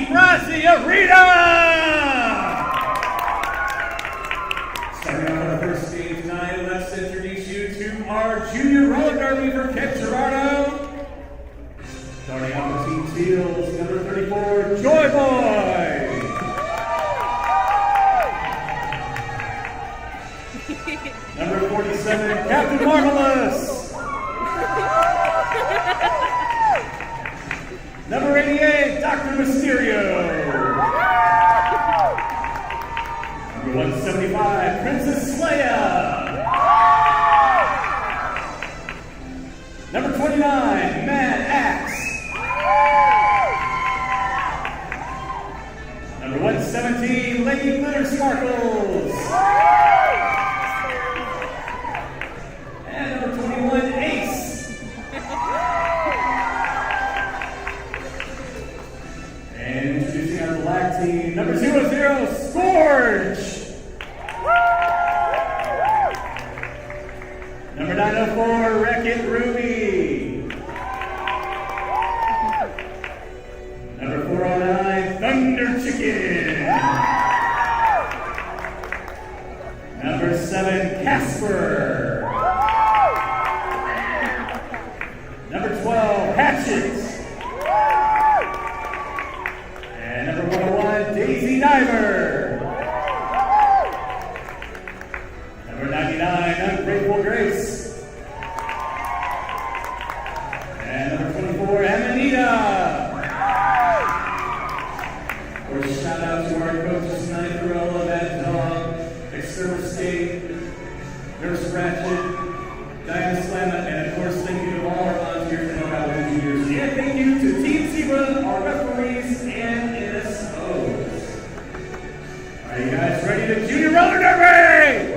Starting off our first game tonight, let's introduce you to our Junior Roller Derby for Girardeau. Starting off the team seals, number 34, Joy Boy. Number 47, Captain Marvelous. Number 88, Dr. Mysterio. Number 175, Princess Leia. Number 29, Mad Axe. Number 117, Lady Glitter Sparkles. And number 21, Ace. And introducing our black team, number 00, Scourge. Number 904, Wreck-It Ruby. Number 409, Thunder Chicken. Number 7, Casper. Number 12, Hatchet. And number 101, Daisy Diver. Number 99, Ungrateful Grace. And number 24, Amanita. Or shout out to our coaches tonight, Cruella, Bad Dog, Extreme State, Nurse Ratchet, Diana Slamma, and of course, thank you to all our volunteers and our juniors. And thank you to Team Zebra, our referees, and NSOs. Are you guys ready to Junior Roller Derby?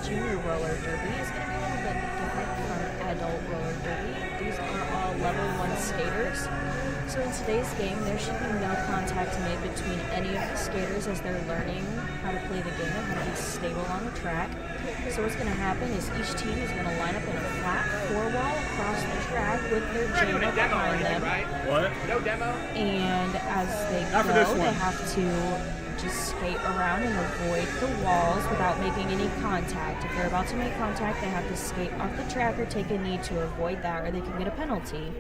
Junior roller derby is going to be a little bit different from adult roller derby. These are all level 1 skaters. So in today's game, there should be no contact made between any of the skaters as they're learning how to play the game and how to be stable on the track. So what's going to happen is each team is going to line up in a flat 4-wall across the track with their jammer behind them. What? No demo. And as they go, they have to just skate around and avoid the walls without making any contact. If they're about to make contact, they have to skate off the track or take a knee to avoid that, or they can get a penalty.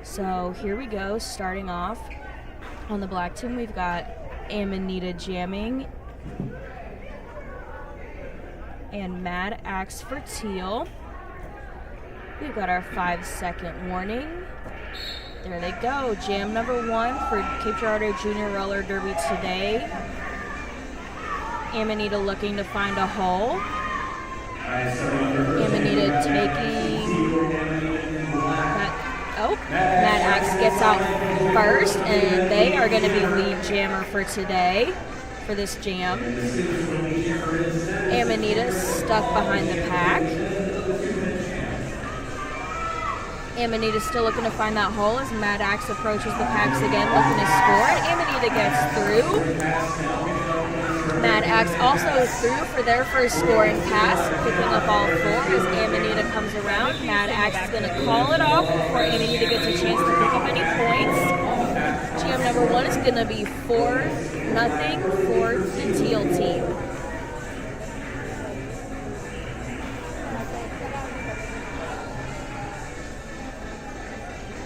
So here we go, starting off on the black team, we've got Amanita jamming and Mad Axe for teal. We've got our 5-second warning. There they go, jam number 1 for Cape Girardeau Junior Roller Derby today. Amanita looking to find a hole. Amanita taking that. Oh, Mad Axe gets out first, and they are going to be lead jammer for today for this jam. Amanita stuck behind the pack. Amanita's still looking to find that hole as Mad Axe approaches the packs again, looking to score, and Amanita gets through. Mad Axe also through for their first scoring pass, picking up all 4 as Amanita comes around. Mad Axe is going to call it off before Amanita gets a chance to pick up any points. Jam number 1 is going to be 4-0 for the teal team.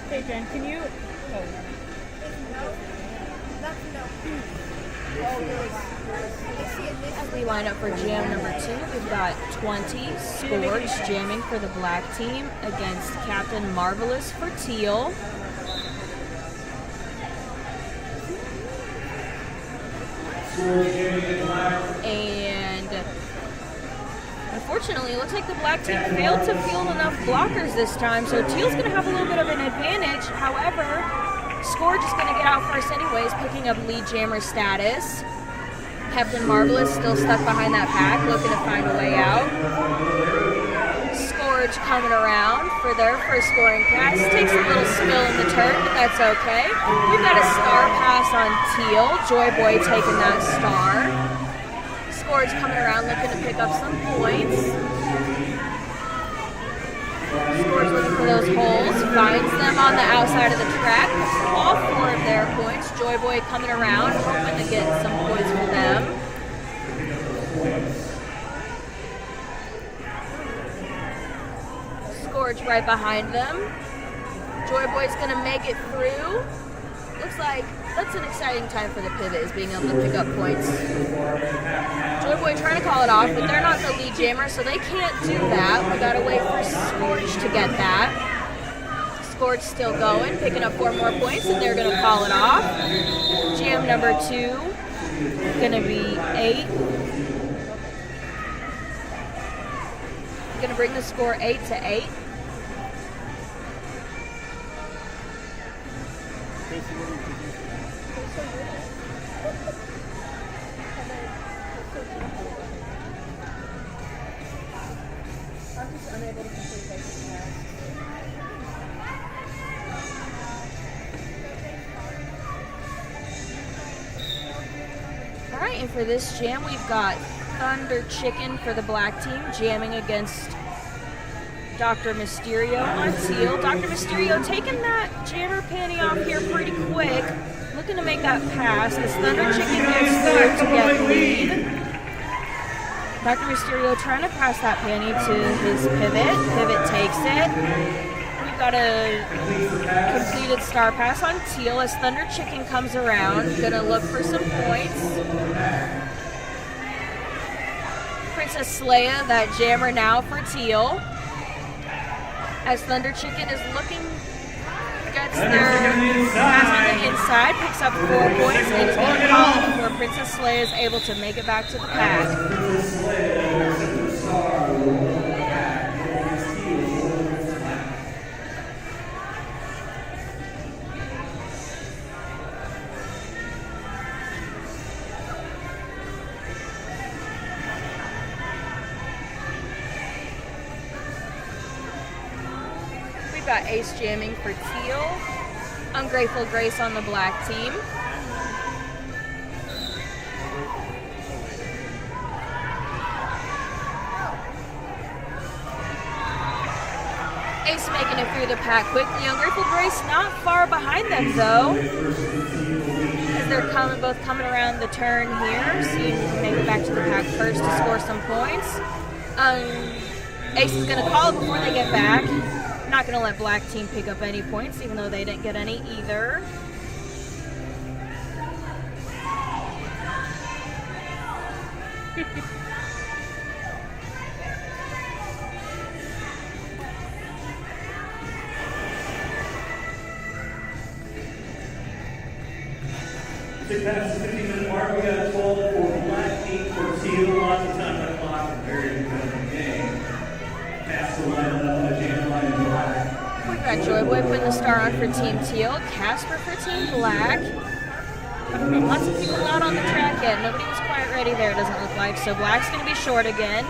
Hey Jen, can you? As we line up for jam number 2, we've got 20 Scourge jamming for the black team against Captain Marvelous for teal. And unfortunately, it looks like the black team failed to field enough blockers this time, so teal's going to have a little bit of an advantage. However, Scourge is going to get out first anyways, picking up lead jammer status. Captain Marvelous still stuck behind that pack, looking to find a way out. Scourge Scourge coming around for their first scoring pass. Takes a little spill in the turn, but that's okay. We've got a star pass on Teal. Joy Boy taking that star. Scourge coming around looking to pick up some points. Scourge looking for those holes. Finds them on the outside of the track. All 4 of their points. Joy Boy coming around, hoping to get some points for them. Scourge right behind them. Joy Boy's gonna make it through. Looks like that's an exciting time for the pivot, is being able to pick up points. Joy Boy trying to call it off, but they're not the lead jammer, so they can't do that. We gotta wait for Scourge to get that. Scourge still going, picking up 4 more points, and they're gonna call it off. Jam number 2, gonna be 8. Gonna bring the score 8-8. I'm just unable to complete basic math. All right, and for this jam, we've got Thunder Chicken for the black team, jamming against Dr. Mysterio on Teal. Dr. Mysterio taking that jammer panty off here pretty quick, looking to make that pass as Thunder Chicken gets through to get the lead. Dr. Mysterio trying to pass that panty to his pivot. Pivot takes it. We've got a completed star pass on Teal as Thunder Chicken comes around, gonna look for some points. Princess Leia, that jammer now for Teal. As Thunder Chicken is looking, gets their pass on the inside, picks up 4 points, and is going to call before Princess Leia is able to make it back to the pack. Got Ace jamming for Teal. Ungrateful Grace on the black team. Ace making it through the pack quickly. Ungrateful Grace not far behind them though, as they're both coming around the turn here, seeing who can make it back to the pack first to score some points. Ace is going to call it before they get back. Not going to let black team pick up any points, even though they didn't get any either. Past the 15-minute mark, we got 12 for black, 8 for Teal. Lots of time on the clock. Very competitive game. Pass the line on jam line and black. We've got Joy Boy putting the star on for Team Teal, Casper for Team Black. Lots of people out on the track yet. Nobody was quite ready there, it doesn't look like. So Black's going to be short again.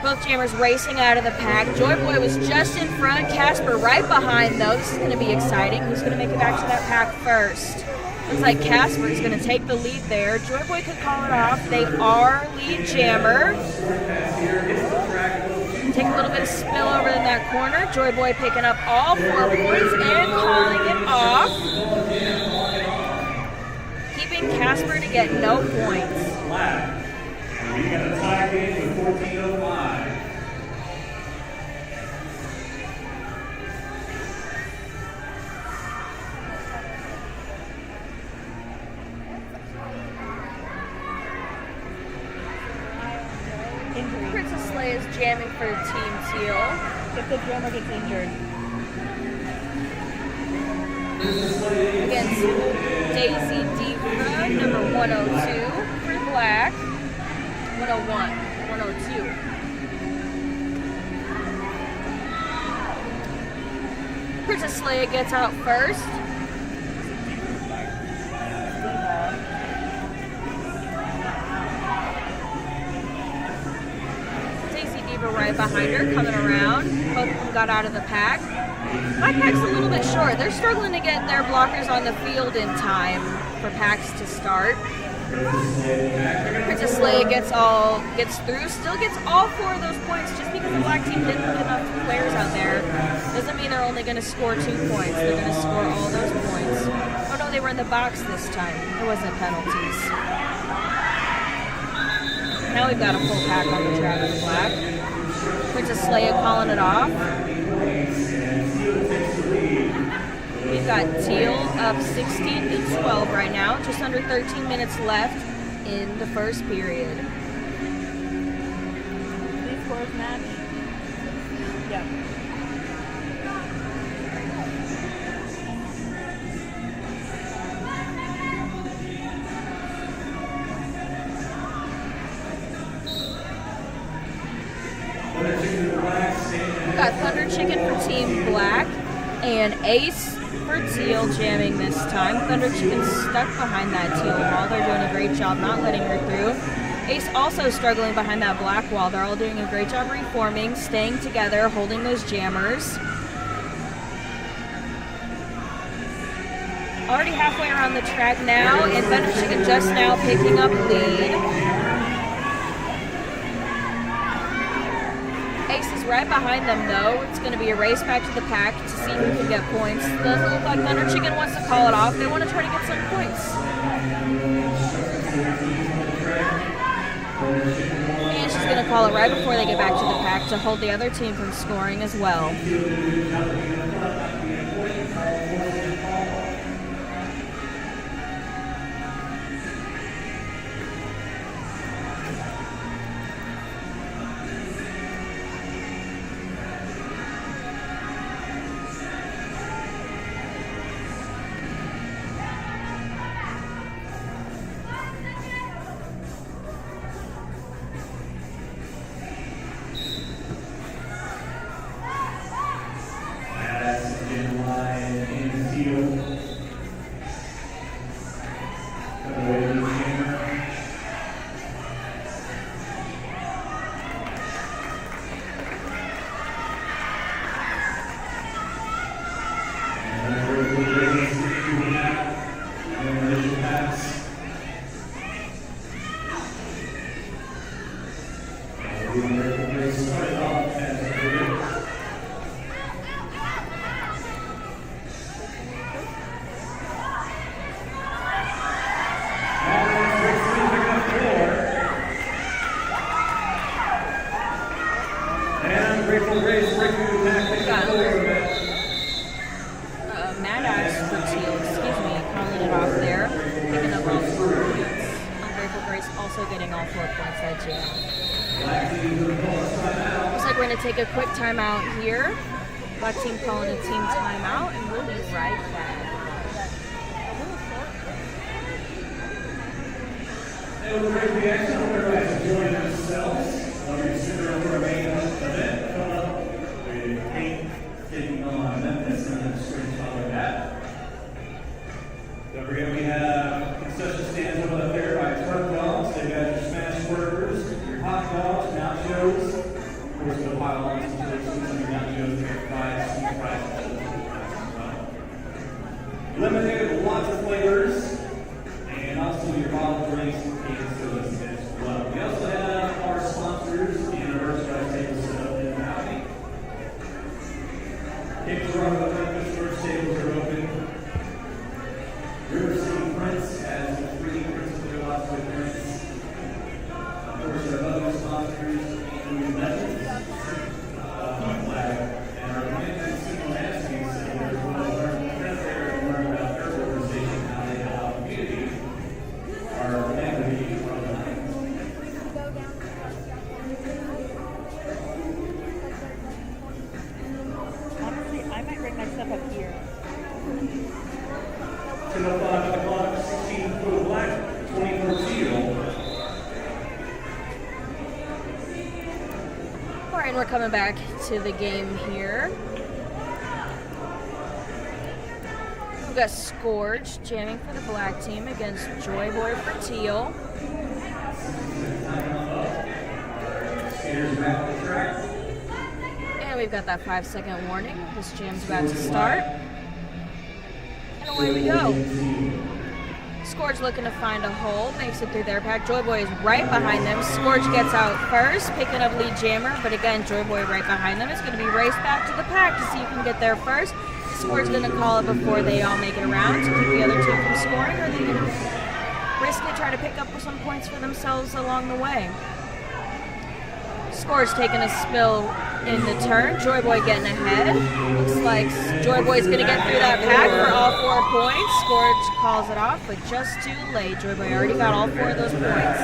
Both jammers racing out of the pack. Joy Boy was just in front. Casper right behind, though. This is going to be exciting. Who's going to make it back to that pack first? Looks like Casper is going to take the lead there. Joy Boy could call it off. They are lead jammer. Take a little bit of spill over in that corner. Joy Boy picking up all 4 points and calling it off. Keeping Casper to get no points. We got a tie game with 14:05. Princess Leia is jamming for Team Teal. If the jammer gets injured. Against Daisy Diva, number 102 for Black. 101, 102. Princess Leia gets out first. right behind her, coming around. Both of them got out of the pack. My pack's a little bit short. They're struggling to get their blockers on the field in time for packs to start. Princess Leia gets through, still gets all 4 of those points. Just because the black team didn't put enough players out there doesn't mean they're only going to score 2 points. They're going to score all those points. Oh no, they were in the box this time. There wasn't penalties. Now we've got a full pack on the track of the black. Princess Leia calling it off. We've got Teal up 16-12 right now. Just under 13 minutes left in the first period. These scores match? Yep. We've got Thunder Chicken for Team Black and Ace for Teal jamming this time. Thunder Chicken's stuck behind that Teal wall. They're doing a great job not letting her through. Ace also struggling behind that black wall. They're all doing a great job reforming, staying together, holding those jammers. Already halfway around the track now, and Thunder Chicken just now picking up lead. Ace is right behind them though. It's going to be a race back to the pack to see who can get points. Doesn't look like Thunder Chicken wants to call it off. They want to try to get some points. And she's going to call it right before they get back to the pack to hold the other team from scoring as well. Take a quick timeout here. Black team calling a team timeout, and we'll be right back. It was a great reaction. I hope everybody's enjoying themselves. While you're sitting around for a main event coming up with Kate taking on Memphis and then scrimmage following that. Don't forget we have concession stands over there by Turk Dogs. They've got your smash burgers, your hot dogs, nachos. Of course, the pile-on situations and your nachos, your fries, sweet fries, lemonade, lots of flavors, and also your bottled drinks and sodas as well. We also have our sponsors and our merchandise tables set up in the alley. Cape Girardeau, Memphis, first tables are open. River City Prince has the free Prince of their lots of drinks. Of course, there are other sponsors, including Memphis. And our Memphis Central Athletes Center as well. Learn about their organization, how they help out the community. Our family are behind. Honestly, I might bring my stuff up here. 10:05 the clock, 16 for the black, 20 for teal. All right, we're coming back to the game here. We've got Scourge jamming for the black team against Joy Boy for teal. Skaters back to the track. we've got that 5-second warning. This jam's about to start. And away we go. Scourge looking to find a hole, makes it through their pack. Joy Boy is right behind them. Scourge gets out first, picking up lead jammer, but again, Joy Boy right behind them. It's going to be raced back to the pack to see who can get there first. Scourge going to call it before they all make it around to keep the other two from scoring, or are they going to risk it, try to pick up some points for themselves along the way? Scourge taking a spill in the turn. Joy Boy getting ahead. Looks like Joy Boy's going to get through that pack for all 4 points. Scourge calls it off, but just too late. Joy Boy already got all 4 of those points.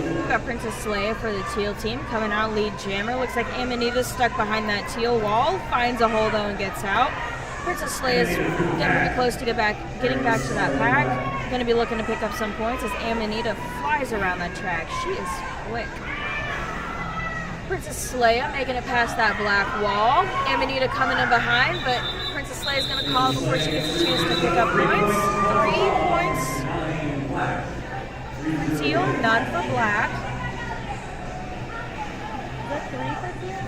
We've got Princess Leia for the teal team coming out lead jammer. Looks like Amanita's stuck behind that teal wall. Finds a hole though and gets out. Princess Leia's getting pretty close to getting back to that pack. Going to be looking to pick up some points as Amanita flies around that track. She is quick. Princess Leia making it past that black wall. Amanita coming in behind, but Princess Leia is going to call before she gets a chance to pick up points. 3 points for teal, none for black. Is that 3 for teal?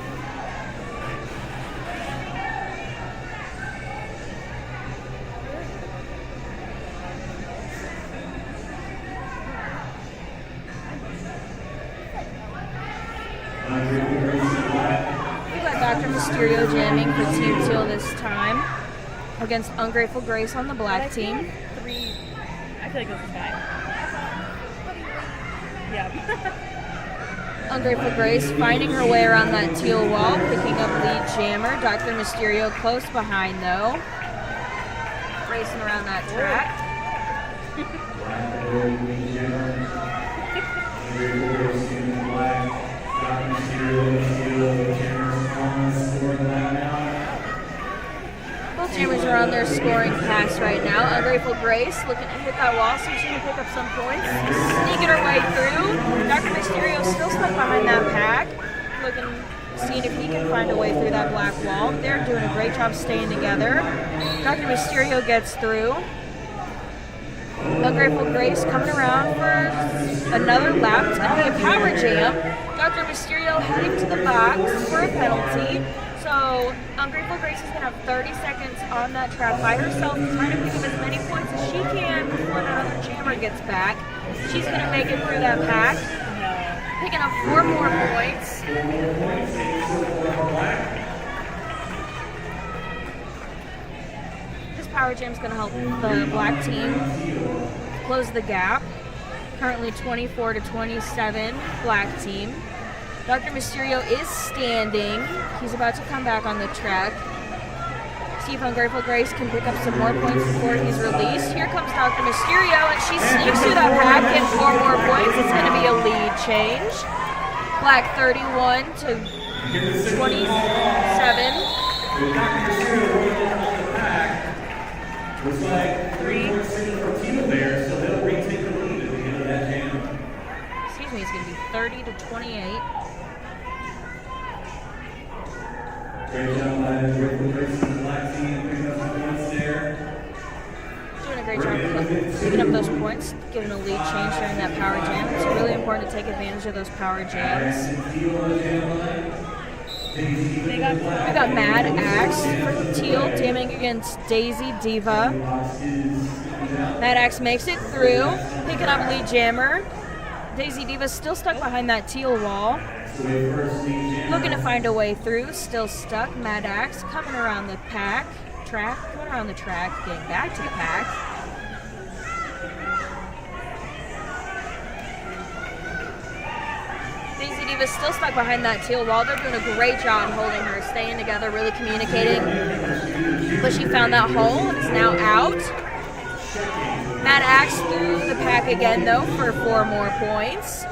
We've got Dr. Mysterio jamming for Team Teal this time against Ungrateful Grace on the black team. 3. I feel like this is 5. Yeah. Ungrateful Grace finding her way around that teal wall, picking up lead jammer. Dr. Mysterio close behind though. Racing around that track. Both jammers are on their scoring pass right now. Ungrateful Grace looking to hit that wall, so she's going to pick up some points. Sneaking her way through. Dr. Mysterio still stuck behind that pack. Seeing if he can find a way through that black wall. They're doing a great job staying together. Dr. Mysterio gets through. Ungrateful Grace coming around for another lap. It's going to be a power jam. Dr. Mysterio heading to the box for a penalty. So Ungrateful Grace is going to have 30 seconds on that track by herself, trying to pick up as many points as she can before another jammer gets back. She's going to make it through that pack, picking up 4 more points. This power jam is going to help the black team close the gap. Currently 24-27 black team. Dr. Mysterio is standing. He's about to come back on the track. See if Ungrateful Grace can pick up some more points before he's released. Here comes Dr. Mysterio, and she sneaks through that pack, getting 4 more points. It's going to be a lead change. Black 31 to 27. Looks like 3 points for teal there, so they'll retake the lead at the end of that jam. Excuse me, it's going to be 30-28. Great job by the Ungrateful Grace and the black team picking up some points there. Doing a great job picking up those points, getting a lead change during that power jam. It's really important to take advantage of those power jams. We got Mad Axe for teal, jamming against Daisy Diva. Mad Axe makes it through, picking up lead jammer. Daisy Diva's still stuck behind that teal wall. Looking to find a way through, still stuck. Mad Axe coming around the track, getting back to the pack. Daisy Diva's still stuck behind that teal wall. They're doing a great job holding her, staying together, really communicating. But she found that hole and is now out. Matt Axe through the pack again, though, for 4 more points.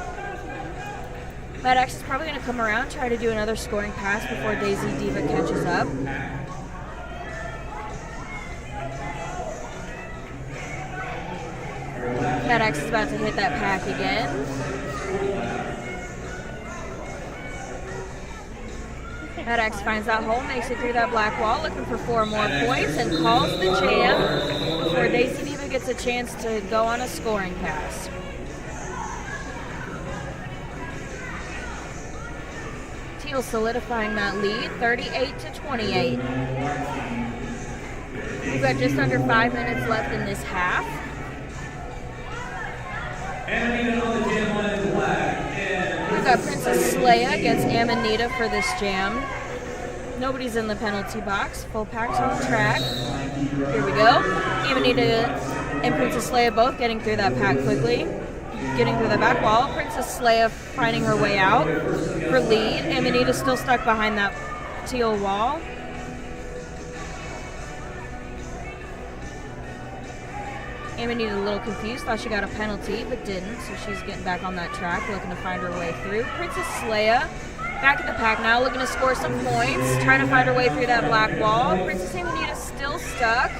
Matt Axe is probably going to come around, try to do another scoring pass before Daisy Diva catches up. Matt Axe is about to hit that pack again. Matt Axe finds that hole, makes it through that black wall, looking for 4 more points, and calls the jam before Daisy Diva gets a chance to go on a scoring pass. Teal solidifying that lead, 38-28. We've got just under 5 minutes left in this half. We've got Princess Leia against Amanita for this jam. Nobody's in the penalty box. Full packs on the track. Here we go. Amanita and Princess Leia both getting through that pack quickly. Getting through the back wall. Princess Leia finding her way out for lead. Amanita still stuck behind that teal wall. Amanita a little confused, thought she got a penalty, but didn't, so she's getting back on that track, looking to find her way through. Princess Leia back at the pack now, looking to score some points, trying to find her way through that black wall. Princess Amanita still stuck.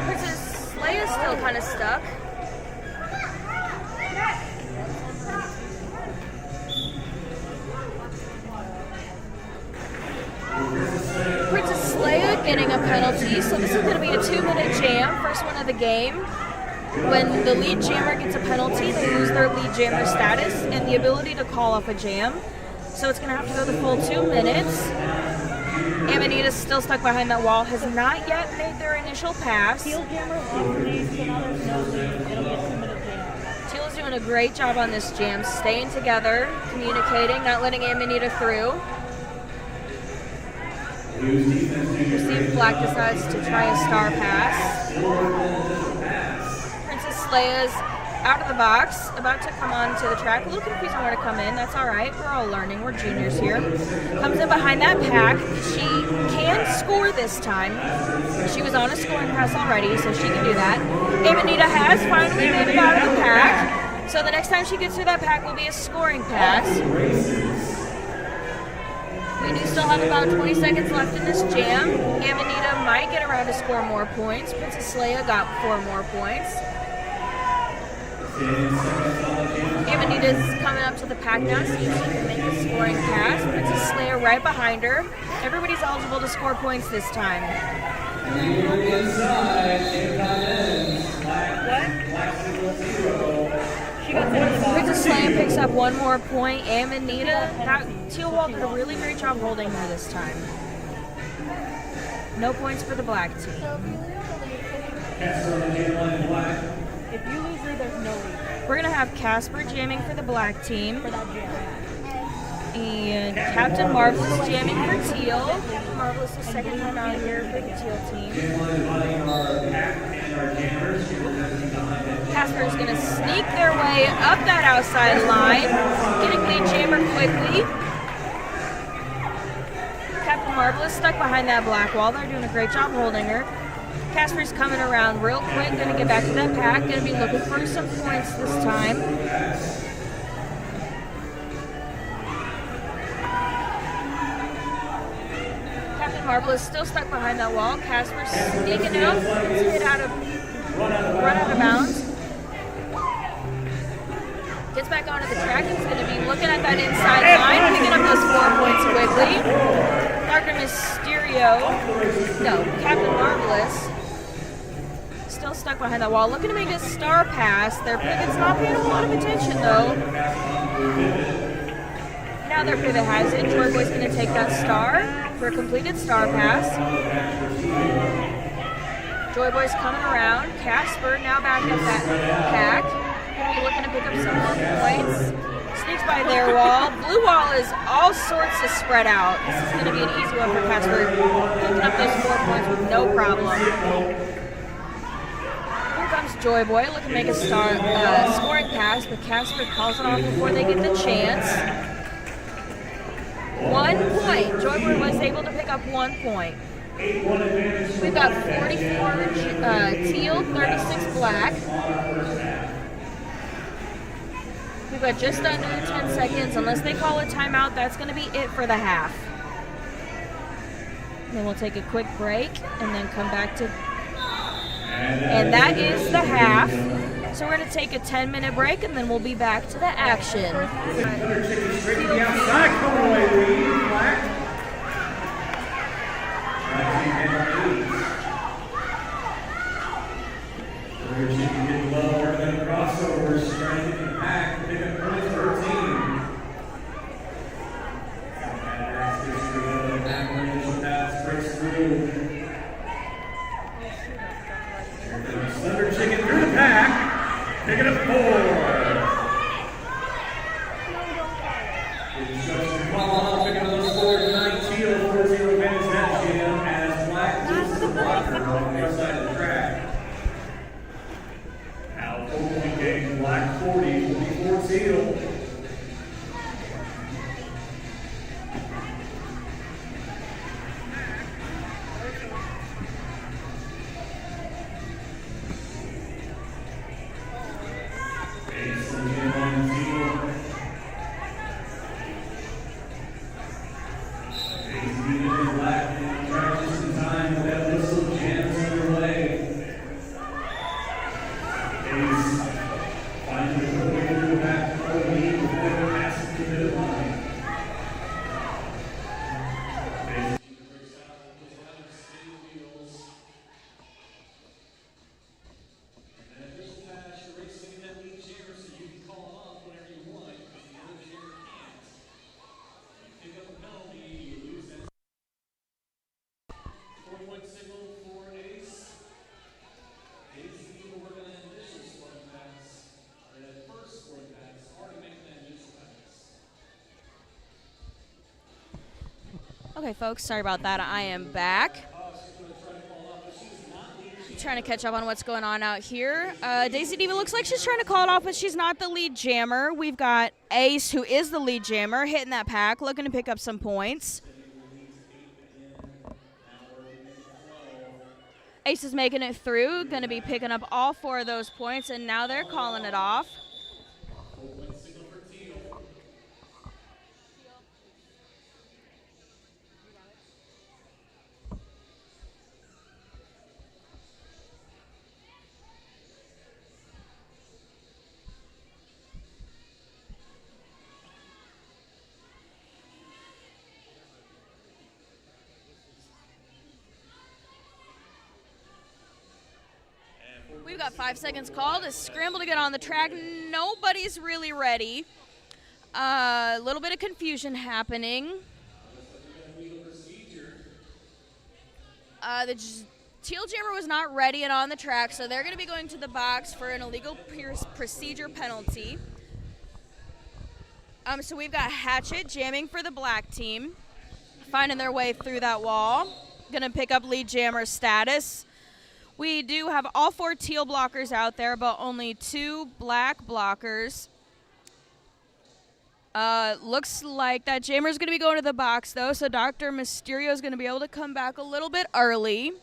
Princess Leia still kind of stuck. Princess Leia getting a penalty, so this is going to be a 2-minute jam, first one of the game. When the lead jammer gets a penalty, they lose their lead jammer status and the ability to call off a jam. So it's going to have to go the full 2 minutes. Amanita's still stuck behind that wall, has not yet made their initial pass. Teal jammer left lead, so now there's no lead. It'll be a 2-minute jam. Teal is doing a great job on this jam, staying together, communicating, not letting Amanita through. Received Black decides to try a star pass. Princess Leia's out of the box, about to come on to the track. A little confused on where to come in. That's all right. We're all learning. We're juniors here. Comes in behind that pack. She can score this time. She was on a scoring pass already, so she can do that. Amanita has finally made it out of the pack. So the next time she gets through that pack will be a scoring pass. We do still have about 20 seconds left in this jam. Amanita might get around to score more points. Princess Leia got 4 more points. Amanita's coming up to the pack now, see if she can make a scoring pass. Princess Leia right behind her. Everybody's eligible to score points this time. Princess Leia picks up 1 more point. Amanita, that teal wall did a really great job holding her this time. No points for the black team. If you lose lead, there's no lead We're going to have Casper jamming for the black team. for that jam. And Captain Marvelous jamming for teal. Captain Marvelous is second time out here for the teal team. Casper is going to sneak their way up that outside line, getting lead jammer quickly. Captain Marvelous stuck behind that black wall. They're doing a great job holding her. Casper's coming around real quick, going to get back to that pack, going to be looking for some points this time. Captain Marvelous still stuck behind that wall. Casper's sneaking out, run out of bounds. Gets back onto the track and is going to be looking at that inside line, picking up those 4 points quickly. Dr. Captain Marvelous still stuck behind that wall, looking to make a star pass. Their pivot's not paying a lot of attention though. Now their pivot has it. Joy Boy's going to take that star for a completed star pass. Joy Boy's coming around. Casper now back at that pack. Going to be looking to pick up some more points. Sneaks by their wall. Blue wall is all sorts of spread out. This is going to be an easy one for Casper. Picking up those 4 points with no problem. Here comes Joy Boy looking to make a scoring pass, but Casper calls it off before they get the chance. 1 point. Joy Boy was able to pick up 1 point. 8-1 advantage for We've got Black Badge. 44 teal, 36 black. We've got just under 10 seconds. Unless they call a timeout, that's going to be it for the half. Then we'll take a quick break and then come back to... And that is the half. So we're going to take a 10-minute break and then we'll be back to the action. Another chicken straight to the outside, coming away lead, Black. Another chicken getting lower, and then crossovers, trying to get the pack, pick up points for her team. Breaks through. Thunder chicken through the pack. Picking up 4. Picking up those 4 tonight. Teal 4-0 advantage that jam as Black loses the blocker on the other side of the track. Now 4-point game. Black 40, 44 Teal. Okay, folks, sorry about that. I am back. Trying to catch up on what's going on out here. Daisy Diva looks like she's trying to call it off, but she's not the lead jammer. We've got Ace, who is the lead jammer, hitting that pack, looking to pick up some points. Ace is making it through, going to be picking up all 4 of those points, and now they're calling it off. We've got 5 seconds called. A scramble to get on the track. Nobody's really ready. A little bit of confusion happening. The teal jammer was not ready and on the track, so they're going to be going to the box for an illegal procedure penalty. So we've got Hatchet jamming for the black team, finding their way through that wall. Going to pick up lead jammer status. We do have all 4 teal blockers out there, but only 2 black blockers. Looks like that jammer is going to be going to the box, though, so Dr. Mysterio is going to be able to come back a little bit early.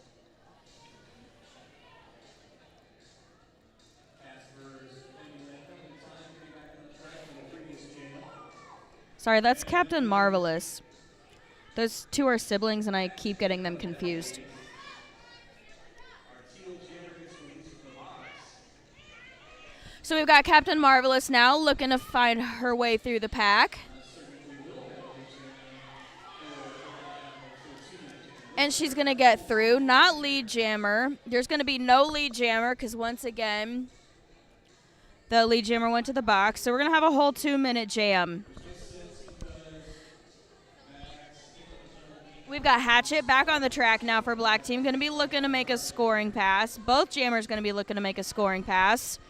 Sorry, that's Captain Marvelous. Those 2 are siblings, and I keep getting them confused. So we've got Captain Marvelous now looking to find her way through the pack. And she's going to get through. Not lead jammer. There's going to be no lead jammer because, once again, the lead jammer went to the box. So we're going to have a whole 2-minute jam. We've got Hatchet back on the track now for black team. Going to be looking to make a scoring pass. Both jammers going to be looking to make a scoring pass.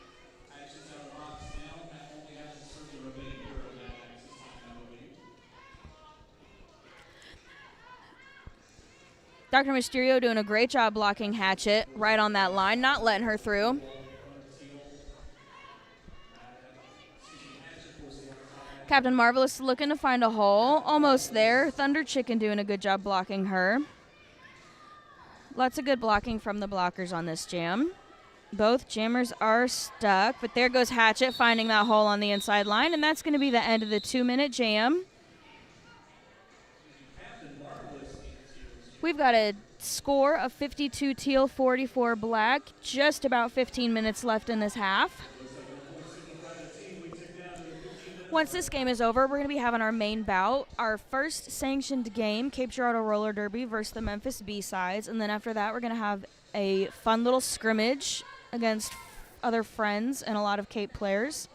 Dr. Mysterio doing a great job blocking Hatchet right on that line, not letting her through. Captain Marvelous looking to find a hole. Almost there. Thunder Chicken doing a good job blocking her. Lots of good blocking from the blockers on this jam. Both jammers are stuck, but there goes Hatchet finding that hole on the inside line, and that's going to be the end of the 2-minute jam. We've got a score of 52 teal, 44 black, just about 15 minutes left in this half. Once this game is over, we're going to be having our main bout, our first sanctioned game, Cape Girardeau Roller Derby versus the Memphis B-Sides, and then after that we're going to have a fun little scrimmage against other friends and a lot of Cape players.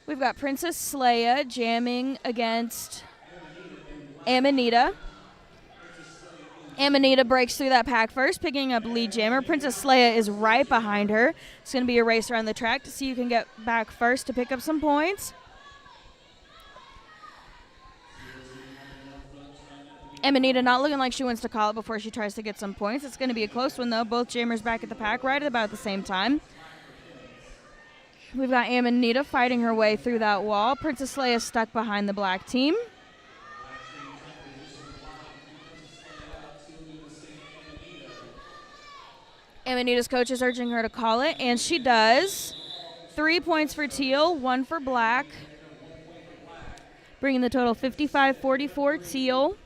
We've got Princess Leia jamming against Amanita. Amanita breaks through that pack first, picking up lead jammer. Princess Leia is right behind her. It's going to be a race around the track to see who can get back first to pick up some points. Amanita not looking like she wants to call it before she tries to get some points. It's going to be a close one, though. Both jammers back at the pack right at about the same time. We've got Amanita fighting her way through that wall. Princess Leia stuck behind the black team. Amanita's coach is urging her to call it, and she does. 3 points for teal, 1 for black. Bringing the total 55-44 teal.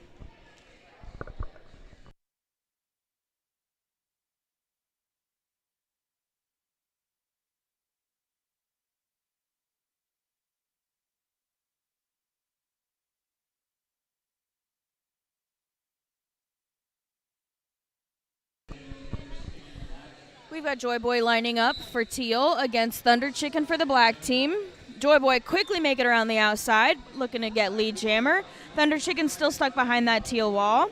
We've got Joy Boy lining up for teal against Thunder Chicken for the black team. Joy Boy quickly make it around the outside, looking to get lead jammer. Thunder Chicken still stuck behind that teal wall.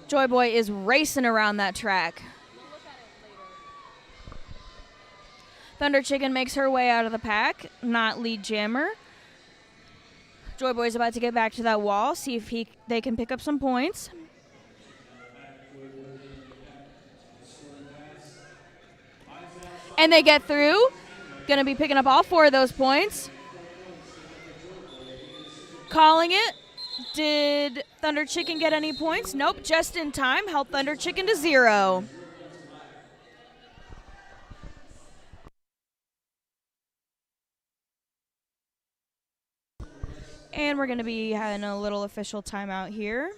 Joy Boy is racing around that track. Thunder Chicken makes her way out of the pack, not lead jammer. Joy Boy is about to get back to that wall, see if they can pick up some points. And they get through. Going to be picking up all 4 of those points. Calling it. Did Thunder Chicken get any points? Nope, just in time. Helped Thunder Chicken to 0. And we're going to be having a little official timeout here.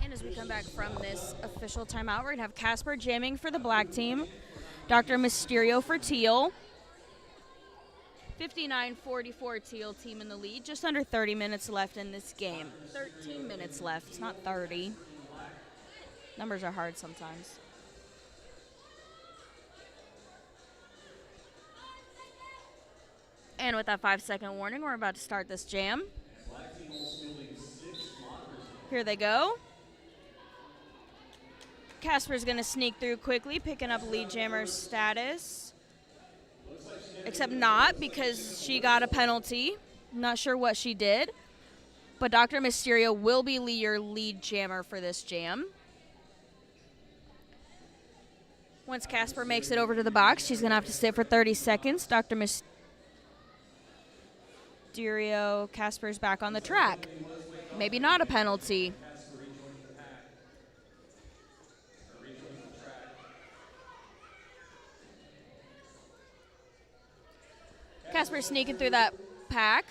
And as we come back from this official timeout, we're going to have Casper jamming for the black team, Dr. Mysterio for teal. 59-44 teal team in the lead. Just under 30 minutes left in this game. 13 minutes left. It's not 30. Numbers are hard sometimes. And with that 5-second warning, we're about to start this jam. Here they go. Casper's going to sneak through quickly, picking up lead jammer's status. Except not, because she got a penalty. Not sure what she did. But Dr. Mysterio will be your lead jammer for this jam. Once Casper makes it over to the box, she's going to have to sit for 30 seconds. Dr. Mysterio, Casper's back on the track. Maybe not a penalty. Casper sneaking through that pack.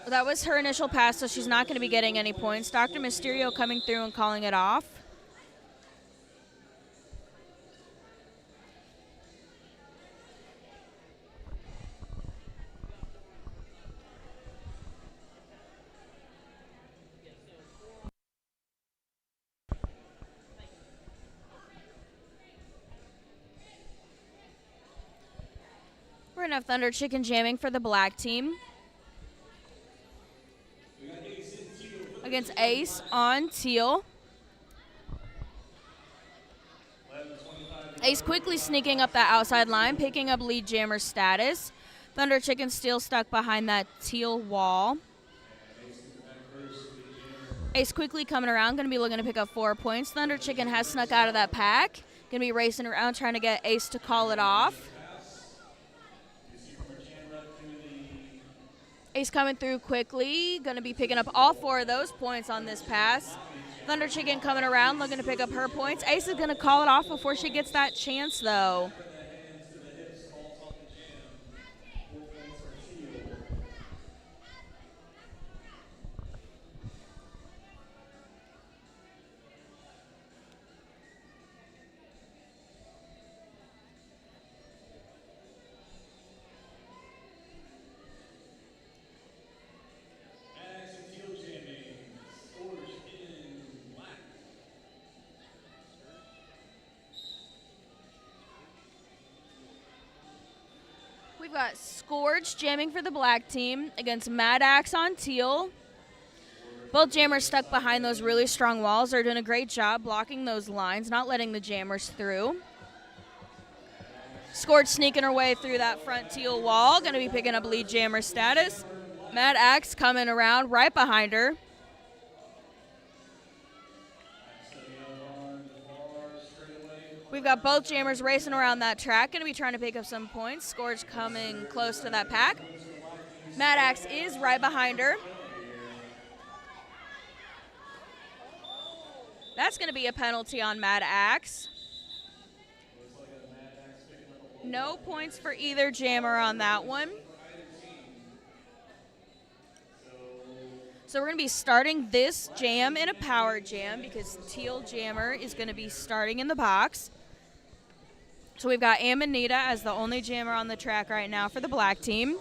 That was her initial pass, so she's not going to be getting any points. Dr. Mysterio coming through and calling it off. We're going to have Thunder Chicken jamming for the black team. Against Ace on teal. Ace quickly sneaking up that outside line, picking up lead jammer status. Thunder Chicken still stuck behind that teal wall. Ace quickly coming around, going to be looking to pick up 4 points. Thunder Chicken has snuck out of that pack. Going to be racing around trying to get Ace to call it off. Ace coming through quickly. Going to be picking up all 4 of those points on this pass. Thunder Chicken coming around, looking to pick up her points. Ace is going to call it off before she gets that chance, though. We've got Scourge jamming for the black team against Mad Axe on teal. Both jammers stuck behind those really strong walls. They're doing a great job blocking those lines, not letting the jammers through. Scourge sneaking her way through that front teal wall. Going to be picking up lead jammer status. Mad Axe coming around right behind her. We've got both jammers racing around that track, going to be trying to pick up some points. Scourge coming close to that pack. Mad Axe is right behind her. That's going to be a penalty on Mad Axe. No points for either jammer on that one. So we're going to be starting this jam in a power jam because teal jammer is going to be starting in the box. So we've got Amanita as the only jammer on the track right now for the black team.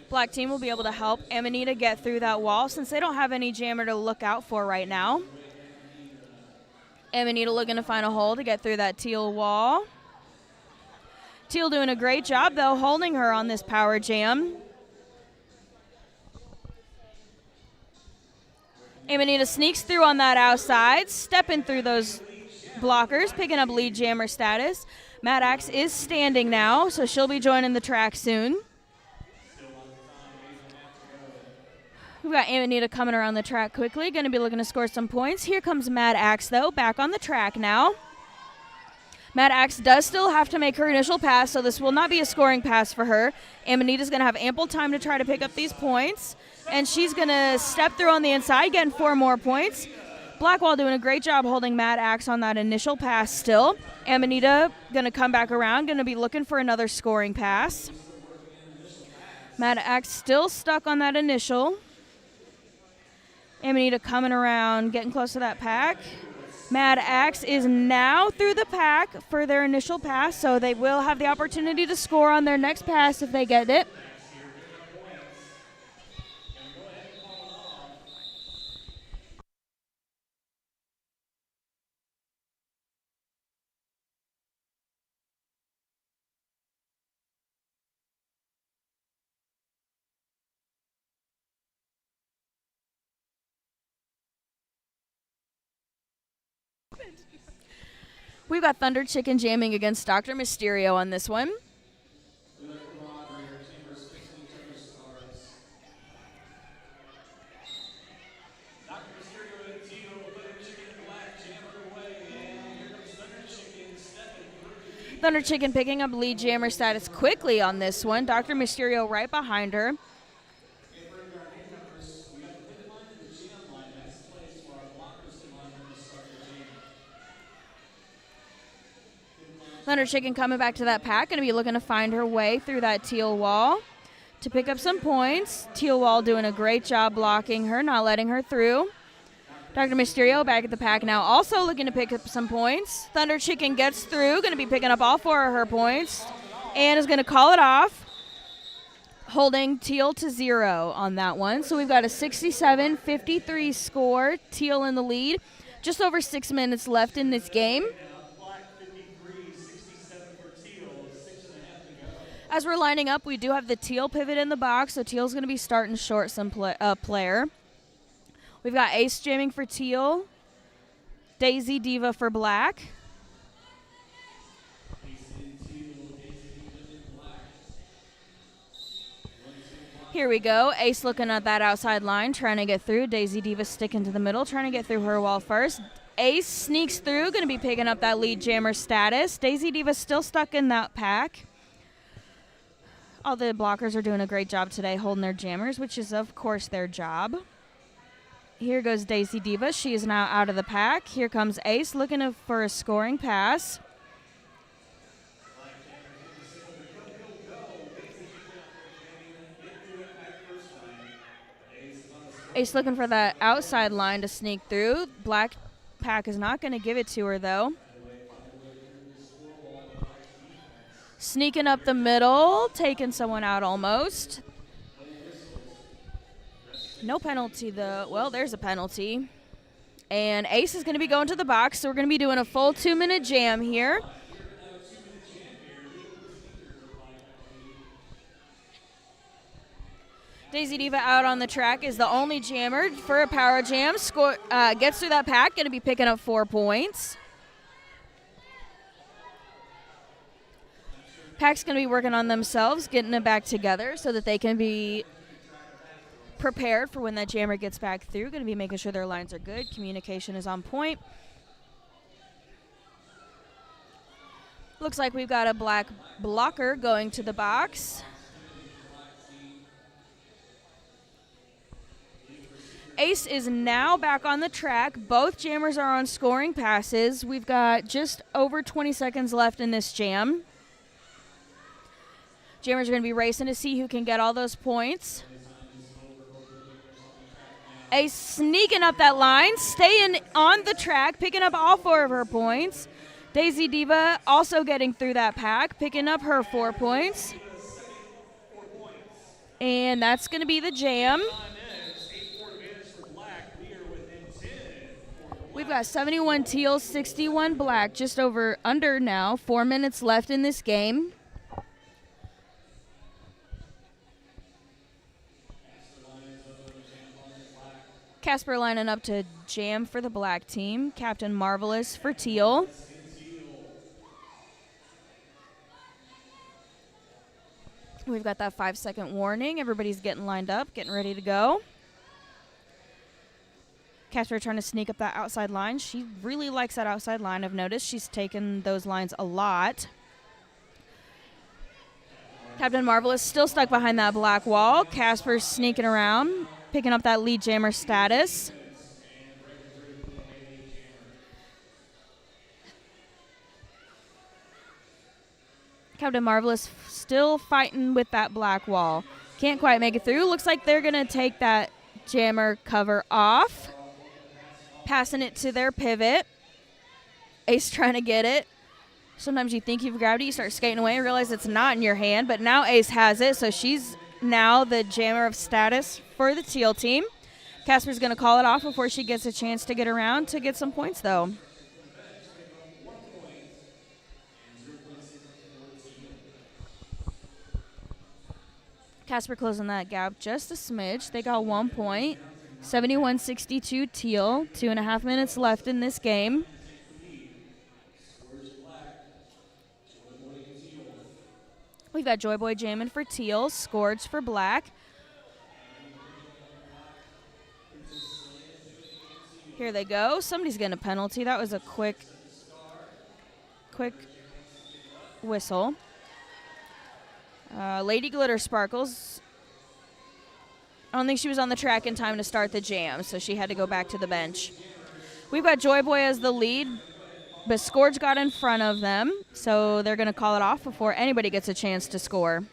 Black team will be able to help Amanita get through that wall since they don't have any jammer to look out for right now. Amanita looking to find a hole to get through that teal wall. Teal doing a great job, though, holding her on this power jam. Amanita sneaks through on that outside, stepping through those blockers, picking up lead jammer status. Mad Axe is standing now, so she'll be joining the track soon. We've got Amanita coming around the track quickly, going to be looking to score some points. Here comes Mad Axe, though, back on the track now. Mad Axe does still have to make her initial pass, so this will not be a scoring pass for her. Amanita's going to have ample time to try to pick up these points, and she's going to step through on the inside, getting 4 more points. Blackwall doing a great job holding Mad Axe on that initial pass still. Amanita going to come back around, going to be looking for another scoring pass. Mad Axe still stuck on that initial. Amanita coming around, getting close to that pack. Mad Axe is now through the pack for their initial pass, so they will have the opportunity to score on their next pass if they get it. We've got Thunder Chicken jamming against Dr. Mysterio on this one. Thunder Chicken picking up lead jammer status quickly on this one. Dr. Mysterio right behind her. Thunder Chicken coming back to that pack. Going to be looking to find her way through that teal wall to pick up some points. Teal wall doing a great job blocking her, not letting her through. Dr. Mysterio back at the pack now, also looking to pick up some points. Thunder Chicken gets through, going to be picking up all 4 of her points, and is going to call it off, holding Teal to 0 on that one. So we've got a 67-53 score. Teal in the lead. Just over 6 minutes left in this game. As we're lining up, we do have the Teal pivot in the box, so Teal's going to be starting short some player. We've got Ace jamming for Teal, Daisy Diva for Black. Here we go. Ace looking at that outside line, trying to get through. Daisy Diva sticking to the middle, trying to get through her wall first. Ace sneaks through, going to be picking up that lead jammer status. Daisy Diva still stuck in that pack. All the blockers are doing a great job today holding their jammers, which is, of course, their job. Here goes Daisy Diva. She is now out of the pack. Here comes Ace looking for a scoring pass. Ace looking for that outside line to sneak through. Black pack is not going to give it to her, though. Sneaking up the middle, taking someone out almost. No penalty, though. Well, there's a penalty. And Ace is going to be going to the box, so we're going to be doing a full 2-minute jam here. Daisy Diva out on the track is the only jammer for a power jam. Gets through that pack, going to be picking up 4 points. Pack's going to be working on themselves, getting it back together so that they can be prepared for when that jammer gets back through. Going to be making sure their lines are good. Communication is on point. Looks like we've got a black blocker going to the box. Ace is now back on the track. Both jammers are on scoring passes. We've got just over 20 seconds left in this jam. Jammers are going to be racing to see who can get all those points. Ace sneaking up that line, staying on the track, picking up all 4 of her points. Daisy Diva also getting through that pack, picking up her 4 points. And that's going to be the jam. We've got 71 Teal, 61 Black, just under now. 4 minutes left in this game. Casper lining up to jam for the Black team. Captain Marvelous for Teal. We've got that 5-second warning. Everybody's getting lined up, getting ready to go. Casper trying to sneak up that outside line. She really likes that outside line. I've noticed she's taken those lines a lot. Captain Marvelous still stuck behind that black wall. Casper's sneaking around, picking up that lead jammer status. Captain Marvelous still fighting with that black wall. Can't quite make it through. Looks like they're going to take that jammer cover off. Passing it to their pivot. Ace trying to get it. Sometimes you think you've grabbed it, you start skating away and realize it's not in your hand, but now Ace has it, so she's now the jammer of status for the Teal team. Casper's going to call it off before she gets a chance to get around to get some points, though. Casper closing that gap just a smidge. They got 1 point. 71-62 Teal. 2.5 minutes left in this game. We've got Joy Boy jamming for Teal. Scourge for Black. Here they go. Somebody's getting a penalty. That was a quick whistle. Lady Glitter Sparkles. I don't think she was on the track in time to start the jam, so she had to go back to the bench. We've got Joy Boy as the lead But Scourge got in front of them, so they're going to call it off before anybody gets a chance to score.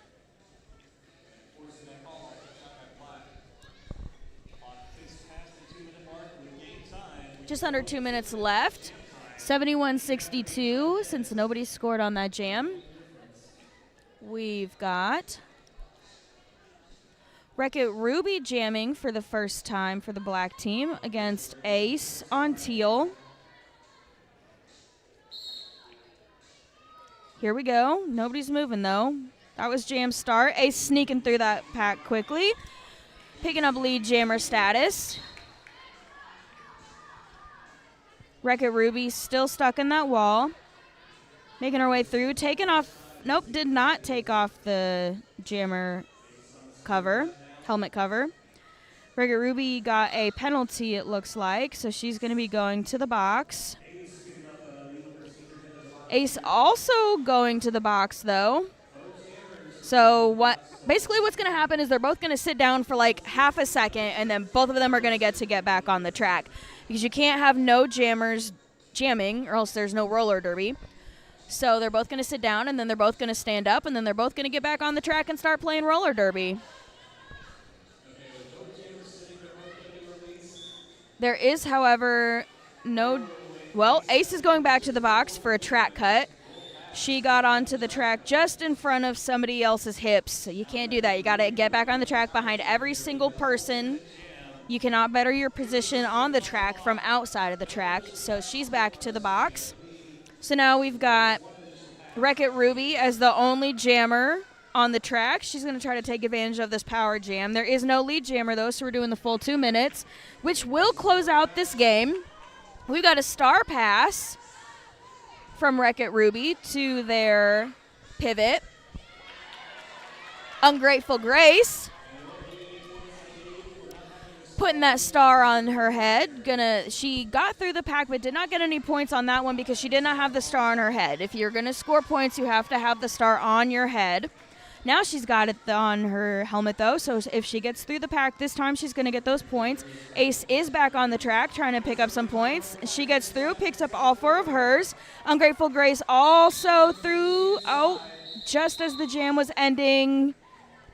Just under 2 minutes left. 71-62, since nobody scored on that jam. We've got Wreck-It Ruby jamming for the first time for the black team against Ace on teal. Here we go. Nobody's moving, though. That was jam start. Ace sneaking through that pack quickly. Picking up lead jammer status. Wreck-It Ruby still stuck in that wall. Making her way through. Taking off. Nope, did not take off the jammer cover. Helmet cover. Wreck-It Ruby got a penalty, it looks like. So she's going to be going to the box. Ace also going to the box, though. So basically what's going to happen is they're both going to sit down for like half a second, and then both of them are going to get back on the track. Because you can't have no jammers jamming, or else there's no roller derby. So they're both going to sit down, and then they're both going to stand up, and then they're both going to get back on the track and start playing roller derby. There is, however, Ace is going back to the box for a track cut. She got onto the track just in front of somebody else's hips. So you can't do that. You got to get back on the track behind every single person. You cannot better your position on the track from outside of the track. So she's back to the box. So now we've got Wreck-It Ruby as the only jammer on the track. She's going to try to take advantage of this power jam. There is no lead jammer, though, so we're doing the full 2 minutes, which will close out this game. We've got a star pass from Wreck-It Ruby to their pivot. Ungrateful Grace putting that star on her head. She got through the pack but did not get any points on that one because she did not have the star on her head. If you're going to score points, you have to have the star on your head. Now she's got it on her helmet, though, so if she gets through the pack this time, she's going to get those points. Ace is back on the track trying to pick up some points. She gets through, picks up all 4 of hers. Ungrateful Grace also through, just as the jam was ending,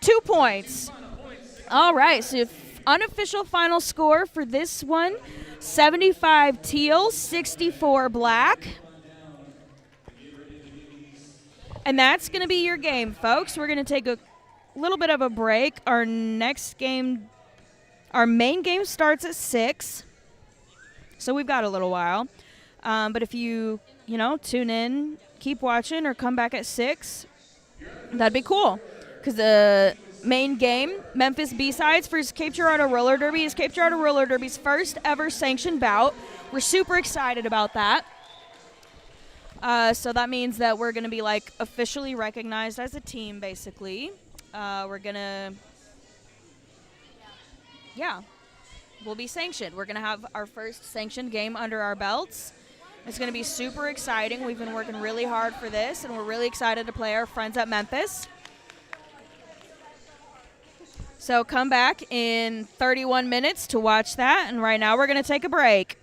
2 points. All right, so unofficial final score for this one, 75 teal, 64 black. And that's going to be your game, folks. We're going to take a little bit of a break. Our next game, our main game starts at 6. So we've got a little while. But if you tune in, keep watching, or come back at 6, that'd be cool. Because the main game, Memphis B-Sides for Cape Girardeau Roller Derby, is Cape Girardeau Roller Derby's first ever sanctioned bout. We're super excited about that. So that means that we're going to be officially recognized as a team, basically. We're going to, we'll be sanctioned. We're going to have our first sanctioned game under our belts. It's going to be super exciting. We've been working really hard for this, and we're really excited to play our friends at Memphis. So come back in 31 minutes to watch that, and right now we're going to take a break.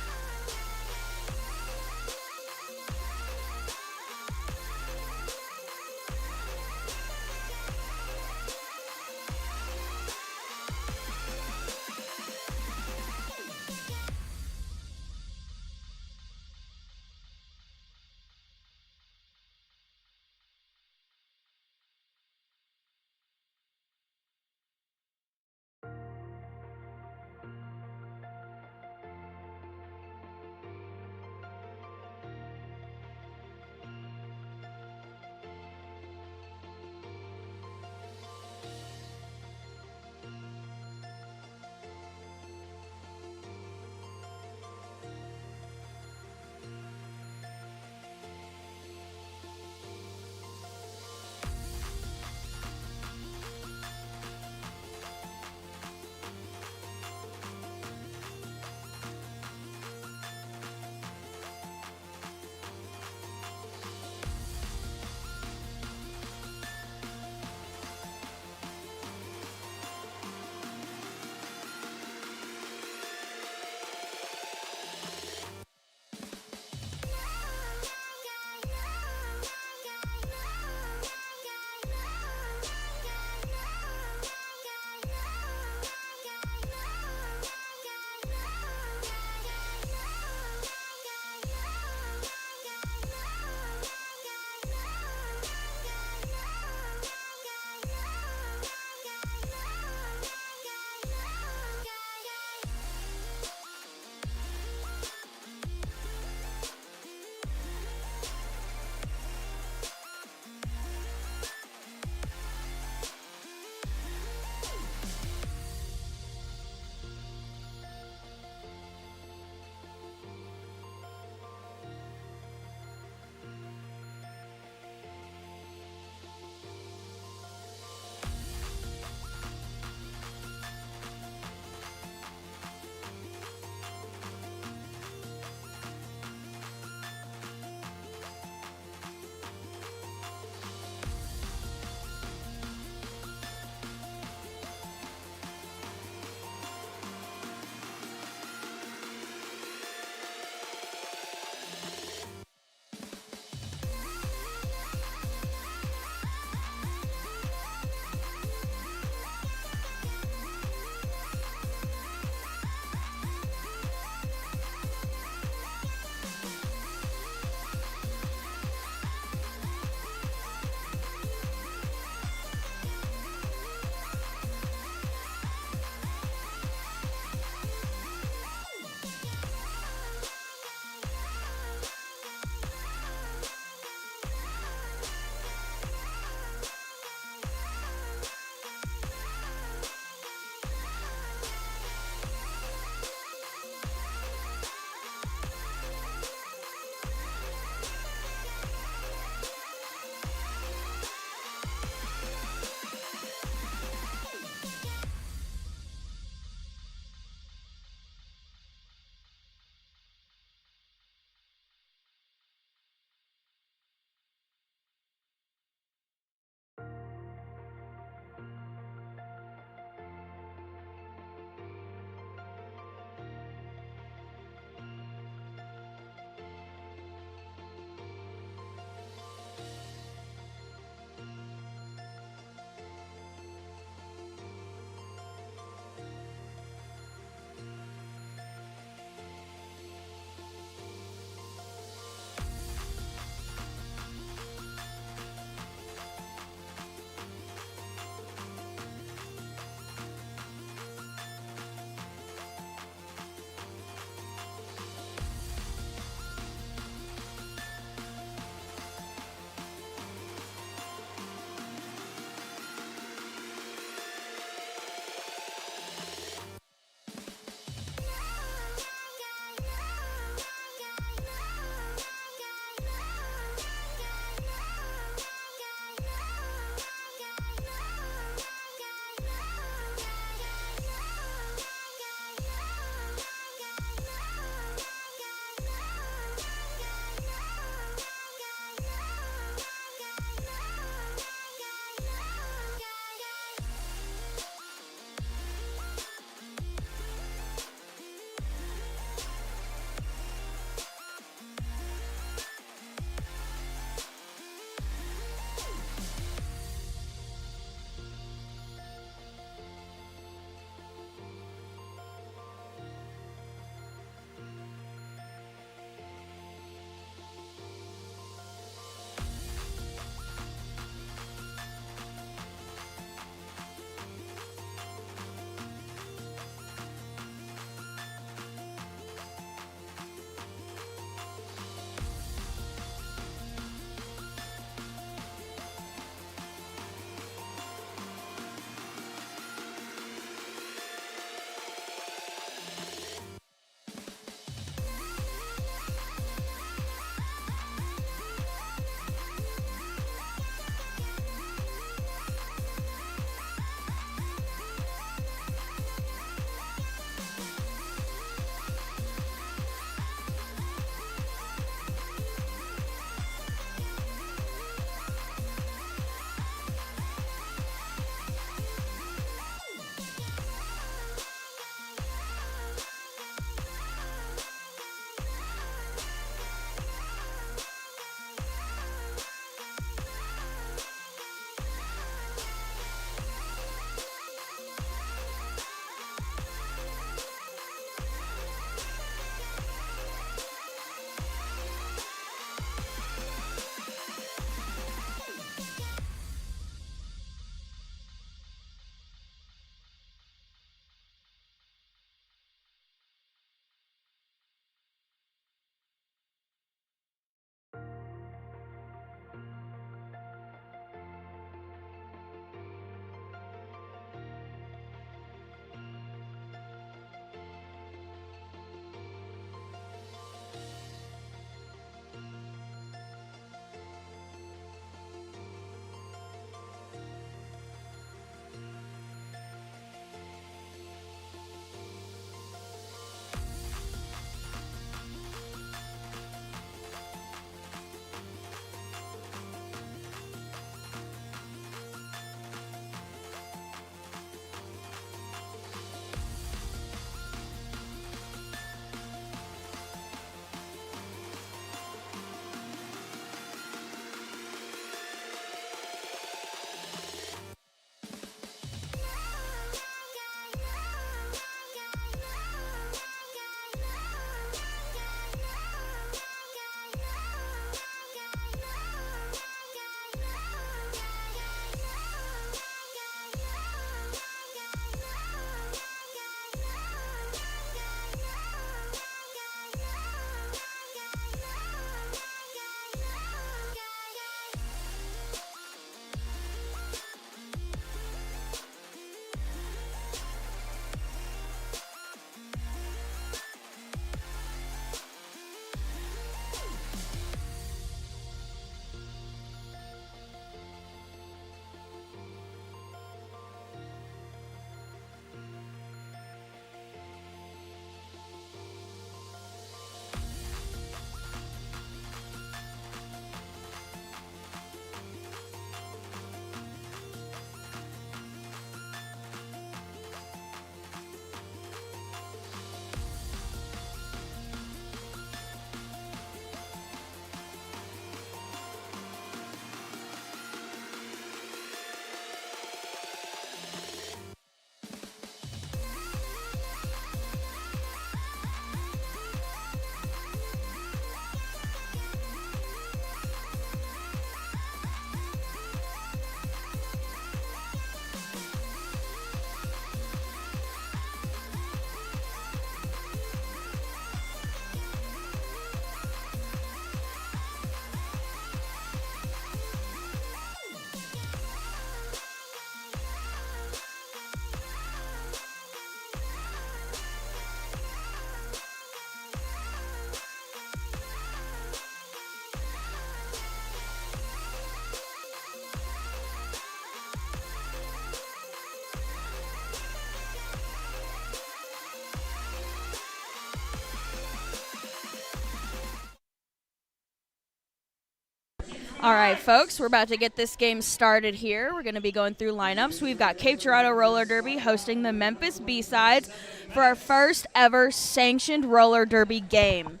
All right, folks, we're about to get this game started here. We're going to be going through lineups. We've got Cape Girardeau Roller Derby hosting the Memphis B-Sides for our first ever sanctioned roller derby game.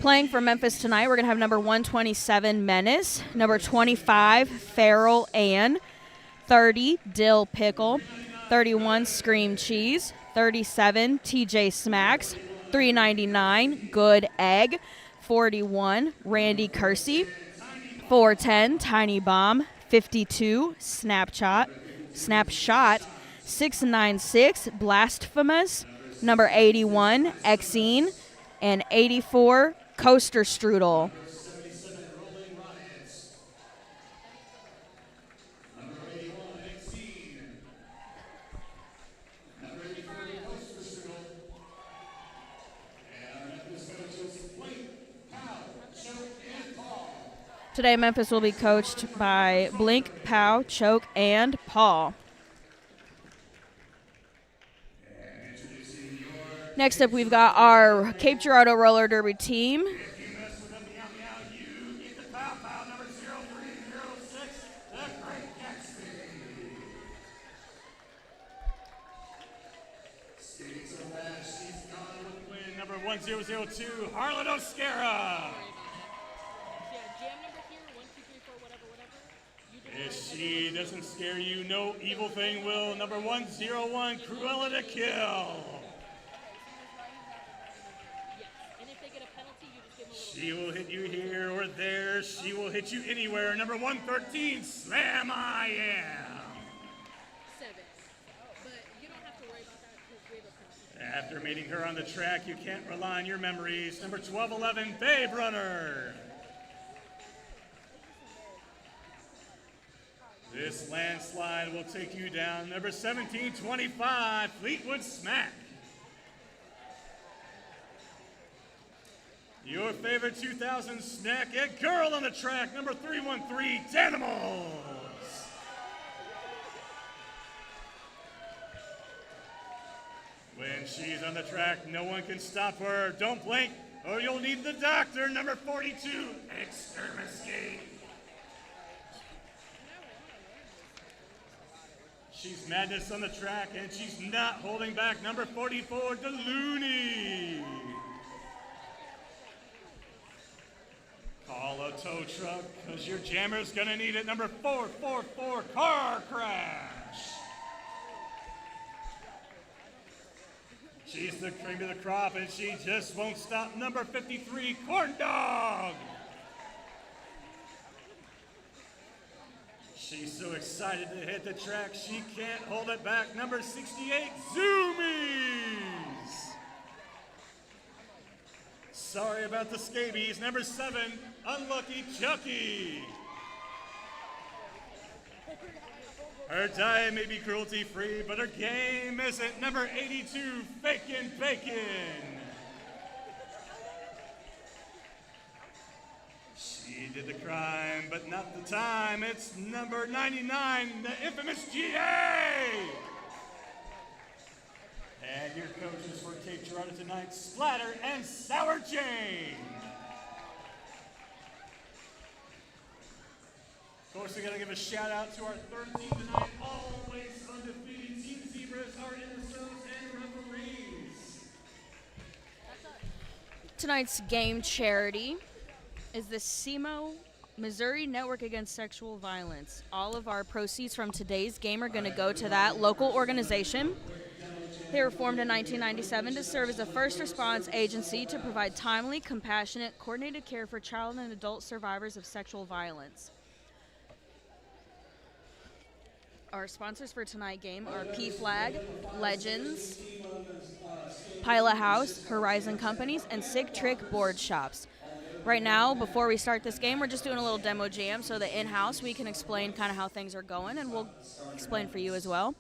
Playing for Memphis tonight, we're going to have number 127, Menace, number 25, Feral Ann, 30, Dill Pickle, 31, Scream Cheese, 37, TJ Smacks, 399, Good Egg, 41, Randy Kersey, 410, Tiny Bomb, 52, Snapshot, 696, Blasphemous, number 81, Exene, and 84, Coaster Strudel. Today, Memphis will be coached by Blink, Pow, Choke, and Paul. Next up, we've got our Cape Girardeau Roller Derby team. Number 1002, Harlan Oscara. If she doesn't scare you, no evil thing will. Number 101, Cruella to Kill. She will hit you here or there. She will hit you anywhere. Number 113, Slam I Am. 7. But you don't have to worry about that because we have a penalty. After meeting her on the track, you can't rely on your memories. Number 1211, Babe Runner. This landslide will take you down. Number 1725, Fleetwood Smack. Your favorite 2000 snack and girl on the track, number 313, Danimals. When she's on the track, no one can stop her. Don't blink or you'll need the doctor, number 42, Extermiscate. She's madness on the track, and she's not holding back. Number 44, Delooney. Call a tow truck, because your jammer's gonna need it. Number 444, Car Crash. She's the cream of the crop, and she just won't stop. Number 53, Corn Dog. She's so excited to hit the track, she can't hold it back. Number 68, Zoomies. Sorry about the scabies. Number 7, Unlucky Chucky. Her diet may be cruelty-free, but her game isn't. Number 82, Fakin' Bacon. She did the crime, but not the time. It's number 99, the infamous GA. And your coaches for Cape Girardeau tonight, Splatter and Sour Jane. Of course, we got to give a shout out to our third team tonight, always undefeated Team Zebras, our intersos and referees. Tonight's game charity is the SEMO Missouri Network Against Sexual Violence. All of our proceeds from today's game are going to go to that local organization. They were formed in 1997 to serve as a first response agency to provide timely, compassionate, coordinated care for child and adult survivors of sexual violence. Our sponsors for tonight's game are PFLAG, Legends, Pilot House, Horizon Companies, and Sick Trick Board Shops. Right now, before we start this game, we're just doing a little demo jam so that in-house we can explain kind of how things are going, and we'll explain for you as well.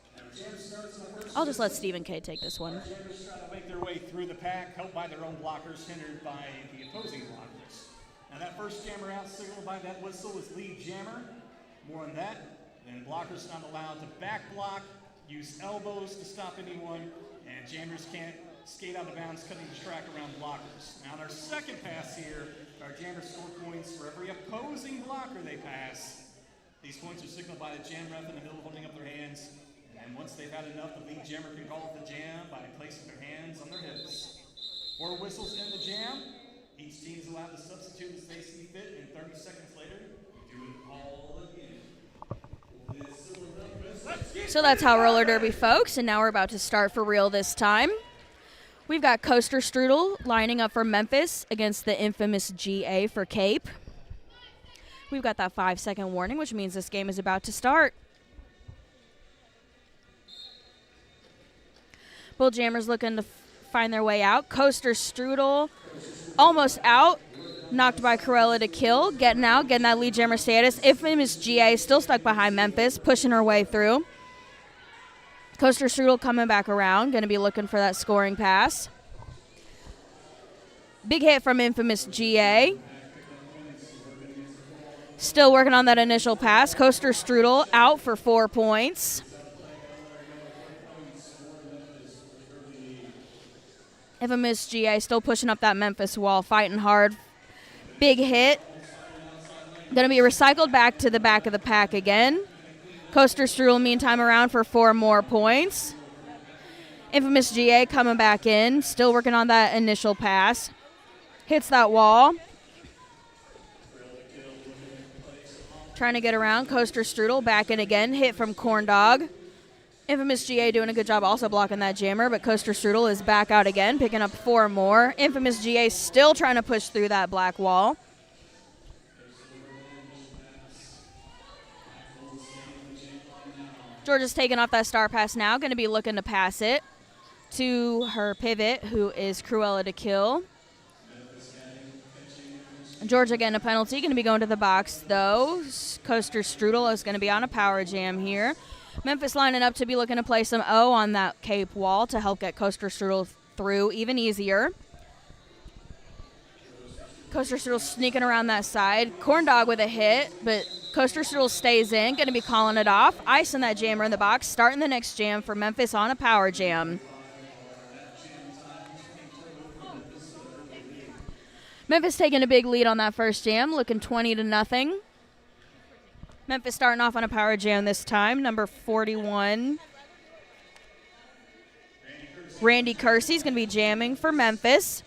I'll just let Stephen K. take this one. Jammers try to make their way through the pack, helped by their own blockers, hindered by the opposing blockers. Now that first jammer out signaled by that whistle is lead jammer. More on that. Then blockers not allowed to back block use elbows to stop anyone, and jammers can't skate out of bounds, cutting the track around blockers. Now, on our second pass here, our jammers score points for every opposing blocker they pass. These points are signaled by the jam ref in the middle holding up their hands. And once they've had enough, the lead jammer can call the jam by placing their hands on their hips. 4 whistles in the jam. Each team is allowed to substitute as they see fit, and 30 seconds later, do it all again. So that's how roller derby, folks, and now we're about to start for real this time. We've got Coaster Strudel lining up for Memphis against the infamous GA for Cape. We've got that 5-second warning, which means this game is about to start. Both jammers looking to find their way out. Coaster Strudel almost out. Knocked by Cruella to kill. Getting out, getting that lead jammer status. Infamous GA still stuck behind Memphis, pushing her way through. Coaster Strudel coming back around. Going to be looking for that scoring pass. Big hit from infamous GA. Still working on that initial pass. Coaster Strudel out for 4 points. Infamous GA still pushing up that Memphis wall, fighting hard. Big hit. Going to be recycled back to the back of the pack again. Coaster Strudel meantime around for 4 more points. Infamous GA coming back in, still working on that initial pass. Hits that wall. Trying to get around. Coaster Strudel back in again. Hit from Corn Dog. Infamous GA doing a good job also blocking that jammer, but Coaster Strudel is back out again, picking up 4 more. Infamous GA still trying to push through that black wall. Georgia's taking off that star pass now, going to be looking to pass it to her pivot, who is Cruella to kill. Georgia getting a penalty, going to be going to the box, though. Coaster Strudel is going to be on a power jam here. Memphis lining up to be looking to play some O on that Cape wall to help get Coaster Strudel through even easier. Coaster Strudel sneaking around that side. Corn Dog with a hit, but Coaster Strudel stays in, going to be calling it off. Icing that jammer in the box, starting the next jam for Memphis on a power jam. Memphis taking a big lead on that first jam, looking 20-0. Memphis starting off on a power jam this time, number 41. Randy Kersey's going to be jamming for Memphis.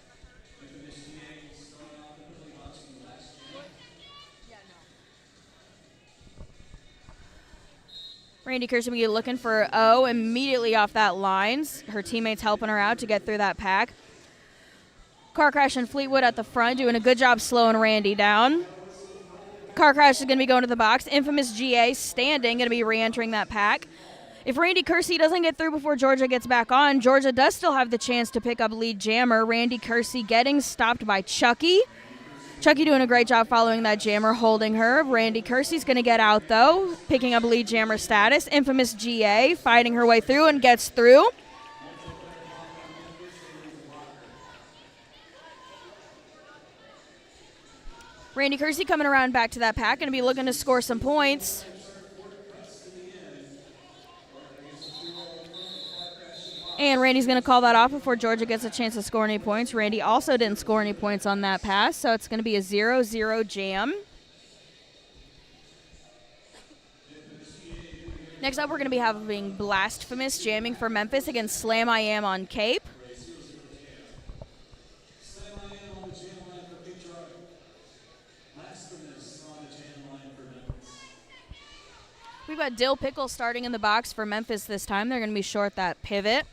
Randy Kersey will be looking for O immediately off that line. Her teammates helping her out to get through that pack. Car Crash and Fleetwood at the front doing a good job slowing Randy down. Car Crash is going to be going to the box. Infamous GA standing, going to be re-entering that pack. If Randy Kersey doesn't get through before Georgia gets back on, Georgia does still have the chance to pick up lead jammer. Randy Kersey getting stopped by Chucky. Chucky doing a great job following that jammer, holding her. Randy Kersey's going to get out, though, picking up lead jammer status. Infamous GA fighting her way through and gets through. Randy Kersey coming around back to that pack, going to be looking to score some points. And Randy's going to call that off before Georgia gets a chance to score any points. Randy also didn't score any points on that pass, so it's going to be a 0-0 jam. Next up, we're going to be having Blasphemous jamming for Memphis against Slam I Am on Cape. We've got Dill Pickle starting in the box for Memphis this time. They're going to be short that pivot,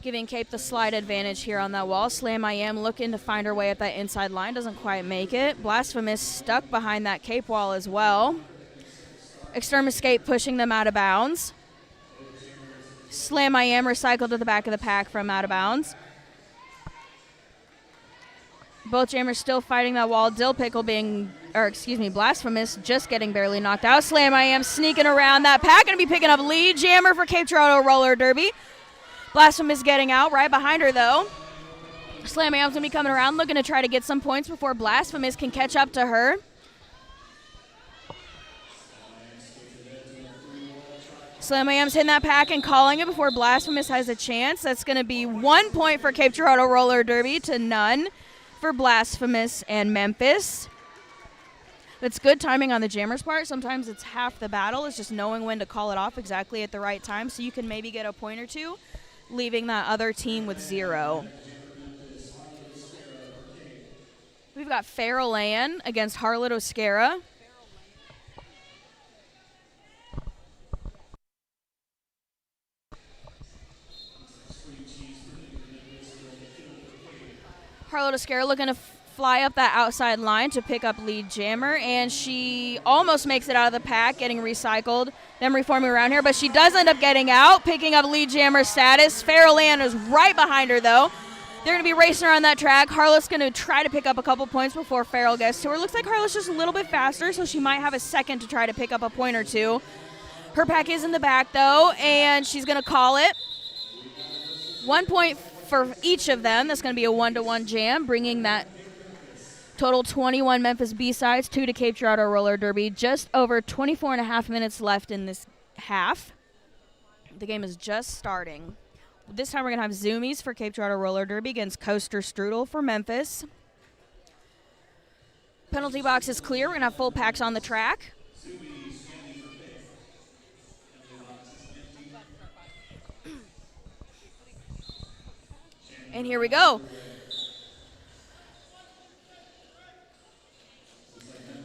giving Cape the slide advantage here on that wall. Slam I Am looking to find her way at that inside line. Doesn't quite make it. Blasphemous stuck behind that Cape wall as well. Extreme Escape pushing them out of bounds. Slam I Am recycled to the back of the pack from out of bounds. Both jammers still fighting that wall. Dill Pickle Blasphemous just getting barely knocked out. Slam I Am sneaking around that pack. Going to be picking up lead jammer for Cape Girardeau Roller Derby. Blasphemous getting out right behind her, though. Slam I Am's going to be coming around, looking to try to get some points before Blasphemous can catch up to her. Slam IM's hitting that pack and calling it before Blasphemous has a chance. That's going to be 1 point for Cape Girardeau Roller Derby to none for Blasphemous and Memphis. That's good timing on the Jammers' part. Sometimes it's half the battle. It's just knowing when to call it off exactly at the right time so you can maybe get a point or two, leaving that other team with 0. We've got Farrell Ann against Harlot Oscara. Harlot Oscara looking to fly up that outside line to pick up lead jammer, and she almost makes it out of the pack, getting recycled, then reforming around here, but she does end up getting out, picking up lead jammer status. Farrell Ann is right behind her, though. They're going to be racing around that track. Harlot's going to try to pick up a couple points before Farrell gets to her. Looks like Harlot's just a little bit faster, so she might have a second to try to pick up a point or two. Her pack is in the back, though, and she's going to call it. 1 point for each of them. That's going to be a 1-to-1 jam, bringing that total 21 Memphis B-sides, 2 to Cape Girardeau Roller Derby. Just over 24 and a half minutes left in this half. The game is just starting. This time we're going to have Zoomies for Cape Girardeau Roller Derby against Coaster Strudel for Memphis. Penalty box is clear. We're going to have full packs on the track. And here we go.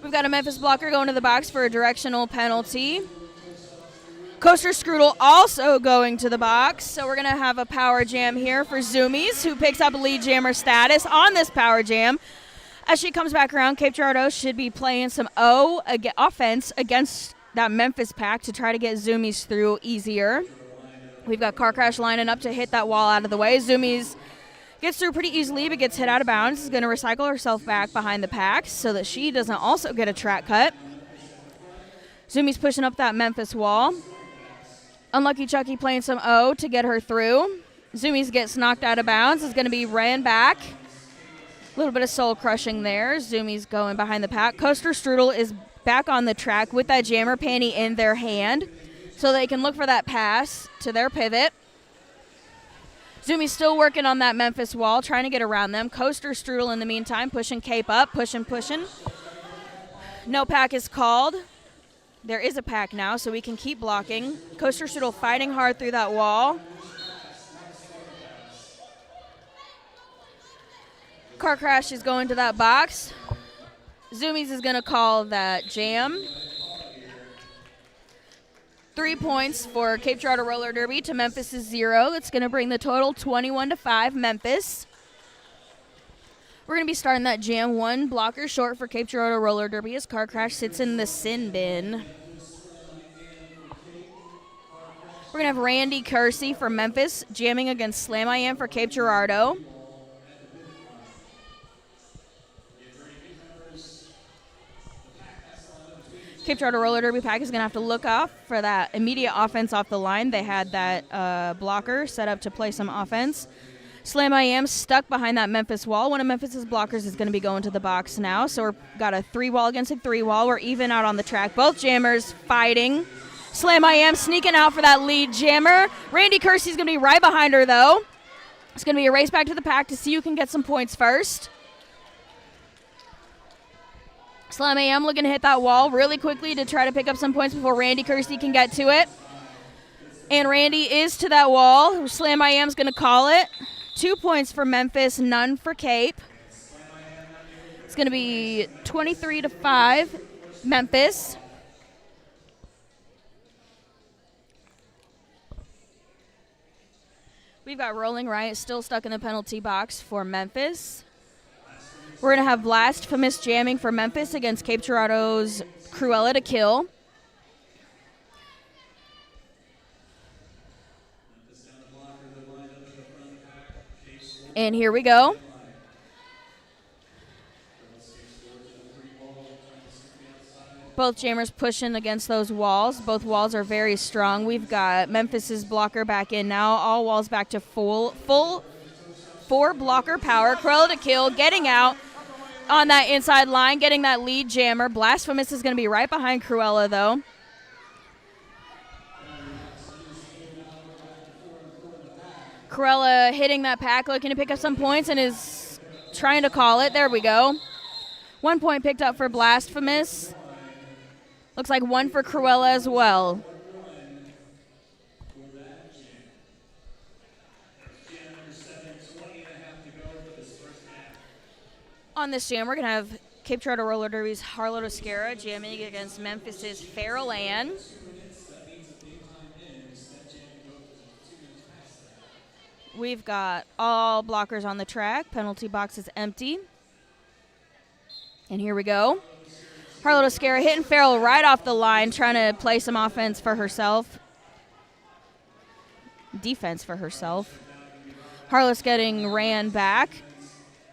We've got a Memphis blocker going to the box for a directional penalty. Coaster Strudel also going to the box. So we're going to have a power jam here for Zoomies, who picks up lead jammer status on this power jam. As she comes back around, Cape Girardeau should be playing some offense against that Memphis pack to try to get Zoomies through easier. We've got Car Crash lining up to hit that wall out of the way. Zoomies gets through pretty easily, but gets hit out of bounds. Is going to recycle herself back behind the pack so that she doesn't also get a track cut. Zoomies pushing up that Memphis wall. Unlucky Chucky playing some O to get her through. Zoomies gets knocked out of bounds. Is going to be ran back. A little bit of soul crushing there. Zoomies going behind the pack. Coaster Strudel is back on the track with that jammer panty in their hand so they can look for that pass to their pivot. Zoomies still working on that Memphis wall, trying to get around them. Coaster Strudel in the meantime, pushing Cape up, pushing. No pack is called. There is a pack now, so we can keep blocking. Coaster Strudel fighting hard through that wall. Car Crash is going to that box. Zoomies is going to call that jam. 3 points for Cape Girardeau Roller Derby to Memphis' 0. That's going to bring the total 21-5 Memphis. We're going to be starting that jam. 1 blocker short for Cape Girardeau Roller Derby as Car Crash sits in the sin bin. We're going to have Randy Kersey for Memphis jamming against Slam I Am for Cape Girardeau. Cape Girardeau Roller Derby pack is going to have to look off for that immediate offense off the line. They had that blocker set up to play some offense. Slam I Am stuck behind that Memphis wall. One of Memphis's blockers is going to be going to the box now. So we've got a 3 wall against a 3 wall. We're even out on the track. Both jammers fighting. Slam I Am sneaking out for that lead jammer. Randy Kersey's going to be right behind her, though. It's going to be a race back to the pack to see who can get some points first. Slam I Am looking to hit that wall really quickly to try to pick up some points before Randy Kersey can get to it. And Randy is to that wall. Slam I Am's going to call it. 2 points for Memphis, none for Cape. It's going to be 23-5 Memphis. We've got Rolling Riot still stuck in the penalty box for Memphis. We're going to have Blasphemous jamming for Memphis against Cape Girardeau's Cruella to Kill. And here we go. Both jammers pushing against those walls. Both walls are very strong. We've got Memphis's blocker back in now. All walls back to full 4 blocker power. Cruella to Kill getting out on that inside line, getting that lead jammer. Blasphemous is going to be right behind Cruella, though. Corella hitting that pack, looking to pick up some points, and is trying to call it. There we go. 1 point picked up for Blasphemous. Looks like one for Cruella as well. On this jam, we're going to have Cape Girardeau Roller Derby's Harlow Toscara jamming against Memphis's Farrell Ann. We've got all blockers on the track. Penalty box is empty. And here we go. Harlow Toscara hitting Farrell right off the line, trying to play some offense for herself. Defense for herself. Harlow's getting ran back.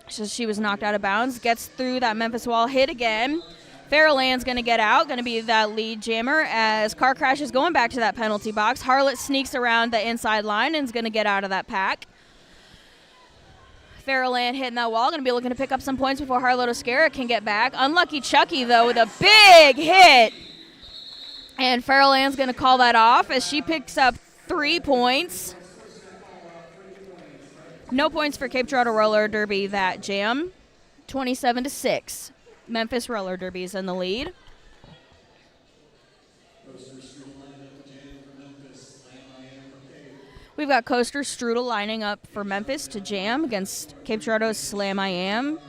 So she was knocked out of bounds. Gets through that Memphis wall, hit again. Farrell Ann's going to get out, going to be that lead jammer as Car Crash is going back to that penalty box. Harlot sneaks around the inside line and is going to get out of that pack. Farrell Ann hitting that wall, going to be looking to pick up some points before Harlow Toscara can get back. Unlucky Chucky, though, with a big hit. And Farrell Ann's going to call that off as she picks up 3 points. No points for Cape Girardeau Roller Derby that jam. 27-6. Memphis Roller Derby is in the lead. We've got Coaster Strudel lining up for Memphis to jam against Cape Girardeau's Slam I Am.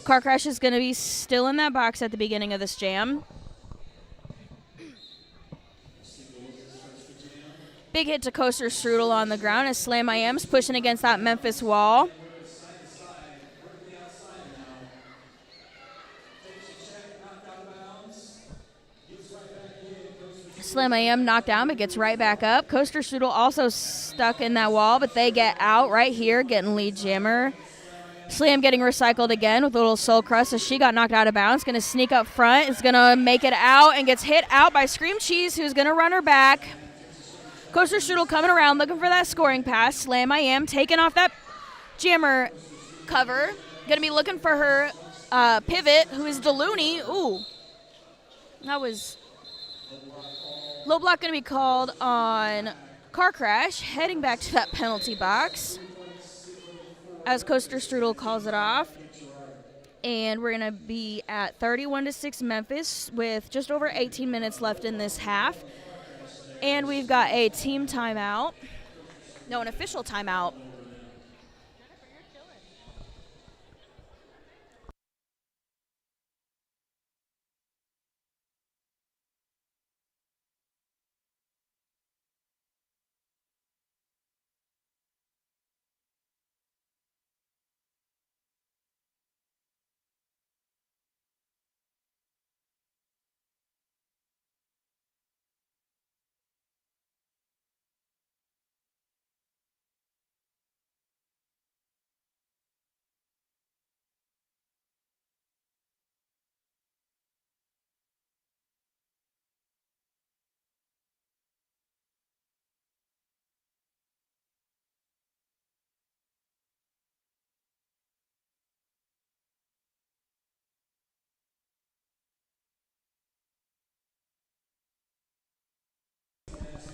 Car Crash is going to be still in that box at the beginning of this jam. Big hit to Coaster Strudel on the ground as Slam I Am's pushing against that Memphis wall. Slam I Am knocked down but gets right back up. Coaster Strudel also stuck in that wall, but they get out right here, getting lead jammer. Slam getting recycled again with a little soul crust as she got knocked out of bounds. Going to sneak up front. Is going to make it out and gets hit out by Scream Cheese, who's going to run her back. Coaster Strudel coming around looking for that scoring pass. Slam I Am taking off that jammer cover. Going to be looking for her pivot, who is Delooney. Ooh, that was... Low block going to be called on Car Crash, heading back to that penalty box as Coaster Strudel calls it off. And we're going to be at 31-6 Memphis with just over 18 minutes left in this half. And we've got a team timeout. No, an official timeout.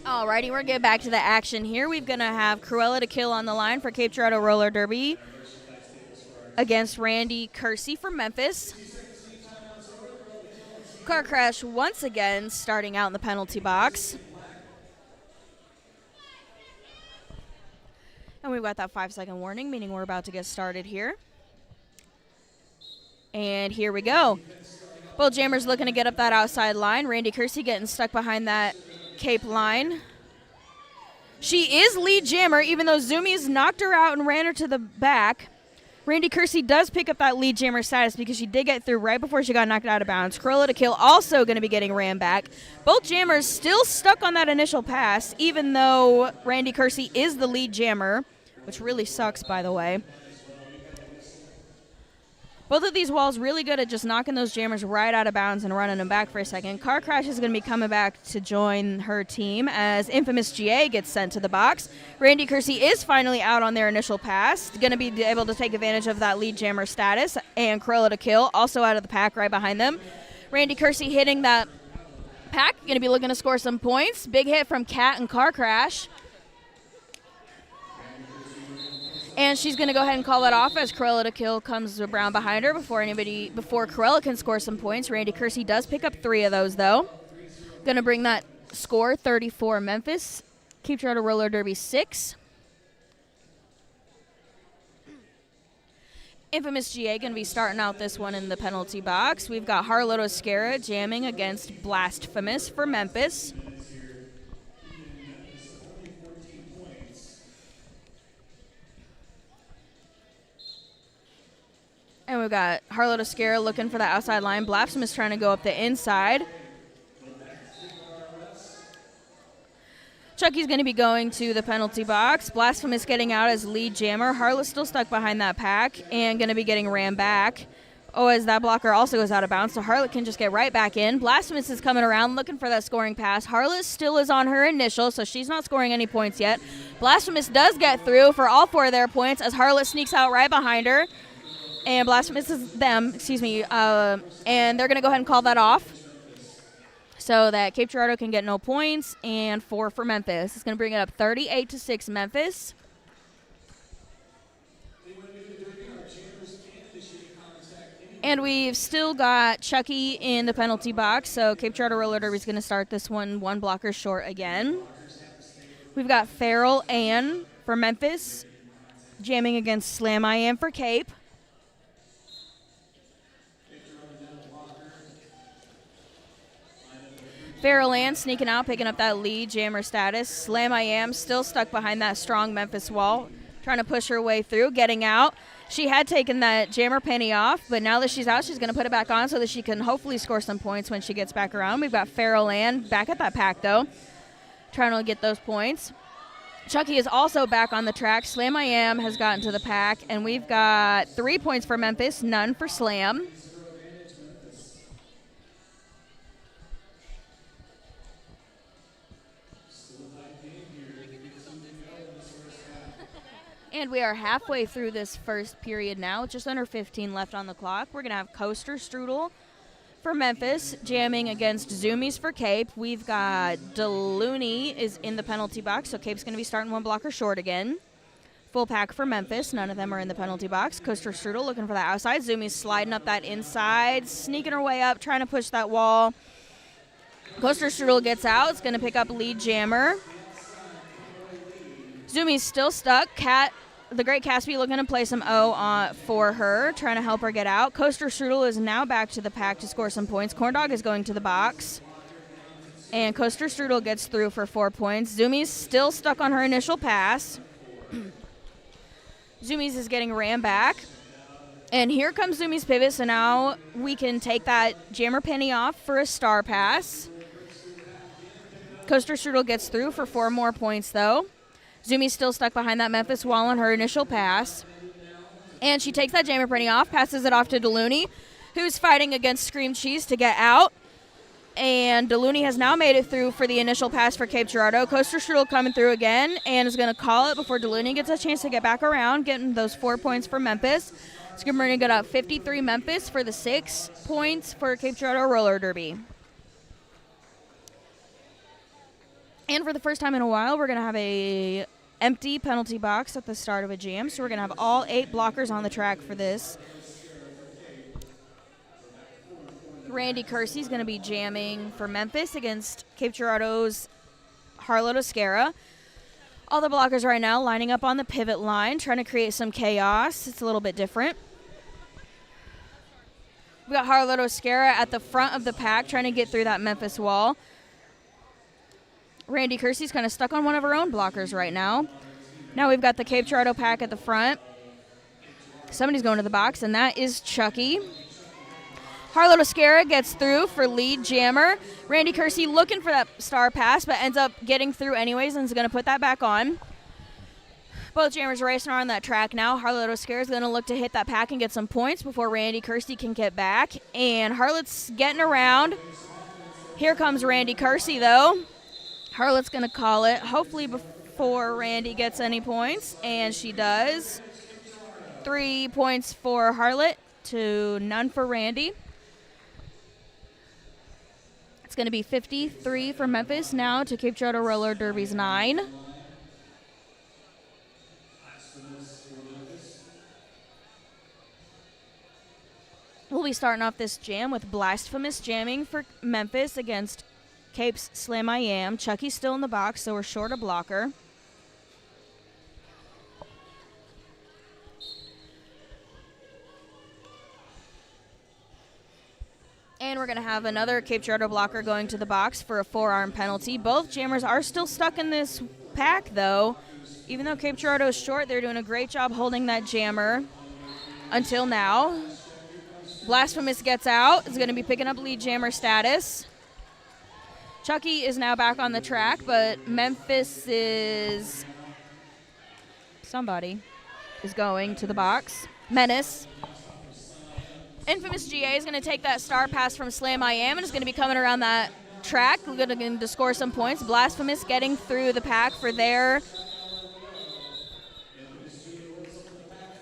Alrighty, we're going to get back to the action here. We're going to have Cruella to kill on the line for Cape Girardeau Roller Derby against Randy Kersey from Memphis. Car Crash once again starting out in the penalty box. And we've got that 5-second warning, meaning we're about to get started here. And here we go. Both jammers looking to get up that outside line. Randy Kersey getting stuck behind that Cape line. She is lead jammer, even though Zoomies knocked her out and ran her to the back. Randy Kersey does pick up that lead jammer status because she did get through right before she got knocked out of bounds. Cruella to kill also going to be getting ran back. Both jammers still stuck on that initial pass, even though Randy Kersey is the lead jammer, which really sucks, by the way. Both of these walls really good at just knocking those jammers right out of bounds and running them back for a second. Car Crash is going to be coming back to join her team as Infamous GA gets sent to the box. Randy Kersey is finally out on their initial pass. Going to be able to take advantage of that lead jammer status. And Cruella to kill, also out of the pack right behind them. Randy Kersey hitting that pack. Going to be looking to score some points. Big hit from Cat and Car Crash. And she's going to go ahead and call that off as Corella to kill comes around behind her before Corella can score some points. Randy Kersey does pick up 3 of those, though. Going to bring that score 34 Memphis. Cape Girardeau Roller Derby 6. Infamous GA going to be starting out this one in the penalty box. We've got Harlotte Oscara jamming against Blasphemous for Memphis. And we've got Harlotte Oscara looking for the outside line. Blasphemous trying to go up the inside. Chucky's going to be going to the penalty box. Blasphemous getting out as lead jammer. Harlot's still stuck behind that pack and going to be getting ran back. Oh, as that blocker also goes out of bounds, so Harlot can just get right back in. Blasphemous is coming around looking for that scoring pass. Harlot still is on her initial, so she's not scoring any points yet. Blasphemous does get through for all 4 of their points as Harlot sneaks out right behind her. And Blasphemous is them, and they're going to go ahead and call that off so that Cape Girardeau can get no points, and 4 for Memphis. It's going to bring it up 38-6 Memphis. And we've still got Chucky in the penalty box, so Cape Girardeau Roller Derby is going to start this one blocker short again. We've got Farrell Ann for Memphis, jamming against Slam I Am for Cape. Farrell Ann sneaking out, picking up that lead jammer status. Slam I Am still stuck behind that strong Memphis wall, trying to push her way through, getting out. She had taken that jammer penny off, but now that she's out, she's going to put it back on so that she can hopefully score some points when she gets back around. We've got Farrell Ann back at that pack, though, trying to get those points. Chucky is also back on the track. Slam I Am has gotten to the pack, and we've got 3 points for Memphis, none for Slam. And we are halfway through this first period now, just under 15 left on the clock. We're going to have Coaster Strudel for Memphis, jamming against Zoomies for Cape. We've got Delooney is in the penalty box, so Cape's going to be starting 1 blocker short again. Full pack for Memphis. None of them are in the penalty box. Coaster Strudel looking for the outside. Zoomies sliding up that inside, sneaking her way up, trying to push that wall. Coaster Strudel gets out. It's going to pick up lead jammer. Zoomies still stuck. The Great Caspi looking to play some O for her, trying to help her get out. Coaster Strudel is now back to the pack to score some points. Corndog is going to the box. And Coaster Strudel gets through for 4 points. Zoomies still stuck on her initial pass. Zoomies is getting ran back. And here comes Zoomies pivot, so now we can take that jammer penny off for a star pass. Coaster Strudel gets through for 4 more points, though. Zoomies still stuck behind that Memphis wall on her initial pass. And she takes that jammer penny off, passes it off to Delooney, who's fighting against Scream Cheese to get out. And Delooney has now made it through for the initial pass for Cape Girardeau. Coaster Strudel coming through again and is going to call it before Delooney gets a chance to get back around, getting those 4 points for Memphis. It's going to get up 53 Memphis for the 6 points for Cape Girardeau Roller Derby. And for the first time in a while, we're going to have a empty penalty box at the start of a jam. So we're going to have all 8 blockers on the track for this. Randy Kersey's going to be jamming for Memphis against Cape Girardeau's Harlotte Oscara. All the blockers right now lining up on the pivot line, trying to create some chaos. It's a little bit different. We got Harlotte Oscara at the front of the pack, trying to get through that Memphis wall. Randy Kersey's kind of stuck on one of her own blockers right now. Now we've got the Cape Girardeau pack at the front. Somebody's going to the box, and that is Chucky. Harlotte Oscara gets through for lead jammer. Randy Kersey looking for that star pass, but ends up getting through anyways and is going to put that back on. Both jammers racing around that track now. Harlotte Oscara is going to look to hit that pack and get some points before Randy Kersey can get back. And Harlotte's getting around. Here comes Randy Kersey, though. Harlotte's going to call it, hopefully before Randy gets any points, and she does. 3 points for Harlotte to none for Randy. It's going to be 53 for Memphis now to Cape Girardeau Roller Derby's 9. be starting off this jam with Blasphemous jamming for Memphis against Cape's Slam I Am. Chucky's still in the box, so we're short a blocker. And we're going to have another Cape Girardeau blocker going to the box for a forearm penalty. Both jammers are still stuck in this pack, though. Even though Cape Girardeau is short, they're doing a great job holding that jammer until now. Blasphemous gets out. Is going to be picking up lead jammer status. Chucky is now back on the track, but Memphis is... somebody is going to the box. Menace. Infamous GA is going to take that star pass from Slam I Am and is going to be coming around that track, looking to score some points. Blasphemous getting through the pack for their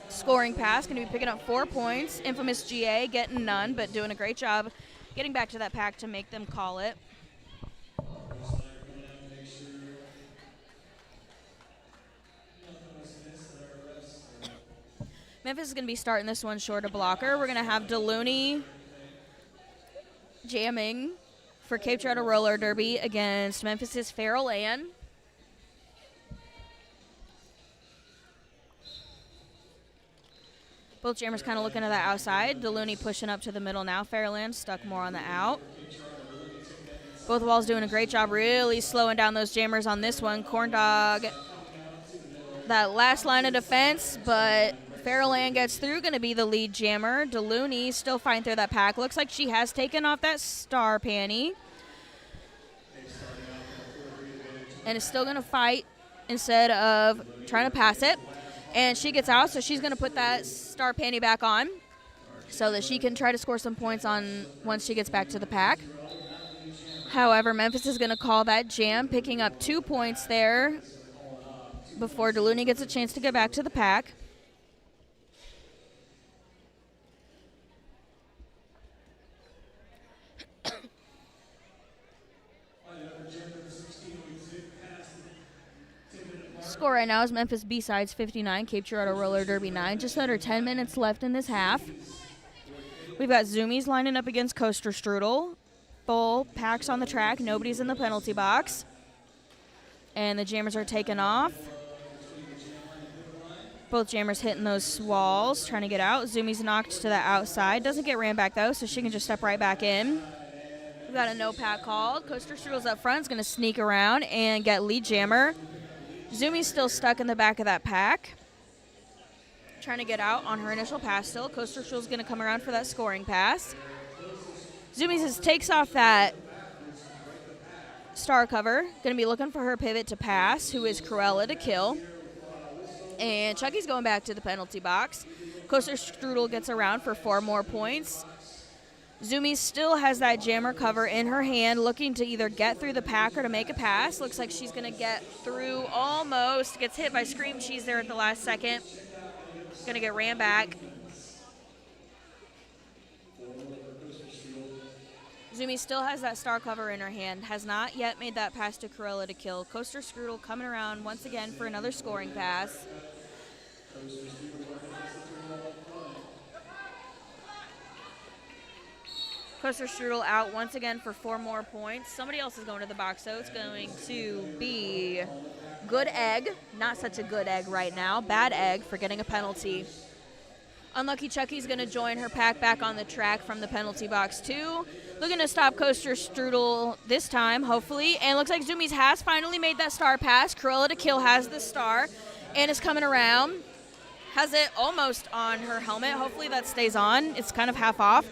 scoring pass. Going to be picking up 4 points. Infamous GA getting none, but doing a great job getting back to that pack to make them call it. Memphis is going to be starting this one short of blocker. We're going to have Deluni jamming for Cape Girardeau Roller Derby against Memphis's Farrell Ann. Both jammers kind of looking to the outside. Deluni pushing up to the middle now. Farrell Ann stuck more on the out. Both walls doing a great job really slowing down those jammers on this one. Corn Dog, that last line of defense, but Farrell Ann gets through, going to be the lead jammer. Deluni still fighting through that pack. Looks like she has taken off that star panty. And is still going to fight instead of trying to pass it. And she gets out, so she's going to put that star panty back on so that she can try to score some points on once she gets back to the pack. However, Memphis is going to call that jam, picking up 2 points there before Deluni gets a chance to get back to the pack. Score right now is Memphis B-Sides 59, Cape Girardeau Roller Derby 9. Just under 10 minutes left in this half. We've got Zoomies lining up against Coaster Strudel. Full packs on the track. Nobody's in the penalty box. And the jammers are taking off. Both jammers hitting those walls, trying to get out. Zoomies knocked to the outside. Doesn't get ran back, though, so she can just step right back in. We've got a no pack called. Coaster Strudel's up front. Is going to sneak around and get lead jammer. Zoomies still stuck in the back of that pack. Trying to get out on her initial pass still. Coaster Strudel's going to come around for that scoring pass. Zoomies takes off that star cover. Going to be looking for her pivot to pass, who is Cruella to kill. And Chucky's going back to the penalty box. Coaster Strudel gets around for 4 more points. Zoomies still has that jammer cover in her hand, looking to either get through the pack or to make a pass. Looks like she's going to get through almost. Gets hit by Scream Cheese there at the last second. Going to get ran back. Zoomies still has that star cover in her hand. Has not yet made that pass to Cruella to kill. Coaster Strudel coming around once again for another scoring pass. Coaster Strudel out once again for 4 more points. Somebody else is going to the box, so it's going to be Good Egg. Not such a good egg right now. Bad Egg for getting a penalty. Unlucky Chucky's going to join her pack back on the track from the penalty box, too. Looking to stop Coaster Strudel this time, hopefully. And looks like Zoomies has finally made that star pass. Cruella to kill has the star and is coming around. Has it almost on her helmet. Hopefully that stays on. It's kind of half off.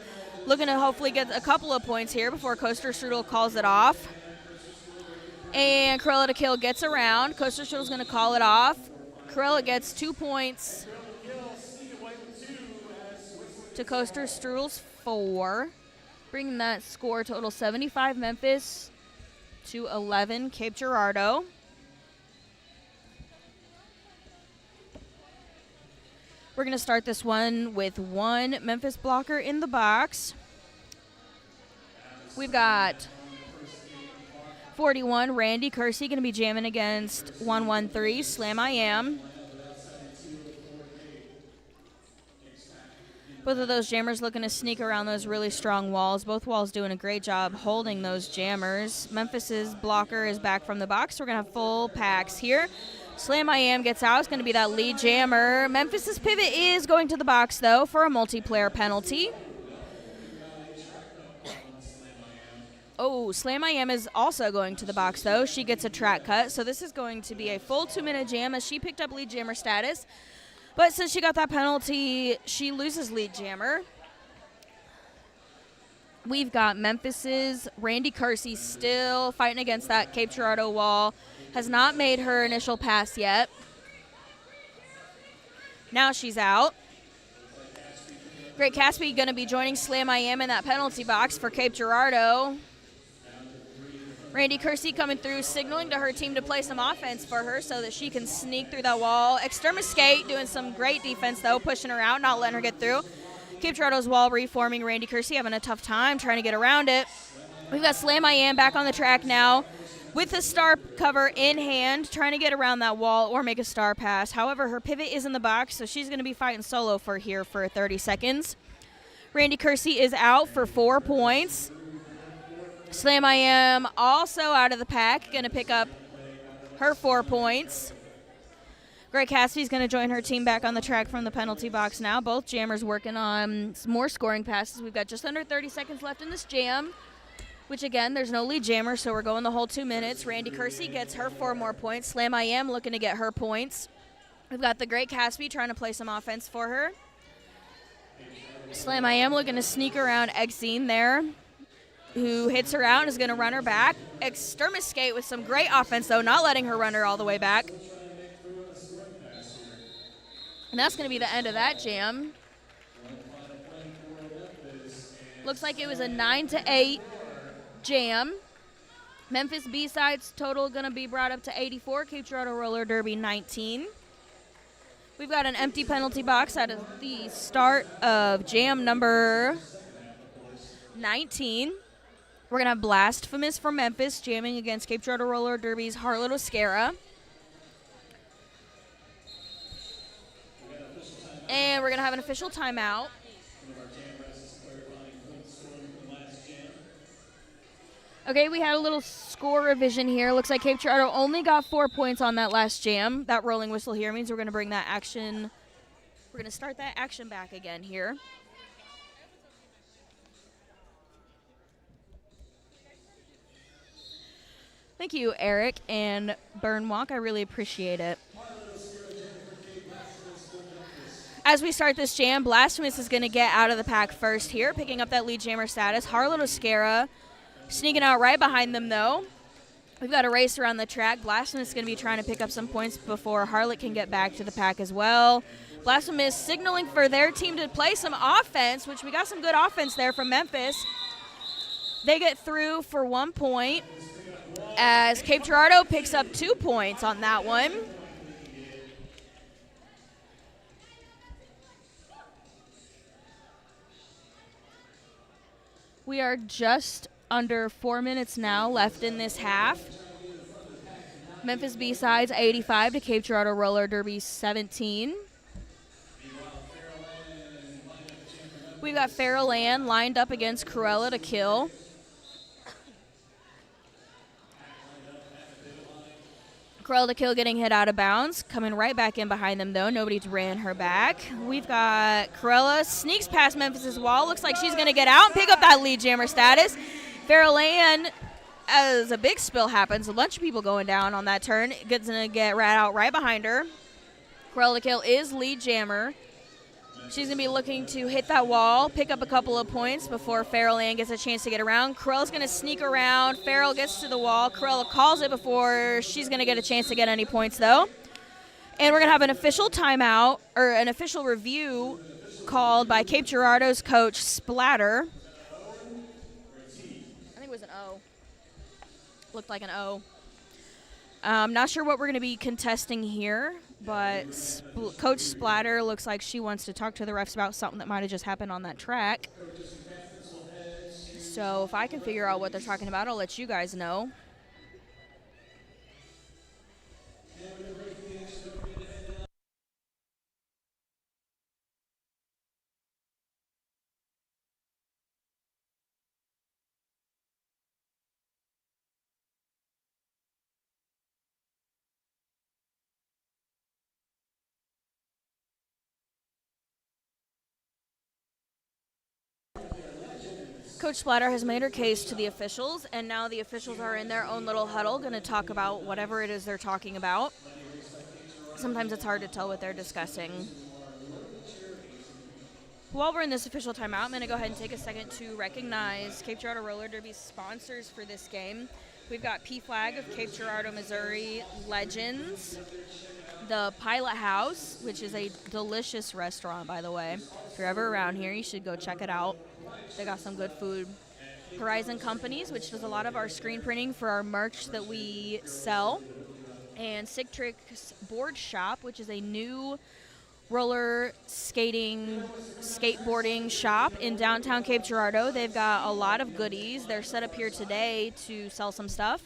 Looking to hopefully get a couple of points here before Coaster Strudel calls it off. And Cruella to kill gets around. Coaster Strudel's going to call it off. Cruella gets 2 points to Coaster Strudel's 4. Bringing that score total 75 Memphis to 11 Cape Girardeau. We're going to start this one with 1 Memphis blocker in the box. We've got 41, Randy Kersey, going to be jamming against 113, Slam I Am. Both of those jammers looking to sneak around those really strong walls. Both walls doing a great job holding those jammers. Memphis's blocker is back from the box. We're going to have full packs here. Slam I Am gets out. It's going to be that lead jammer. Memphis's pivot is going to the box, though, for a multiplayer penalty. Oh, Slam I Am is also going to the box, though. She gets a track cut. So this is going to be a full 2-minute jam as she picked up lead jammer status. But since she got that penalty, she loses lead jammer. We've got Memphis's Randy Kersey still fighting against that Cape Girardeau wall. Has not made her initial pass yet. Now she's out. Great Caspi going to be joining Slam I Am in that penalty box for Cape Girardeau. Randy Kersey coming through, signaling to her team to play some offense for her so that she can sneak through that wall. Extremis Skate doing some great defense, though, pushing her out, not letting her get through. Cape Girardeau's wall reforming. Randy Kersey having a tough time trying to get around it. We've got Slam I Am back on the track now with the star cover in hand, trying to get around that wall or make a star pass. However, her pivot is in the box, so she's going to be fighting solo for 30 seconds. Randy Kersey is out for 4 points. Slam I Am also out of the pack, going to pick up her 4 points. Greg Cassidy's going to join her team back on the track from the penalty box now. Both jammers working on some more scoring passes. We've got just under 30 seconds left in this jam, which, again, there's no lead jammer, so we're going the whole 2 minutes. Randy Kersey gets her 4 more points. Slam I Am looking to get her points. We've got the Great Caspi trying to play some offense for her. Slam I Am looking to sneak around Exene there, who hits her out and is going to run her back. Extremis Skate with some great offense, though, not letting her run her all the way back. And that's going to be the end of that jam. Looks like it was a 9-8 jam. Memphis B-sides total going to be brought up to 84. Cape Girardeau Roller Derby 19. We've got an empty penalty box out of the start of jam number 19. We're going to have Blasphemous from Memphis jamming against Cape Girardeau Roller Derby's Harlot Oscara. And we're going to have an official timeout. Okay, we had a little score revision here. Looks like Cape Girardeau only got 4 points on that last jam. That rolling whistle here means we're going to bring that action. We're going to start that action back again here. Thank you, Eric and Burnwalk. I really appreciate it. As we start this jam, Blasphemous is going to get out of the pack first here, picking up that lead jammer status. Harlot Oscara sneaking out right behind them, though. We've got a race around the track. Blasphemous is going to be trying to pick up some points before Harlot can get back to the pack as well. Blasphemous signaling for their team to play some offense, which we got some good offense there from Memphis. They get through for 1 point, as Cape Girardeau picks up 2 points on that one. We are just under 4 minutes now left in this half. Memphis B-sides 85 to Cape Girardeau Roller Derby 17. We've got Farrell Ann lined up against Cruella to kill. Cruella to kill getting hit out of bounds. Coming right back in behind them, though. Nobody's ran her back. We've got Cruella sneaks past Memphis's wall. Looks like she's going to get out and pick up that lead jammer status. Farrell Ann, as a big spill happens, a bunch of people going down on that turn. Gets going to get rat out right behind her. Cruella to kill is lead jammer. She's going to be looking to hit that wall, pick up a couple of points before Farrell Ann gets a chance to get around. Cruella's going to sneak around. Farrell gets to the wall. Cruella calls it before she's going to get a chance to get any points, though. And we're going to have an official timeout, or an official review called by Cape Girardeau's coach, Splatter. I think it was an O. Looked like an O. I'm not sure what we're going to be contesting here, but Coach Splatter looks like she wants to talk to the refs about something that might have just happened on that track. So if I can figure out what they're talking about, I'll let you guys know. Coach Splatter has made her case to the officials, and now the officials are in their own little huddle going to talk about whatever it is they're talking about. Sometimes it's hard to tell what they're discussing. While we're in this official timeout, I'm going to go ahead and take a second to recognize Cape Girardeau Roller Derby's sponsors for this game. We've got PFLAG of Cape Girardeau, Missouri, Legends, the Pilot House, which is a delicious restaurant, by the way. If you're ever around here, you should go check it out. They got some good food. Horizon Companies, which does a lot of our screen printing for our merch that we sell. And Sig Tricks Board Shop, which is a new roller skating, skateboarding shop in downtown Cape Girardeau. They've got a lot of goodies. They're set up here today to sell some stuff.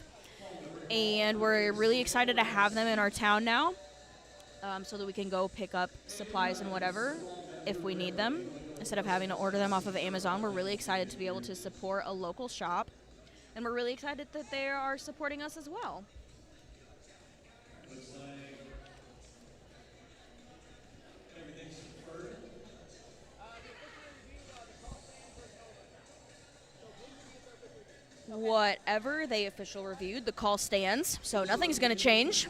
And we're really excited to have them in our town now, so that we can go pick up supplies and whatever if we need them. Instead of having to order them off of Amazon, we're really excited to be able to support a local shop. And we're really excited that they are supporting us as well. Whatever they official reviewed, the call stands, so nothing's going to change.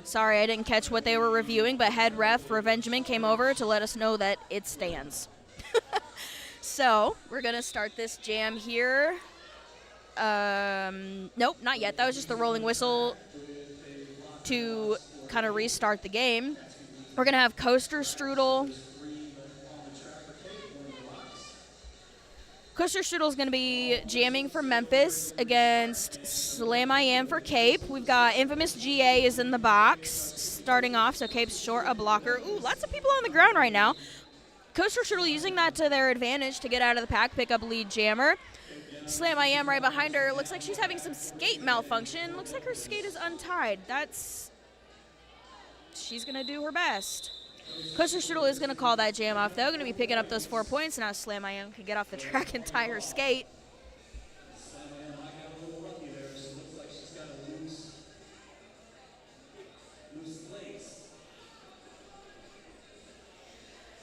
Sorry, I didn't catch what they were reviewing, but head ref Revengeman came over to let us know that it stands. So we're going to start this jam here. Nope, not yet. That was just the rolling whistle to kind of restart the game. We're going to have Coaster Strudel. Coaster Strudel is going to be jamming for Memphis against Slam I Am for Cape. We've got Infamous GA is in the box starting off, so Cape's short a blocker. Ooh, lots of people on the ground right now. Coaster Strudel using that to their advantage to get out of the pack, pick up lead jammer. Slam I Am right behind her. Looks like she's having some skate malfunction. Looks like her skate is untied. She's going to do her best. Coaster Strudel is going to call that jam off, though. Going to be picking up those 4 points. Now Slam I Am can get off the track and tie her skate.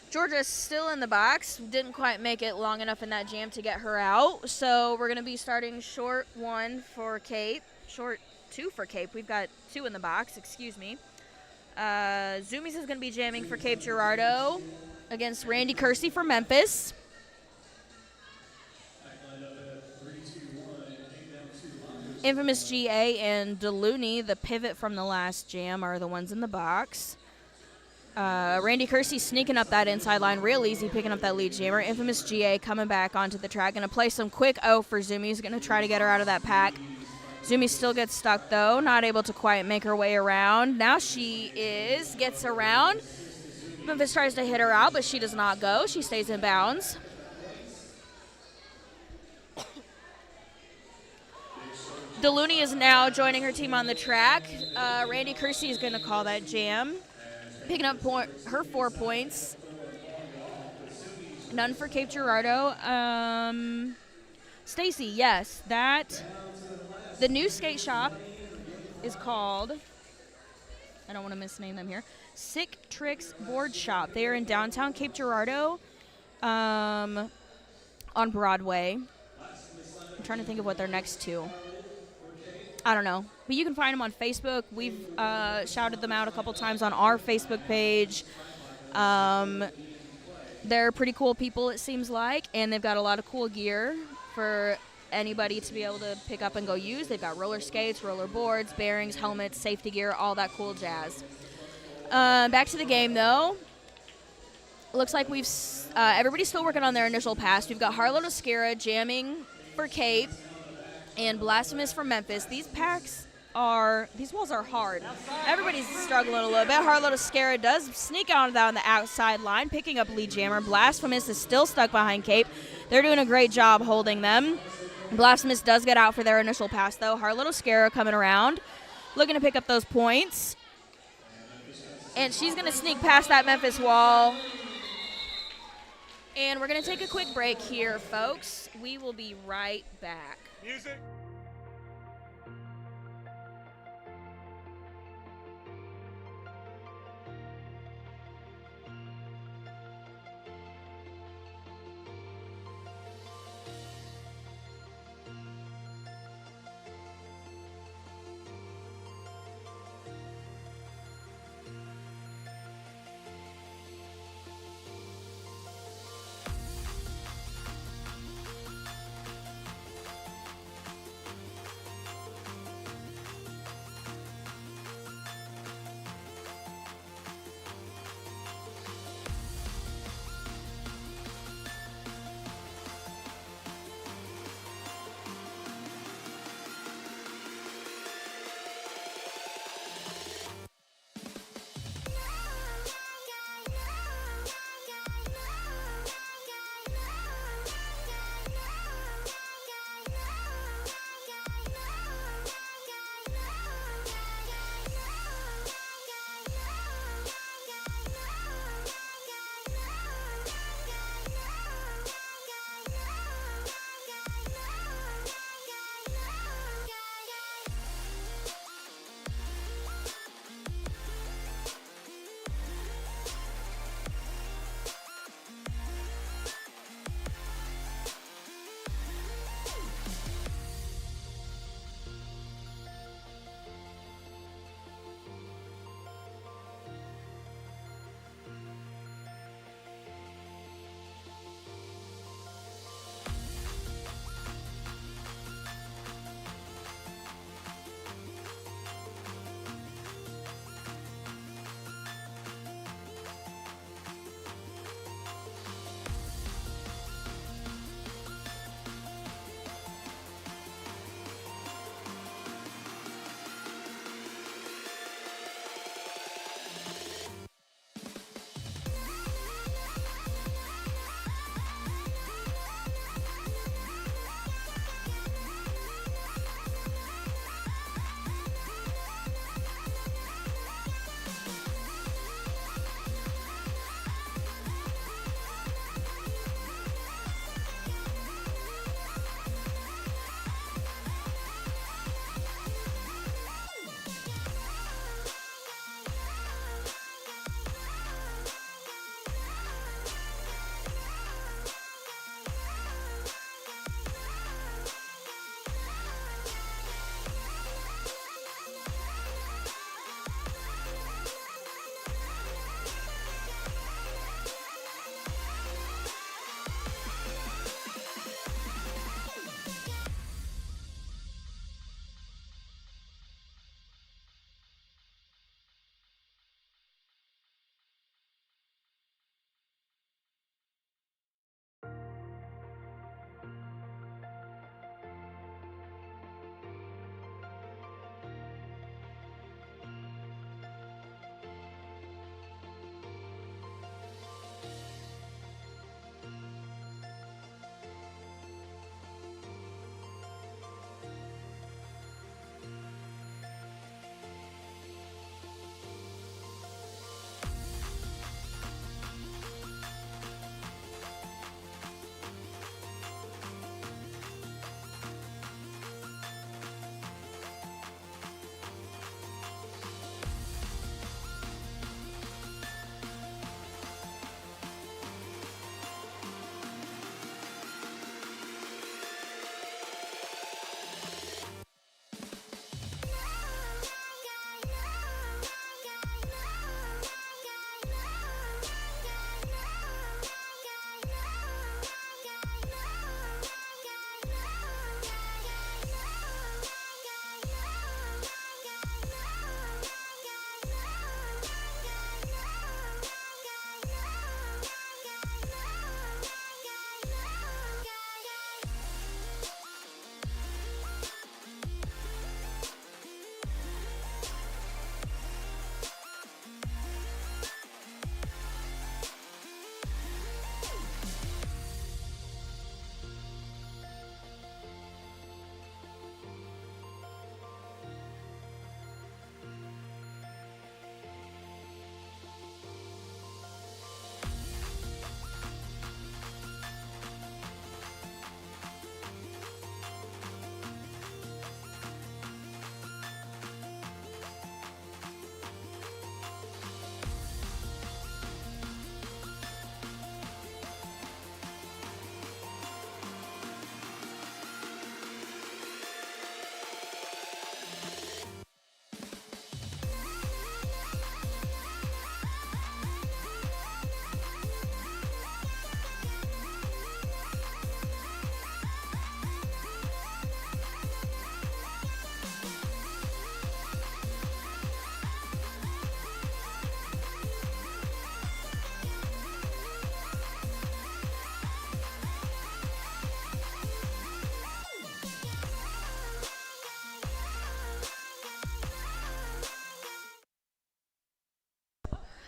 Georgia's still in the box. Didn't quite make it long enough in that jam to get her out. So we're going to be starting short 1 for Cape. Short 2 for Cape. We've got 2 in the box. Excuse me. Zoomies is going to be jamming for Cape Girardeau against Randy Kersey for Memphis. Infamous GA and Delooney, the pivot from the last jam, are the ones in the box. Randy Kersey sneaking up that inside line real easy, picking up that lead jammer. Infamous GA coming back onto the track. Going to play some quick O for Zoomies. Going to try to get her out of that pack. Zumi still gets stuck, though, not able to quite make her way around. Now she gets around. Memphis tries to hit her out, but she does not go. She stays in bounds. Delooney is now joining her team on the track. Randy Kersey is going to call that jam, picking up her 4 points. None for Cape Girardeau. Stacy, yes, the new skate shop is called, I don't want to misname them here, Sig Tricks Board Shop. They are in downtown Cape Girardeau on Broadway. I'm trying to think of what they're next to. I don't know. But you can find them on Facebook. We've shouted them out a couple times on our Facebook page. They're pretty cool people, it seems like, and they've got a lot of cool gear for anybody to be able to pick up and go use. They've got roller skates, roller boards, bearings, helmets, safety gear, all that cool jazz. Back to the game, though. Looks like everybody's still working on their initial pass. We've got Harlow Nascara jamming for Cape and Blasphemous for Memphis. These walls are hard. Everybody's struggling a little bit. Harlow Nascara does sneak out on the outside line, picking up lead jammer. Blasphemous is still stuck behind Cape. They're doing a great job holding them. Blasphemous does get out for their initial pass, though. Harlow Nascara coming around, looking to pick up those points. And she's going to sneak past that Memphis wall. And we're going to take a quick break here, folks. We will be right back. Music.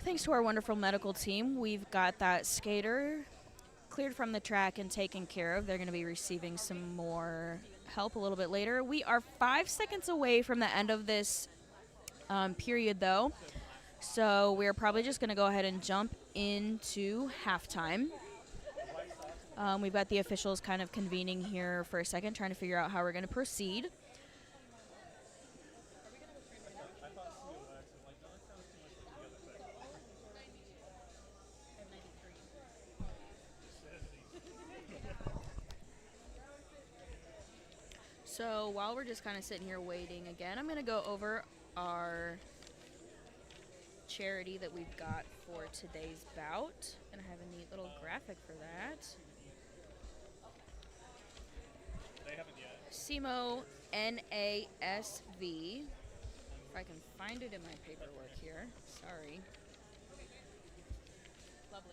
thanks to our wonderful medical team, we've got that skater cleared from the track and taken care of. They're going to be receiving some more help a little bit later. We are 5 seconds away from the end of this period, though. So we're probably just going to go ahead and jump into halftime. We've got the officials kind of convening here for a second, trying to figure out how we're going to proceed. So while we're just kind of sitting here waiting again, I'm going to go over our charity that we've got for today's bout. And I have a neat little graphic for that. They haven't yet. SEMO NASV. If I can find it in my paperwork here. Sorry. Lovely.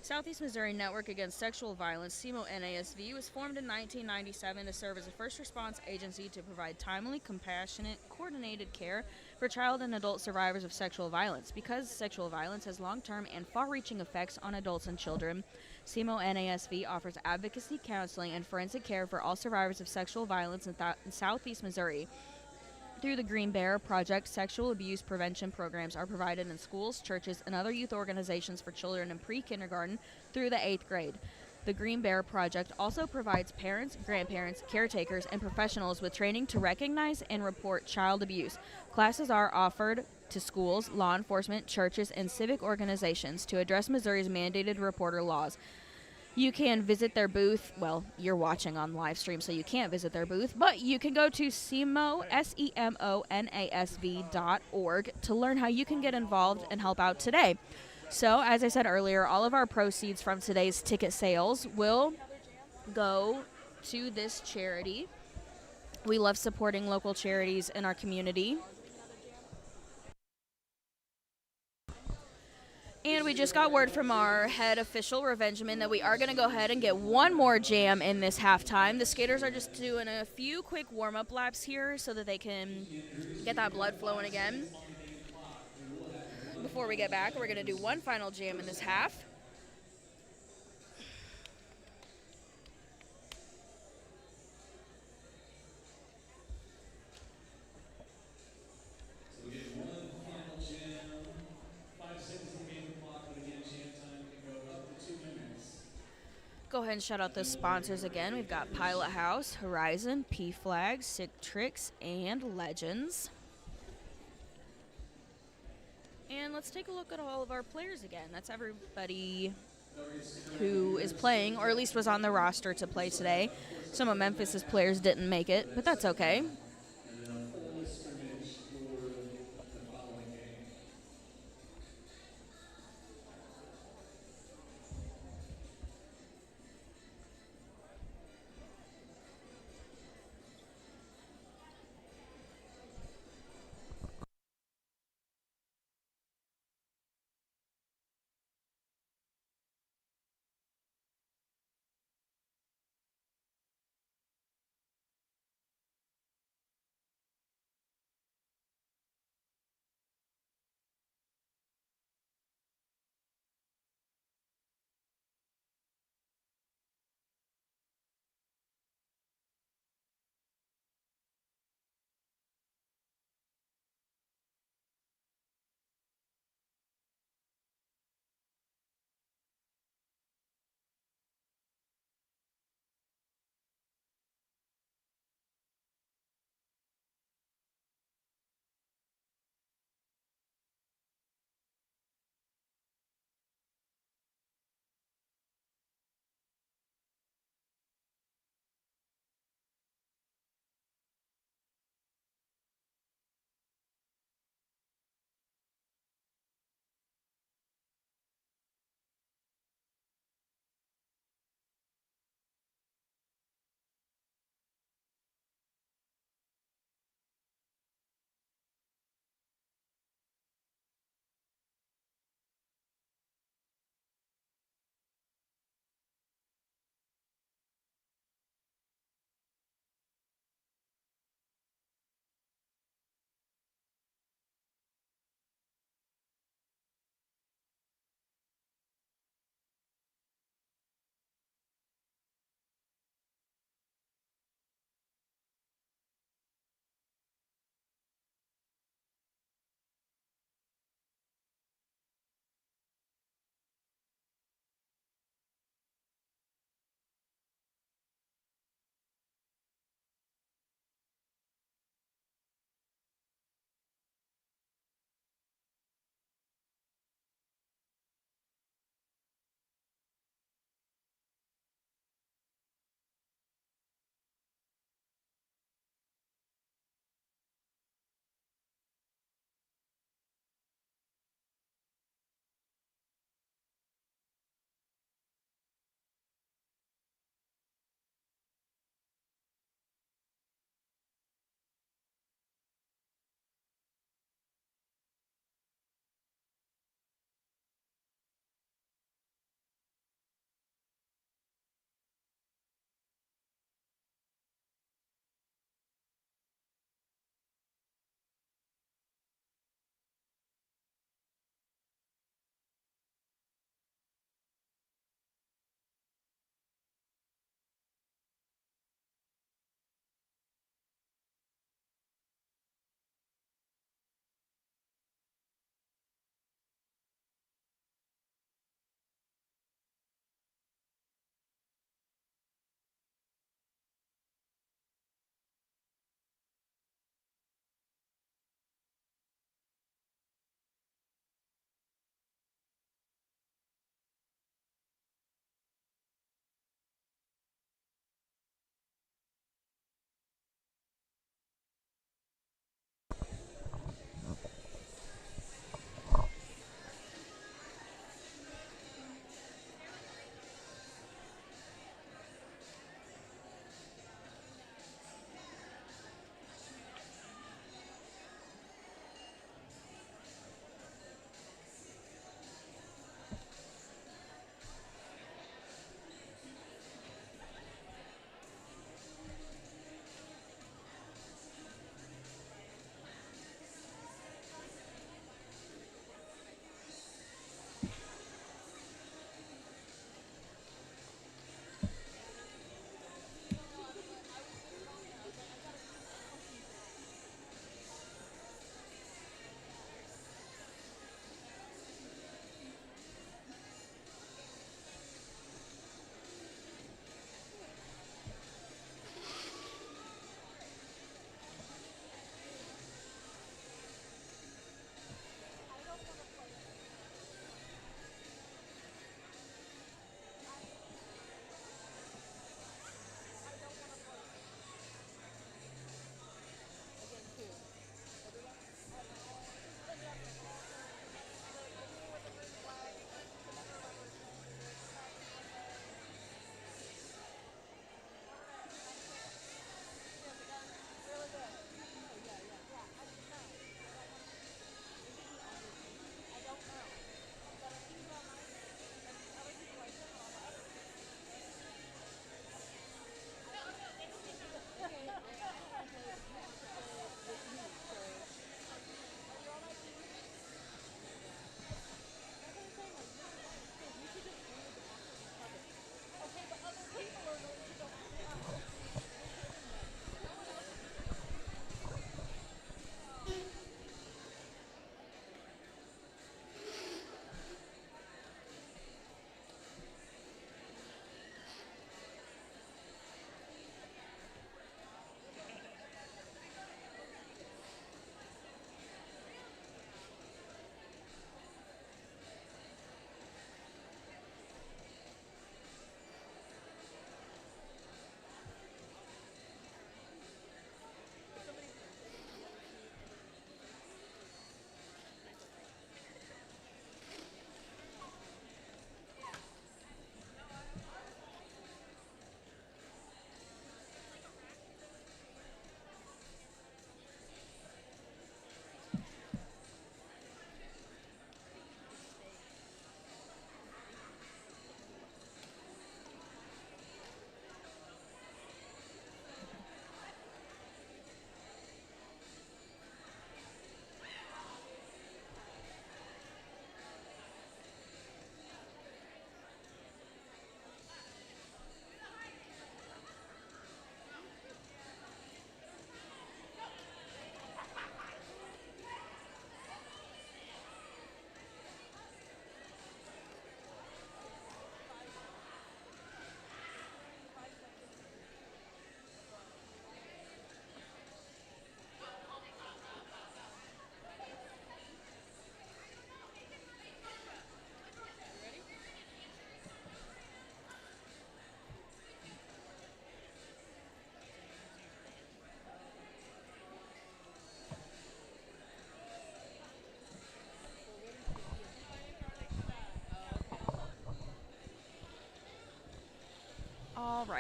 Southeast Missouri Network Against Sexual Violence, SEMO NASV, was formed in 1997 to serve as a first response agency to provide timely, compassionate, coordinated care for child and adult survivors of sexual violence. Because sexual violence has long-term and far-reaching effects on adults and children, SEMO NASV offers advocacy, counseling, and forensic care for all survivors of sexual violence in Southeast Missouri. Through the Green Bear Project, sexual abuse prevention programs are provided in schools, churches, and other youth organizations for children in pre-kindergarten through the 8th grade. The Green Bear Project also provides parents, grandparents, caretakers, and professionals with training to recognize and report child abuse. Classes are offered to schools, law enforcement, churches, and civic organizations to address Missouri's mandated reporter laws. You can visit their booth. Well, you're watching on live stream, so you can't visit their booth, but you can go to semonasv.org to learn how you can get involved and help out today. So, as I said earlier, all of our proceeds from today's ticket sales will go to this charity. We love supporting local charities in our community. And we just got word from our head official, Revengeman, that we are going to go ahead and get one more jam in this halftime. The skaters are just doing a few quick warm-up laps here so that they can get that blood flowing again. Before we get back, we're going to do one final jam in this half. Go ahead and shout out the sponsors again. We've got Pilot House, Horizon, PFLAG, Sick Tricks, and Legends. And let's take a look at all of our players again. That's everybody who is playing, or at least was on the roster to play today. Some of Memphis's players didn't make it, but that's okay.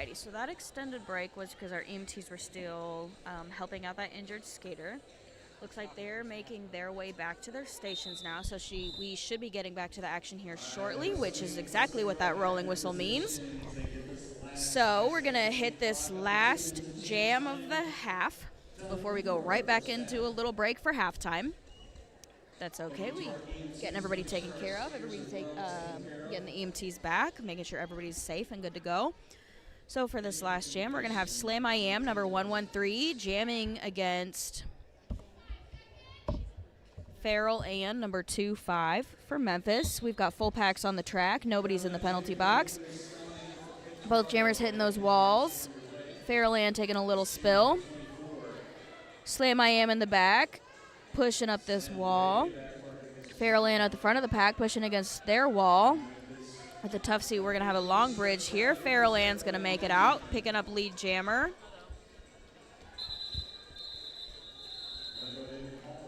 Alrighty, so that extended break was because our EMTs were still helping out that injured skater. Looks like they're making their way back to their stations now, so we should be getting back to the action here shortly, which is exactly what that rolling whistle means. So we're going to hit this last jam of the half before we go right back into a little break for halftime. That's okay. We getting everybody taken care of. Everybody getting the EMTs back, making sure everybody's safe and good to go. So for this last jam, we're going to have Slam I Am, number 113, jamming against Farrell Ann, number 25 for Memphis. We've got full packs on the track. Nobody's in the penalty box. Both jammers hitting those walls. Farrell Ann taking a little spill. Slam I Am in the back, pushing up this wall. Farrell Ann at the front of the pack, pushing against their wall. With the tough seat, we're going to have a long bridge here. Farrell Ann's going to make it out, picking up lead jammer.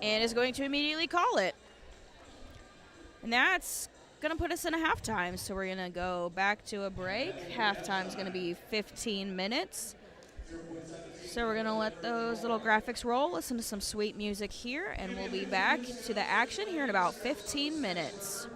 And is going to immediately call it. And that's going to put us in a halftime. So we're going to go back to a break. Halftime's going to be 15 minutes. So we're going to let those little graphics roll, listen to some sweet music here, and we'll be back to the action here in about 15 minutes.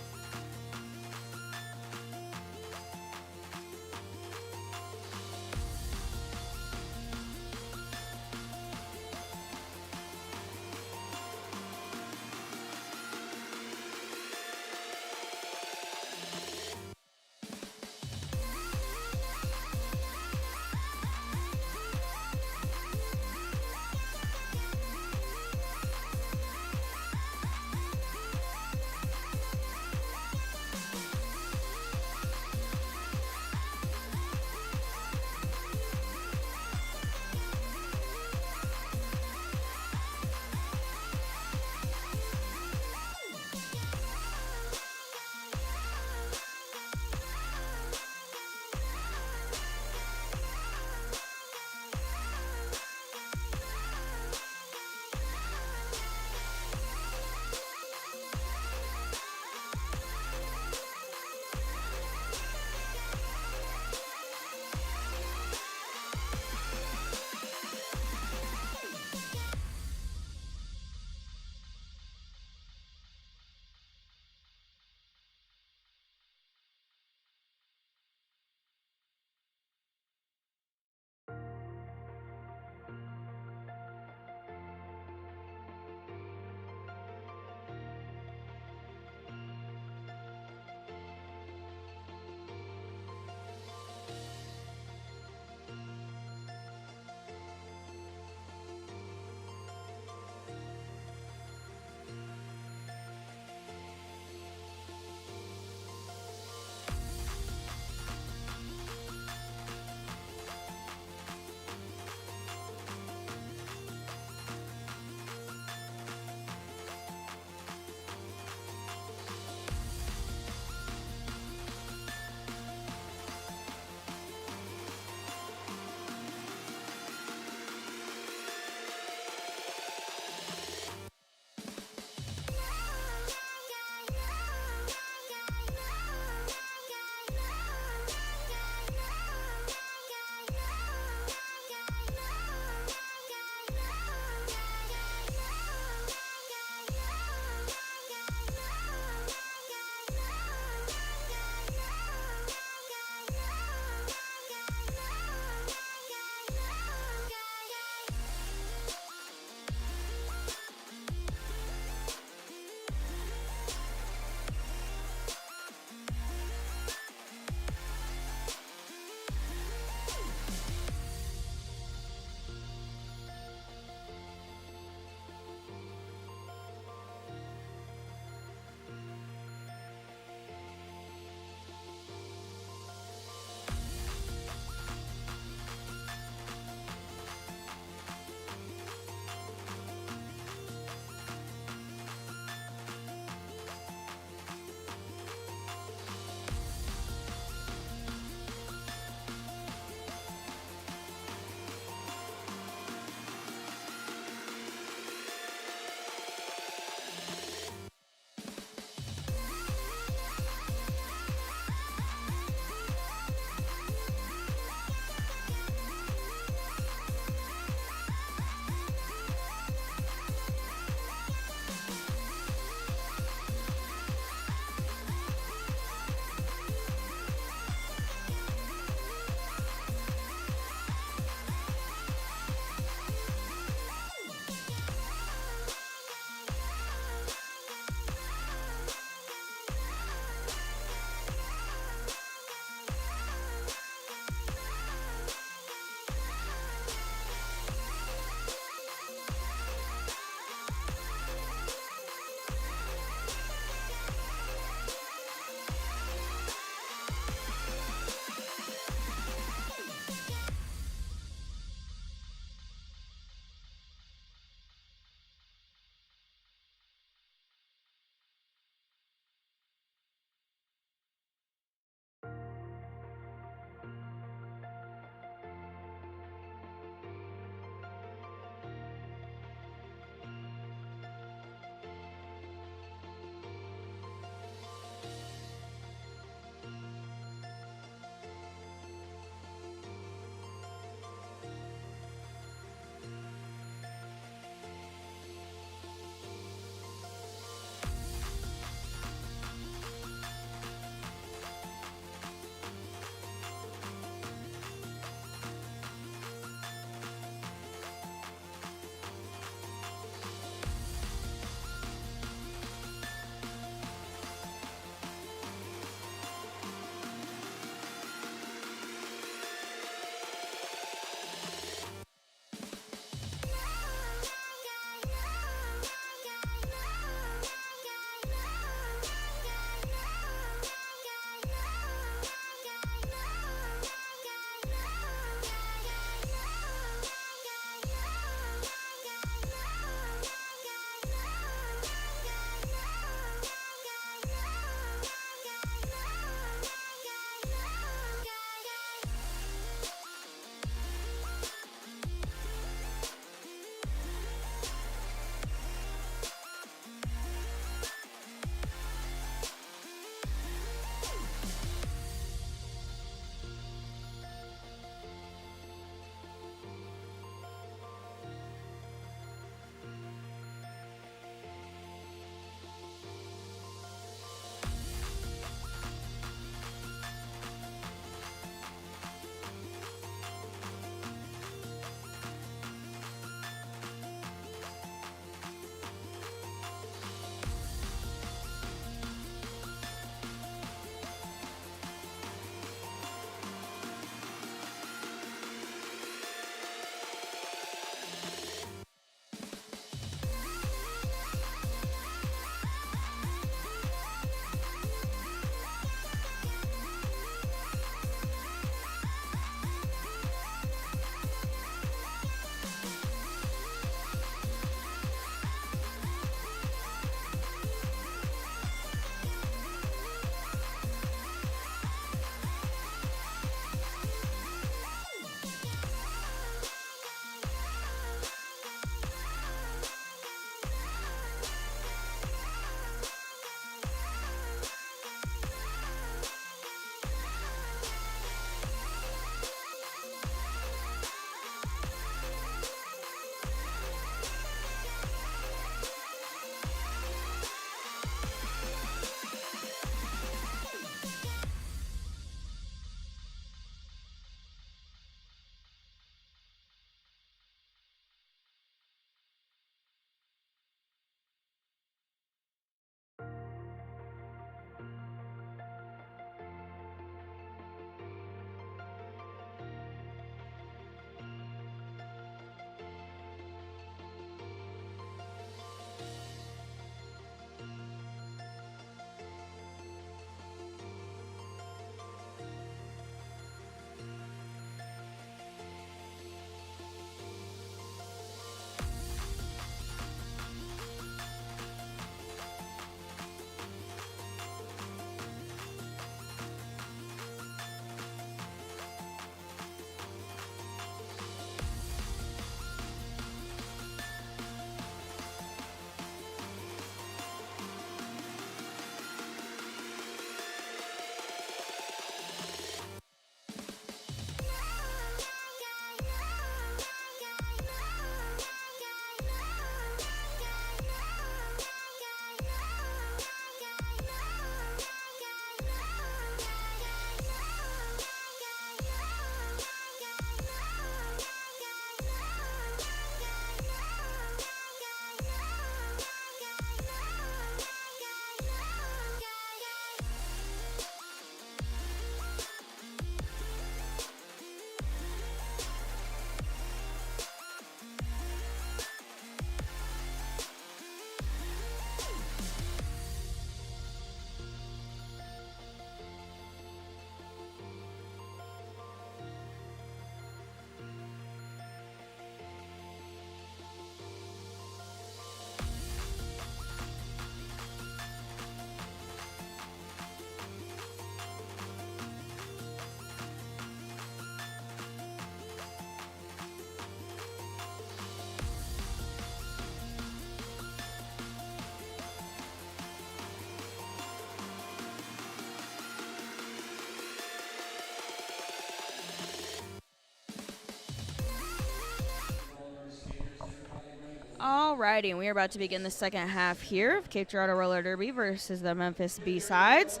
Alrighty, and we are about to begin the second half here of Cape Girardeau Roller Derby versus the Memphis B-Sides.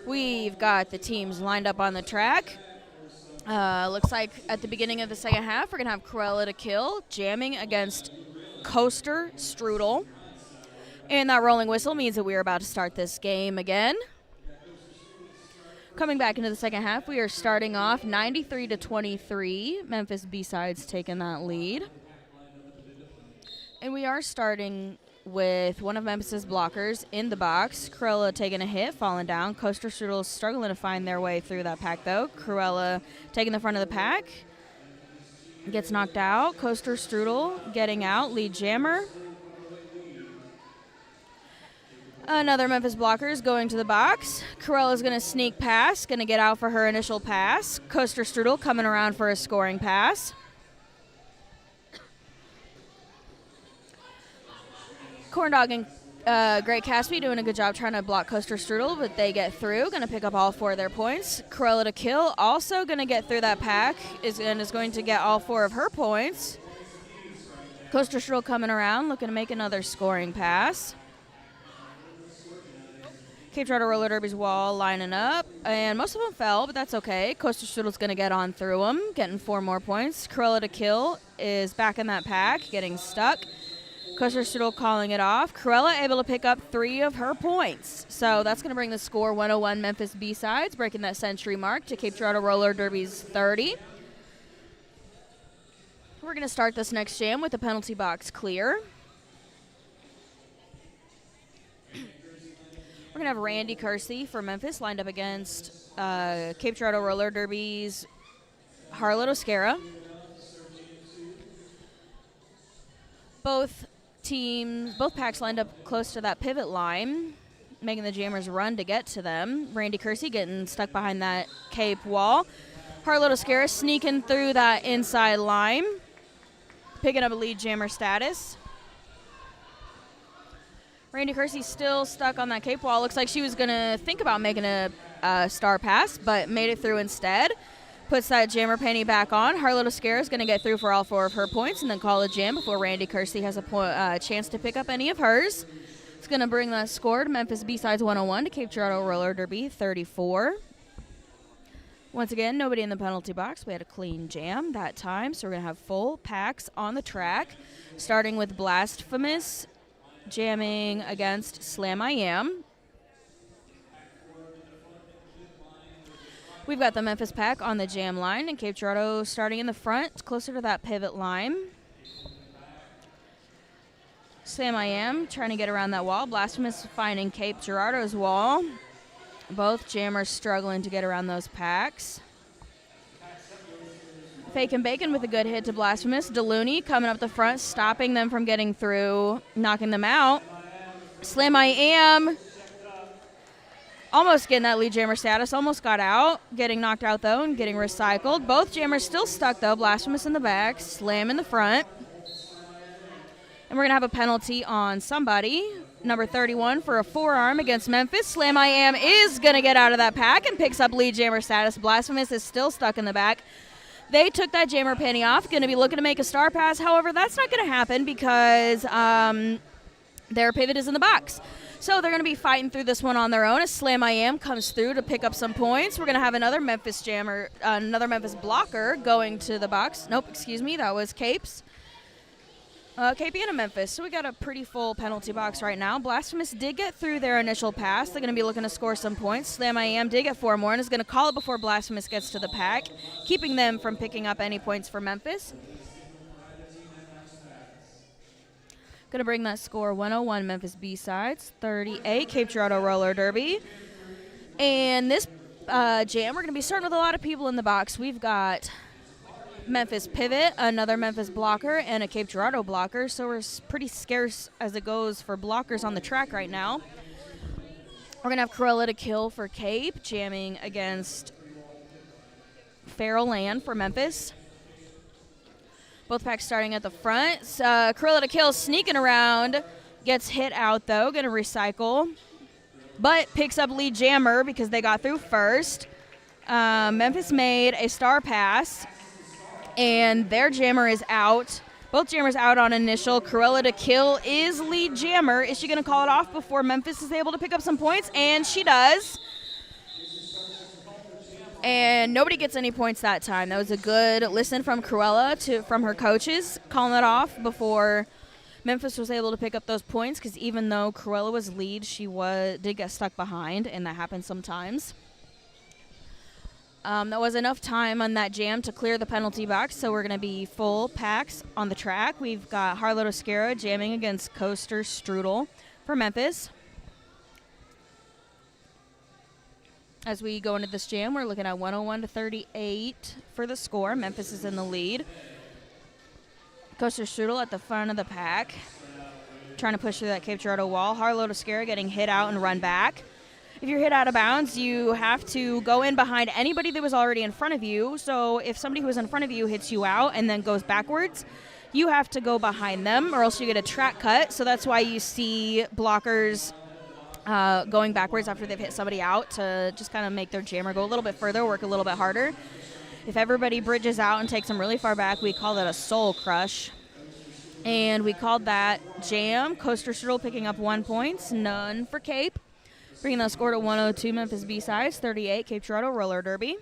We've got the teams lined up on the track. Looks like at the beginning of the second half, we're going to have Cruella to Kill jamming against Coaster Strudel. And that rolling whistle means that we are about to start this game again. Coming back into the second half, we are starting off 93-23. Memphis B-Sides taking that lead. And we are starting with one of Memphis's blockers in the box. Cruella taking a hit, falling down. Coaster Strudel struggling to find their way through that pack, though. Cruella taking the front of the pack. Gets knocked out. Coaster Strudel getting out. Lead jammer. Another Memphis blocker is going to the box. Cruella's going to sneak past, going to get out for her initial pass. Coaster Strudel coming around for a scoring pass. Corndog and Great Caspi doing a good job trying to block Coaster Strudel, but they get through. Going to pick up all 4 of their points. Cruella to Kill also going to get through that pack is going to get all 4 of her points. Coaster Strudel coming around, looking to make another scoring pass. Cape Girardeau Roller Derby's wall lining up, and most of them fell, but that's okay. Coaster Strudel's going to get on through them, getting 4 more points. Cruella to Kill is back in that pack, getting stuck. Coaster Strudel calling it off. Cruella able to pick up 3 of her points. So that's going to bring the score 101 Memphis B-Sides, breaking that century mark to Cape Girardeau Roller Derby's 30. We're going to start this next jam with the penalty box clear. We're going to have Randy Kersey for Memphis lined up against Cape Girardeau Roller Derby's Harlot Oscara. Both packs lined up close to that pivot line, making the jammers run to get to them. Randy Kersey getting stuck behind that Cape wall. Harlot Oscara sneaking through that inside line, picking up a lead jammer status. Randy Kersey still stuck on that Cape wall. Looks like she was going to think about making a star pass, but made it through instead. Puts that jammer penny back on. Harlot Oscara is going to get through for all 4 of her points and then call a jam before Randy Kersey has a chance to pick up any of hers. It's going to bring that score to Memphis B-Sides 101 to Cape Girardeau Roller Derby 34. Once again, nobody in the penalty box. We had a clean jam that time, so we're going to have full packs on the track, starting with Blasphemous jamming against Slam I Am. We've got the Memphis pack on the jam line, and Cape Girardeau starting in the front, closer to that pivot line. Slam I Am trying to get around that wall. Blasphemous finding Cape Girardeau's wall. Both jammers struggling to get around those packs. Fake and Bacon with a good hit to Blasphemous. Delooney coming up the front, stopping them from getting through, knocking them out. Slam I Am almost getting that lead jammer status, almost got out. Getting knocked out, though, and getting recycled. Both jammers still stuck, though. Blasphemous in the back, Slam in the front. And we're going to have a penalty on somebody. Number 31 for a forearm against Memphis. Slam I Am is going to get out of that pack and picks up lead jammer status. Blasphemous is still stuck in the back. They took that jammer penny off, going to be looking to make a star pass. However, that's not going to happen because their pivot is in the box. So they're going to be fighting through this one on their own as Slam I Am comes through to pick up some points. We're going to have another Memphis jammer, another Memphis blocker going to the box. Nope, excuse me, that was Capes. Cape and a Memphis. So we got a pretty full penalty box right now. Blasphemous did get through their initial pass. They're going to be looking to score some points. Slam I Am did get 4 more and is going to call it before Blasphemous gets to the pack, keeping them from picking up any points for Memphis. Going to bring that score 101 Memphis B-Sides, 38 Cape Girardeau Roller Derby. And this jam, we're going to be starting with a lot of people in the box. We've got Memphis pivot, another Memphis blocker, and a Cape Girardeau blocker. So we're pretty scarce as it goes for blockers on the track right now. We're going to have Cruella to Kill for Cape, jamming against Feral Land for Memphis. Both packs starting at the front. Cruella to Kill sneaking around, gets hit out though, going to recycle, but picks up lead jammer because they got through first. Memphis made a star pass, and their jammer is out. Both jammers out on initial. Cruella to kill is lead jammer. Is she going to call it off before Memphis is able to pick up some points? And she does. And nobody gets any points that time. That was a good listen from Cruella from her coaches, calling it off before Memphis was able to pick up those points, because even though Cruella was lead, she did get stuck behind, and that happens sometimes. That was enough time on that jam to clear the penalty box, so we're going to be full packs on the track. We've got Harlow Toscaro jamming against Coaster Strudel for Memphis. As we go into this jam, we're looking at 101 to 38 for the score. Memphis is in the lead. Coaster Strudel at the front of the pack, trying to push through that Cape Girardeau wall. Harlow Toscaro getting hit out and run back. If you're hit out of bounds, you have to go in behind anybody that was already in front of you. So if somebody who was in front of you hits you out and then goes backwards, you have to go behind them, or else you get a track cut. So that's why you see blockers going backwards after they've hit somebody out, to just kind of make their jammer go a little bit further, work a little bit harder. If everybody bridges out and takes them really far back, we call that a soul crush. And we called that jam. Coaster Strudel picking up 1 point, none for Cape. Bringing the score to 102, Memphis B-Sides, 38, Cape Girardeau Roller Derby.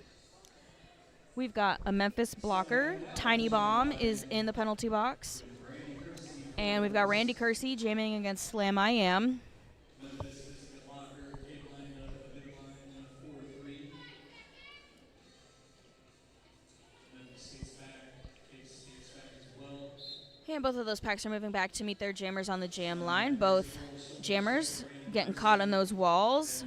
We've got a Memphis blocker. Tiny Bomb is in the penalty box. And we've got Randy Kersey jamming against Slam I Am. And both of those packs are moving back to meet their jammers on the jam line. Both jammers getting caught on those walls.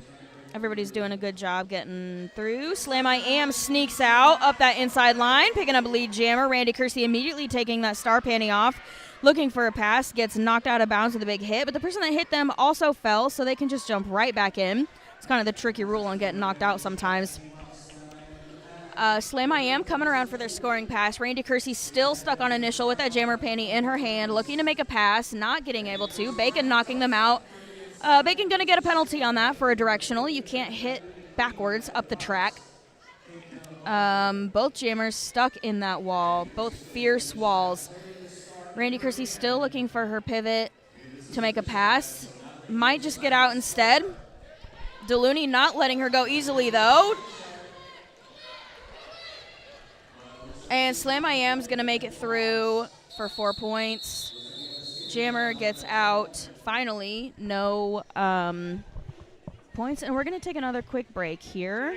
Everybody's doing a good job getting through. Slam I Am sneaks out up that inside line, picking up lead jammer. Randy Kersey immediately taking that star panty off, looking for a pass, gets knocked out of bounds with a big hit. But the person that hit them also fell, so they can just jump right back in. It's kind of the tricky rule on getting knocked out sometimes. Slam I Am coming around for their scoring pass. Randy Kersey still stuck on initial with that jammer panty in her hand, looking to make a pass, not getting able to. Bacon knocking them out. Bacon going to get a penalty on that for a directional. You can't hit backwards up the track. Both jammers stuck in that wall, both fierce walls. Randy Kersey still looking for her pivot to make a pass. Might just get out instead. Delooney not letting her go easily, though. And Slam I Am's going to make it through for 4 points. Jammer gets out. Finally, no points. And we're going to take another quick break here.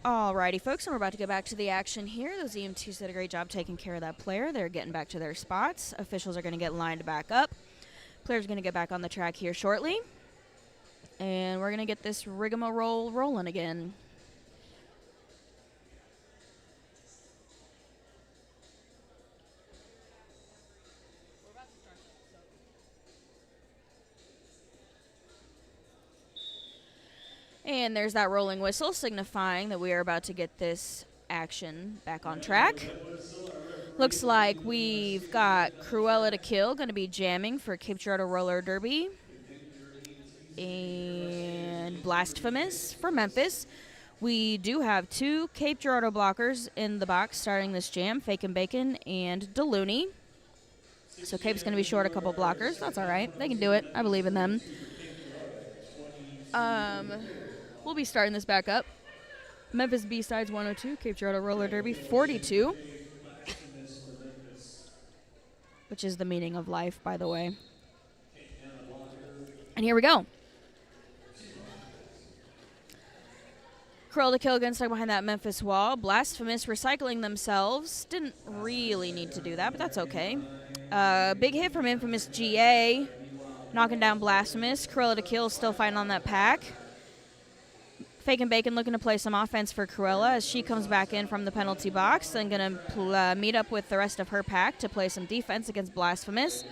Alrighty, folks, and we're about to get back to the action here. Those EM2s did a great job taking care of that player. They're getting back to their spots. Officials are going to get lined back up. Players are going to get back on the track here shortly. And we're going to get this rigmarole rolling again. And there's that rolling whistle signifying that we are about to get this action back on track. Looks like we've got Cruella to Kill going to be jamming for Cape Girardeau Roller Derby. And Blasphemous for Memphis. We do have 2 Cape Girardeau blockers in the box starting this jam, Fake and Bacon and DeLooney. So Cape's going to be short a couple blockers. That's all right. They can do it. I believe in them. We'll be starting this back up. Memphis B-Sides 102, Cape Girardeau Roller Derby 42. Which is the meaning of life, by the way. And here we go. Curl to Kill again, stuck behind that Memphis wall. Blasphemous recycling themselves. Didn't really need to do that, but that's okay. Big hit from Infamous GA. Knocking down Blasphemous. Cruella to Kill still fighting on that pack. Fake and Bacon looking to play some offense for Cruella as she comes back in from the penalty box and going to meet up with the rest of her pack to play some defense against Blasphemous.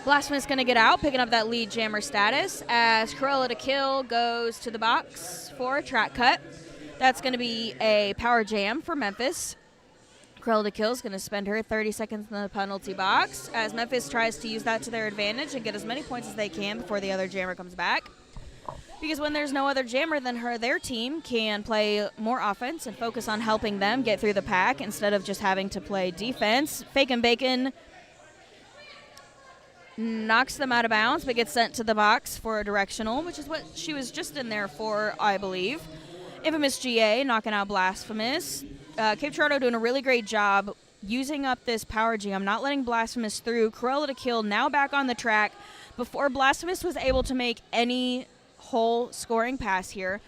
Blasphemous going to get out, picking up that lead jammer status as Cruella to Kill goes to the box for a track cut. That's going to be a power jam for Memphis. Cruella to Kill is going to spend her 30 seconds in the penalty box as Memphis tries to use that to their advantage and get as many points as they can before the other jammer comes back. Because when there's no other jammer than her, their team can play more offense and focus on helping them get through the pack instead of just having to play defense. Fake and Bacon knocks them out of bounds but gets sent to the box for a directional, which is what she was just in there for, I believe. Infamous GA knocking out Blasphemous. Cape Girardeau doing a really great job using up this power jam, not letting Blasphemous through. Cruella to Kill now back on the track before Blasphemous was able to make any whole scoring pass here.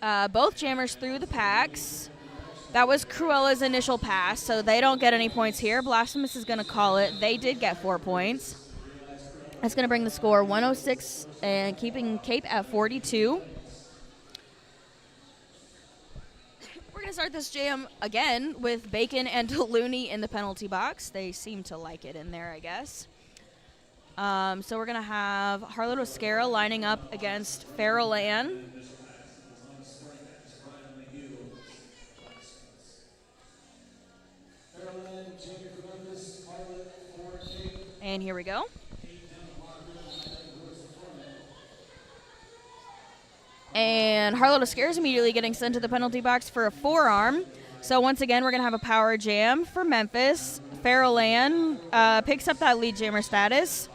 Both jammers through the packs. That was Cruella's initial pass, so they don't get any points here. Blasphemous is going to call it. They did get 4 points. That's going to bring the score 106 and keeping Cape at 42. We're going to start this jam again with Bacon and DeLooney in the penalty box. They seem to like it in there, I guess. So we're going to have Harlow Oscara lining up against Farrell Ann. And here we go. And Harlow Oscara is immediately getting sent to the penalty box for a forearm. So once again, we're going to have a power jam for Memphis. Farrell Ann picks up that lead jammer status.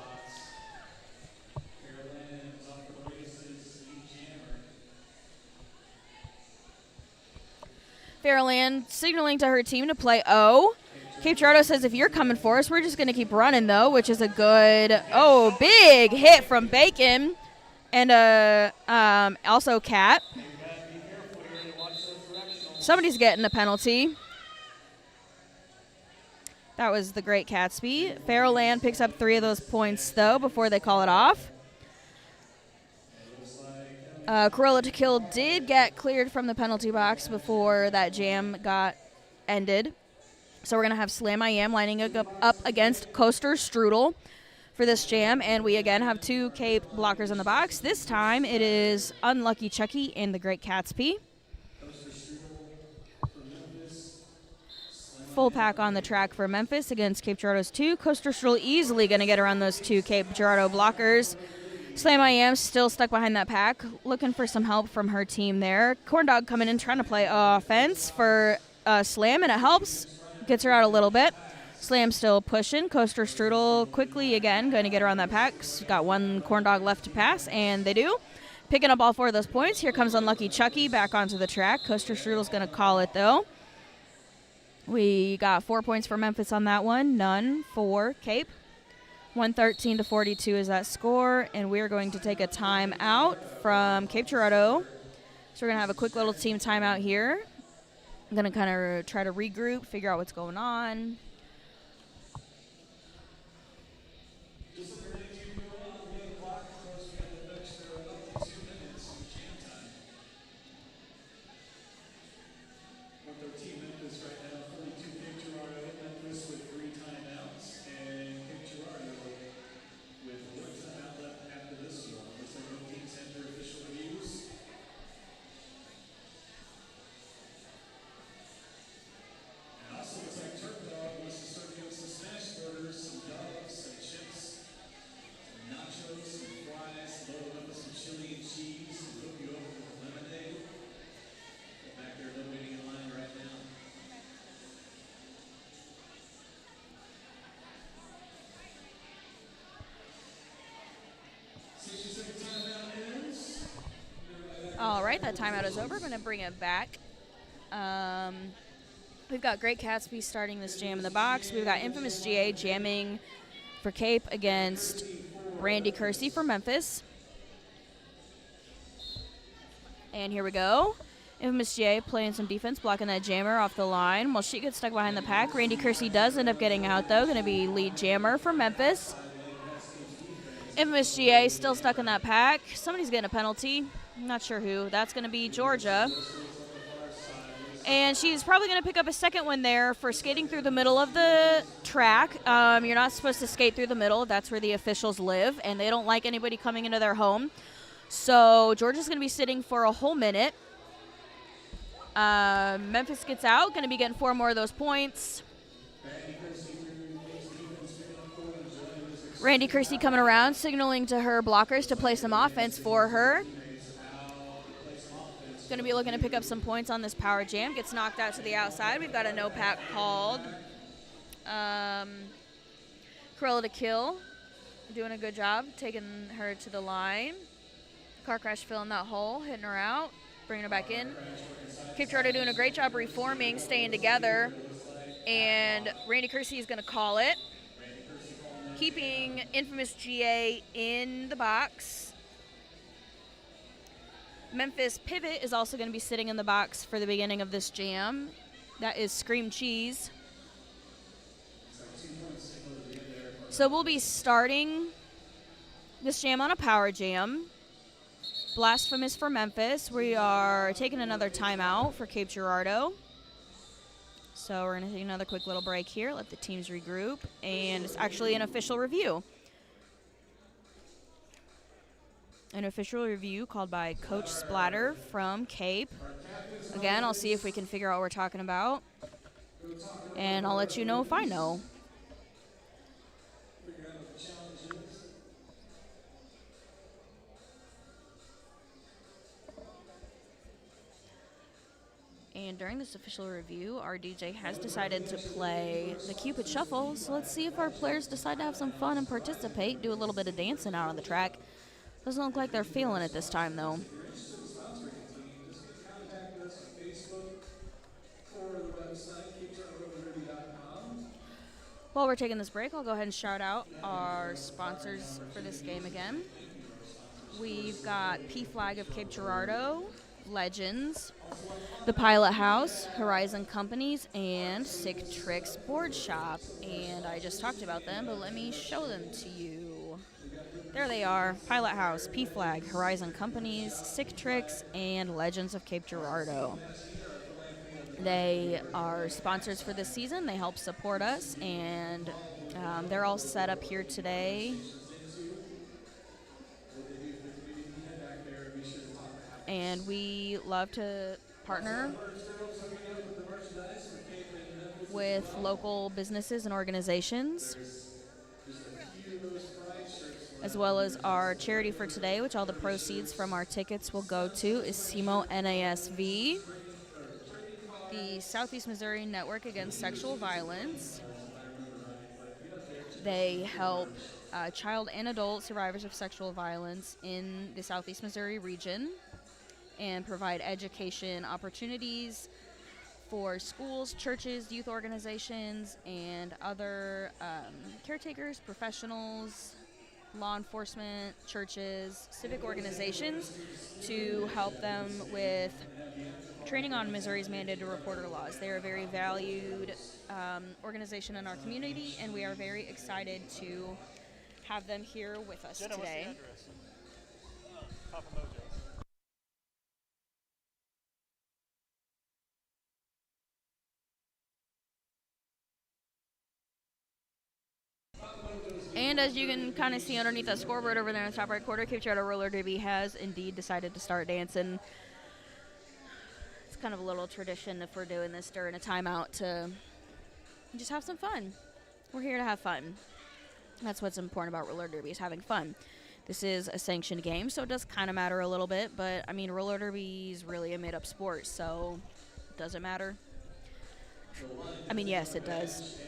Farrell Ann signaling to her team to play O. Cape Girardeau says, if you're coming for us, we're just going to keep running, though, which is a good, big hit from Bacon. And also Cat. Somebody's getting a penalty. That was the great Catsby. Farrell Ann picks up 3 of those points, though, before they call it off. Cruella to Kill did get cleared from the penalty box before that jam got ended. So we're going to have Slam I Am lining up against Coaster Strudel for this jam. And we again have 2 Cape blockers in the box. This time it is Unlucky Chucky and the Great Catsby. Full pack on the track for Memphis against Cape Girardeau's 2. Coaster Strudel easily going to get around those 2 Cape Girardeau blockers. Slam I Am still stuck behind that pack, looking for some help from her team there. Corn Dog coming in trying to play offense for Slam, and it helps. Gets her out a little bit. Slam still pushing. Coaster Strudel quickly again going to get around that pack. Got 1 Corn Dog left to pass, and they do. Picking up all 4 of those points. Here comes Unlucky Chucky back onto the track. Coaster Strudel's going to call it, though. We got 4 points for Memphis on that one. None for Cape. 113 to 42 is that score, and we're going to take a timeout from Cape Girardeau. So we're going to have a quick little team timeout here. I'm going to kind of try to regroup, figure out what's going on. Memphis right now, 42 Cape Girardeau, Memphis with 3 timeouts, and Cape Girardeau with 1 timeout left after this one. Looks like both teams have their official reviews. And also looks like Turk Dog wants to serve you some smash burgers, some dogs, some chips, some nachos, some fries, load up with some chili and cheese, and hook you over with lemonade. Back there, they're waiting in line right now. All right, that timeout is over. I'm going to bring it back. We've got Great Gatsby starting this jam in the box. We've got Infamous GA jamming for Cape against Randy Kersey for Memphis. And here we go. Infamous GA playing some defense, blocking that jammer off the line while she gets stuck behind the pack. Randy Kersey does end up getting out, though. Going to be lead jammer for Memphis. Infamous GA still stuck in that pack. Somebody's getting a penalty. I'm not sure who. That's going to be Georgia. And she's probably going to pick up a second one there for skating through the middle of the track. You're not supposed to skate through the middle. That's where the officials live, and they don't like anybody coming into their home. So Georgia's going to be sitting for a whole minute. Memphis gets out, going to be getting 4 more of those points. Randy Kersey coming around, signaling to her blockers to play some offense for her. Going to be looking to pick up some points on this power jam. Gets knocked out to the outside. We've got a no pack called. Cruella to kill. Doing a good job taking her to the line. Car crash filling that hole, hitting her out, bringing her back in. Cape Girardeau doing a great job reforming, staying together. And Randy Kersey is going to call it. Keeping Infamous GA in the box. Memphis Pivot is also going to be sitting in the box for the beginning of this jam. That is Scream Cheese. So we'll be starting this jam on a power jam. Blasphemous for Memphis. We are taking another timeout for Cape Girardeau. So we're going to take another quick little break here, let the teams regroup, and it's actually an official review. An official review called by Coach Splatter from Cape. Again, I'll see if we can figure out what we're talking about, and I'll let you know if I know. And during this official review, our DJ has decided to play the Cupid Shuffle. So let's see if our players decide to have some fun and participate, do a little bit of dancing out on the track. Doesn't look like they're feeling it this time, though. While we're taking this break, I'll go ahead and shout out our sponsors for this game again. We've got PFLAG of Cape Girardeau, Legends, The Pilot House, Horizon Companies, and Sick Tricks Board Shop. And I just talked about them, but let me show them to you. There they are, Pilot House, PFLAG, Horizon Companies, Sick Tricks, and Legends of Cape Girardeau. They are sponsors for this season. They help support us, and they're all set up here today. And we love to partner with local businesses and organizations, as well as our charity for today, which all the proceeds from our tickets will go to, is SEMO NASV, the Southeast Missouri Network Against Sexual Violence. They help child and adult survivors of sexual violence in the Southeast Missouri region and provide education opportunities for schools, churches, youth organizations, and other caretakers, professionals, law enforcement, churches, civic organizations to help them with training on Missouri's mandated reporter laws. They are a very valued organization in our community, and we are very excited to have them here with us Jenna, today. what's the address? Papa Mojo's. And as you can kind of see underneath that scoreboard over there in the top right corner, Cape Girardeau Roller Derby has indeed decided to start dancing. It's kind of a little tradition if we're doing this during a timeout to just have some fun. We're here to have fun. That's what's important about roller derby, is having fun. This is a sanctioned game, so it does kind of matter a little bit, but I mean, roller derby is really a made-up sport, so does it matter? I mean, yes, it does.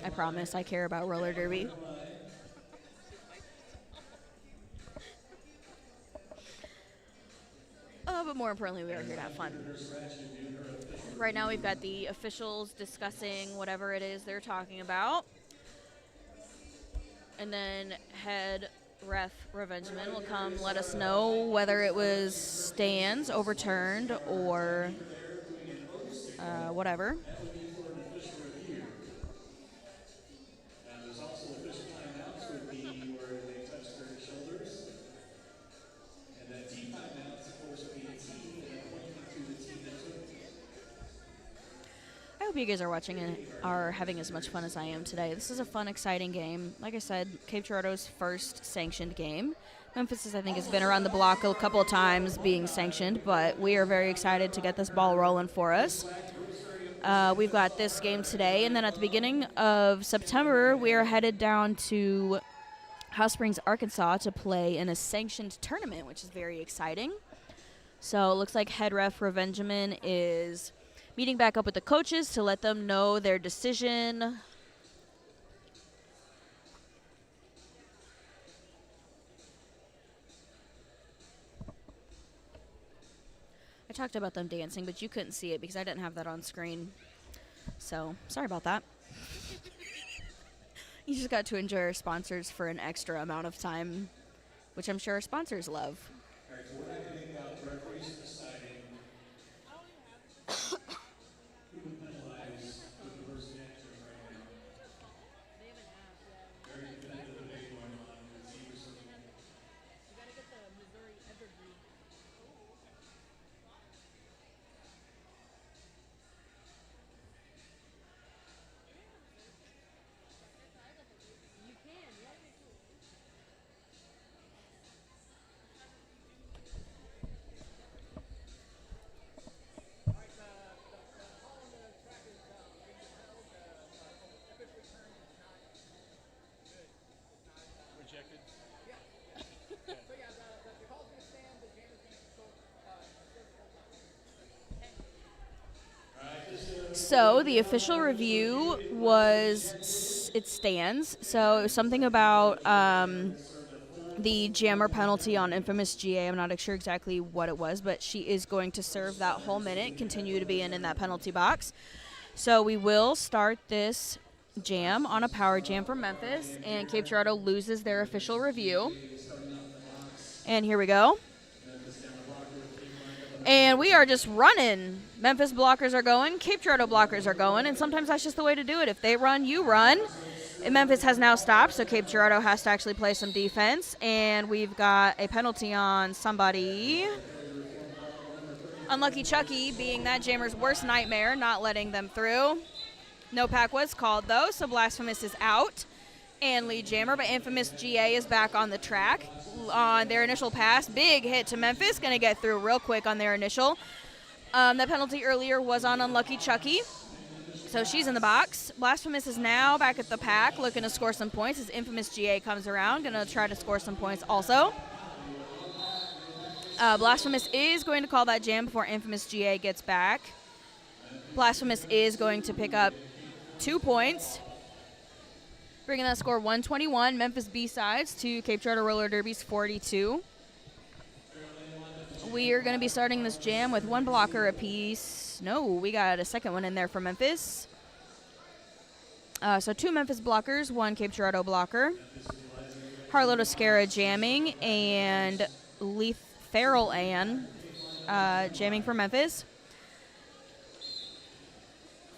I promise I care about roller derby. But more importantly, we are here to have fun. Right now, we've got the officials discussing whatever it is they're talking about. And then head ref Revengeman will come let us know whether it was stands, overturned, or whatever. There's also official timeouts would be where they touch their shoulders. And then team timeouts, of course, would be a team and pointing to the team that took it. I hope you guys are watching and are having as much fun as I am today. This is a fun, exciting game. Like I said, Cape Girardeau's first sanctioned game. Memphis, I think, has been around the block a couple of times being sanctioned, but we are very excited to get this ball rolling for us. We've got this game today, and then at the beginning of September, we are headed down to Hot Springs, Arkansas to play in a sanctioned tournament, which is very exciting. So it looks like head ref Revengeman is meeting back up with the coaches to let them know their decision. I talked about them dancing, but you couldn't see it because I didn't have that on screen. So, sorry about that. You just got to enjoy our sponsors for an extra amount of time, which I'm sure our sponsors love. All right, so what I think about referees deciding who would penalize with the first action right now. Very competitive debate going on. It's either something. You gotta get the Missouri Evergreen. You can, yeah. Rejected. So the official review was, it stands. So it was something about the jammer penalty on infamous GA. I'm not sure exactly what it was, but she is going to serve that whole minute, continue to be in that penalty box. So we will start this jam on a power jam from Memphis, and Cape Girardeau loses their official review. And here we go. And we are just running. Memphis blockers are going, Cape Girardeau blockers are going, and sometimes that's just the way to do it. If they run, you run. And Memphis has now stopped, so Cape Girardeau has to actually play some defense. And we've got a penalty on somebody. Unlucky Chucky being that jammer's worst nightmare, not letting them through. No pack was called, though, so Blasphemous is out. And lead jammer, but infamous GA is back on the track on their initial pass. Big hit to Memphis, going to get through real quick on their initial. That penalty earlier was on Unlucky Chucky, so she's in the box. Blasphemous is now back at the pack, looking to score some points as infamous GA comes around, going to try to score some points also. Blasphemous is going to call that jam before infamous GA gets back. Blasphemous is going to pick up 2 points, bringing that score 121. Memphis B-sides to Cape Girardeau Roller Derby's 42. We are going to be starting this jam with one blocker apiece. No, we got a second one in there for Memphis. So 2 Memphis blockers, 1 Cape Girardeau blocker. Harlow Toscara jamming, and Leith Farrell Ann jamming for Memphis.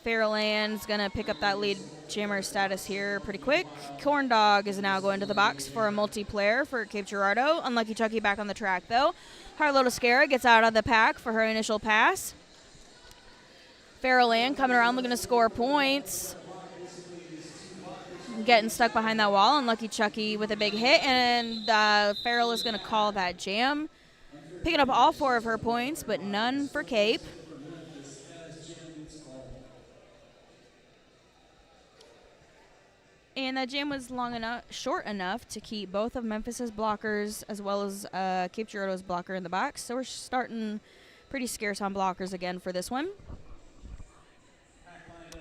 Farrell Ann's going to pick up that lead jammer status here pretty quick. Corn Dog is now going to the box for a multiplayer for Cape Girardeau. Unlucky Chucky back on the track, though. Harlow Toscara gets out of the pack for her initial pass. Farrell Ann coming around looking to score points. Getting stuck behind that wall. Unlucky Chucky with a big hit, and Farrell is going to call that jam. Picking up all 4 of her points, but none for Cape. And that jam was short enough to keep both of Memphis's blockers as well as Cape Girardeau's blocker in the box. So we're starting pretty scarce on blockers again for this one.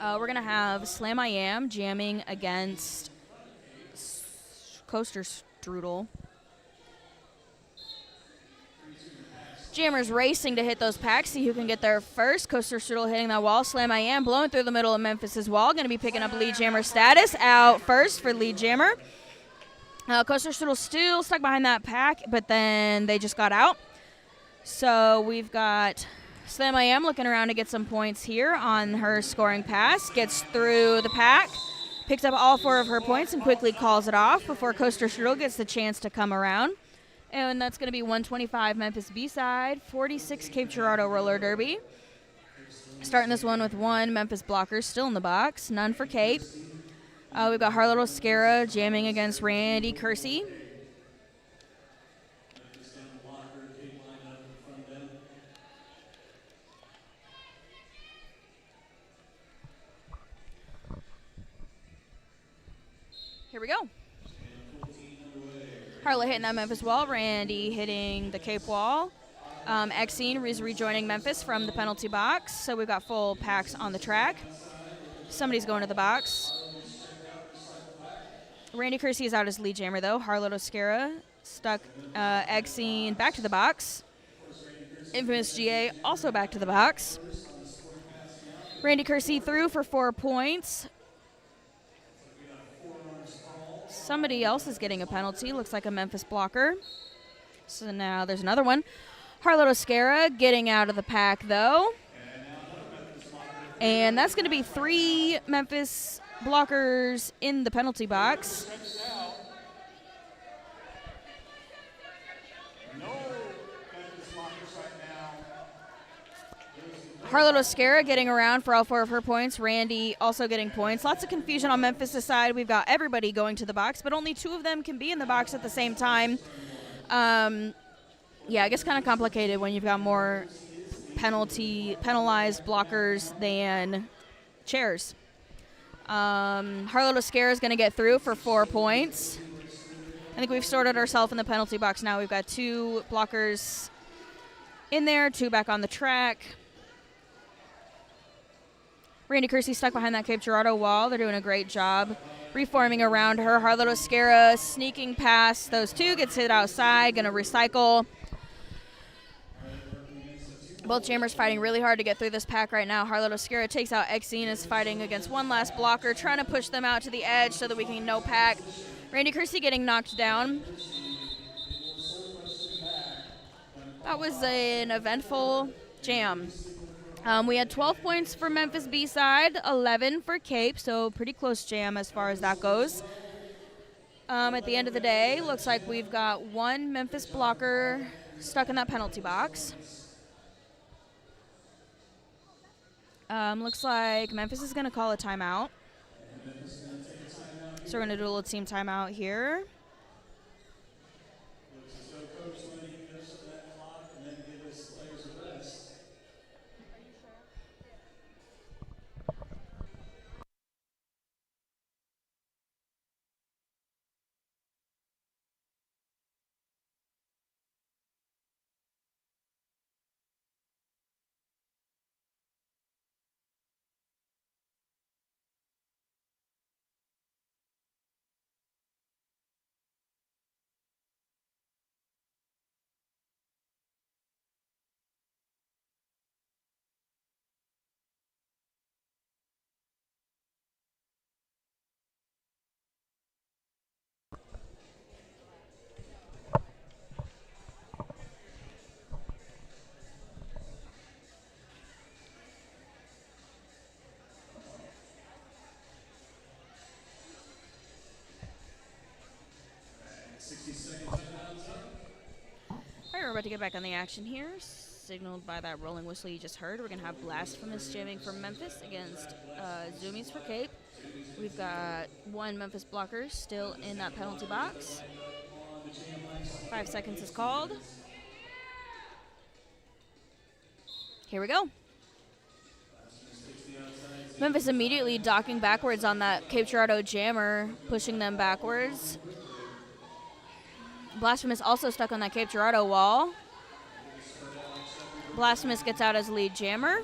We're going to have Slam I Am jamming against Coaster Strudel. Jammers racing to hit those packs, see who can get there first. Coaster Strudel hitting that wall. Slam I Am blowing through the middle of Memphis's wall. Going to be picking up lead jammer status. Out first for lead jammer. Coaster Strudel still stuck behind that pack, but then they just got out. So we've got Slam I Am looking around to get some points here on her scoring pass. Gets through the pack. Picks up all 4 of her points and quickly calls it off before Coaster Strudel gets the chance to come around. And that's going to be 125 Memphis B-side, 46 Cape Girardeau Roller Derby. Starting this one with 1 Memphis blocker still in the box, none for Cape. We've got Harlow Toscara jamming against Randy Kersey. Here we go. Harlow hitting that Memphis wall. Randy hitting the Cape wall. Exene is rejoining Memphis from the penalty box. So we've got full packs on the track. Somebody's going to the box. Randy Kersey is out as lead jammer, though. Harlow Toscara stuck Exene back to the box. Infamous GA also back to the box. Randy Kersey through for 4 points. Somebody else is getting a penalty. Looks like a Memphis blocker. So now there's another one. Harlow Toscara getting out of the pack, though. And that's going to be 3 Memphis blockers in the penalty box. Harlow Toscara getting around for all 4 of her points. Randy also getting points. Lots of confusion on Memphis' side. We've got everybody going to the box, but only 2 of them can be in the box at the same time. Yeah, I guess kind of complicated when you've got more penalized blockers than chairs. Harlow Toscara is going to get through for 4 points. I think we've sorted ourselves in the penalty box now. We've got 2 blockers in there, 2 back on the track. Randy Kersey stuck behind that Cape Girardeau wall. They're doing a great job reforming around her. Harlow Toscara sneaking past those 2, gets hit outside, going to recycle. Both jammers fighting really hard to get through this pack right now. Harlow Toscara takes out Exene, is fighting against one last blocker, trying to push them out to the edge so that we can no pack. Randy Kersey getting knocked down. That was an eventful jam. We had 12 points for Memphis B-side, 11 for Cape, so pretty close jam as far as that goes. At the end of the day, looks like we've got 1 Memphis blocker stuck in that penalty box. Looks like Memphis is going to call a timeout. So we're going to do a little team timeout here. about to get back on the action here, signaled by that rolling whistle you just heard. We're going to have Blasphemous jamming for Memphis against Zoomies for Cape. We've got one Memphis blocker still in that penalty box. 5 seconds is called. Here we go. Memphis immediately docking backwards on that Cape Girardeau jammer, pushing them backwards. Blasphemous also stuck on that Cape Girardeau wall. Blasphemous gets out as lead jammer.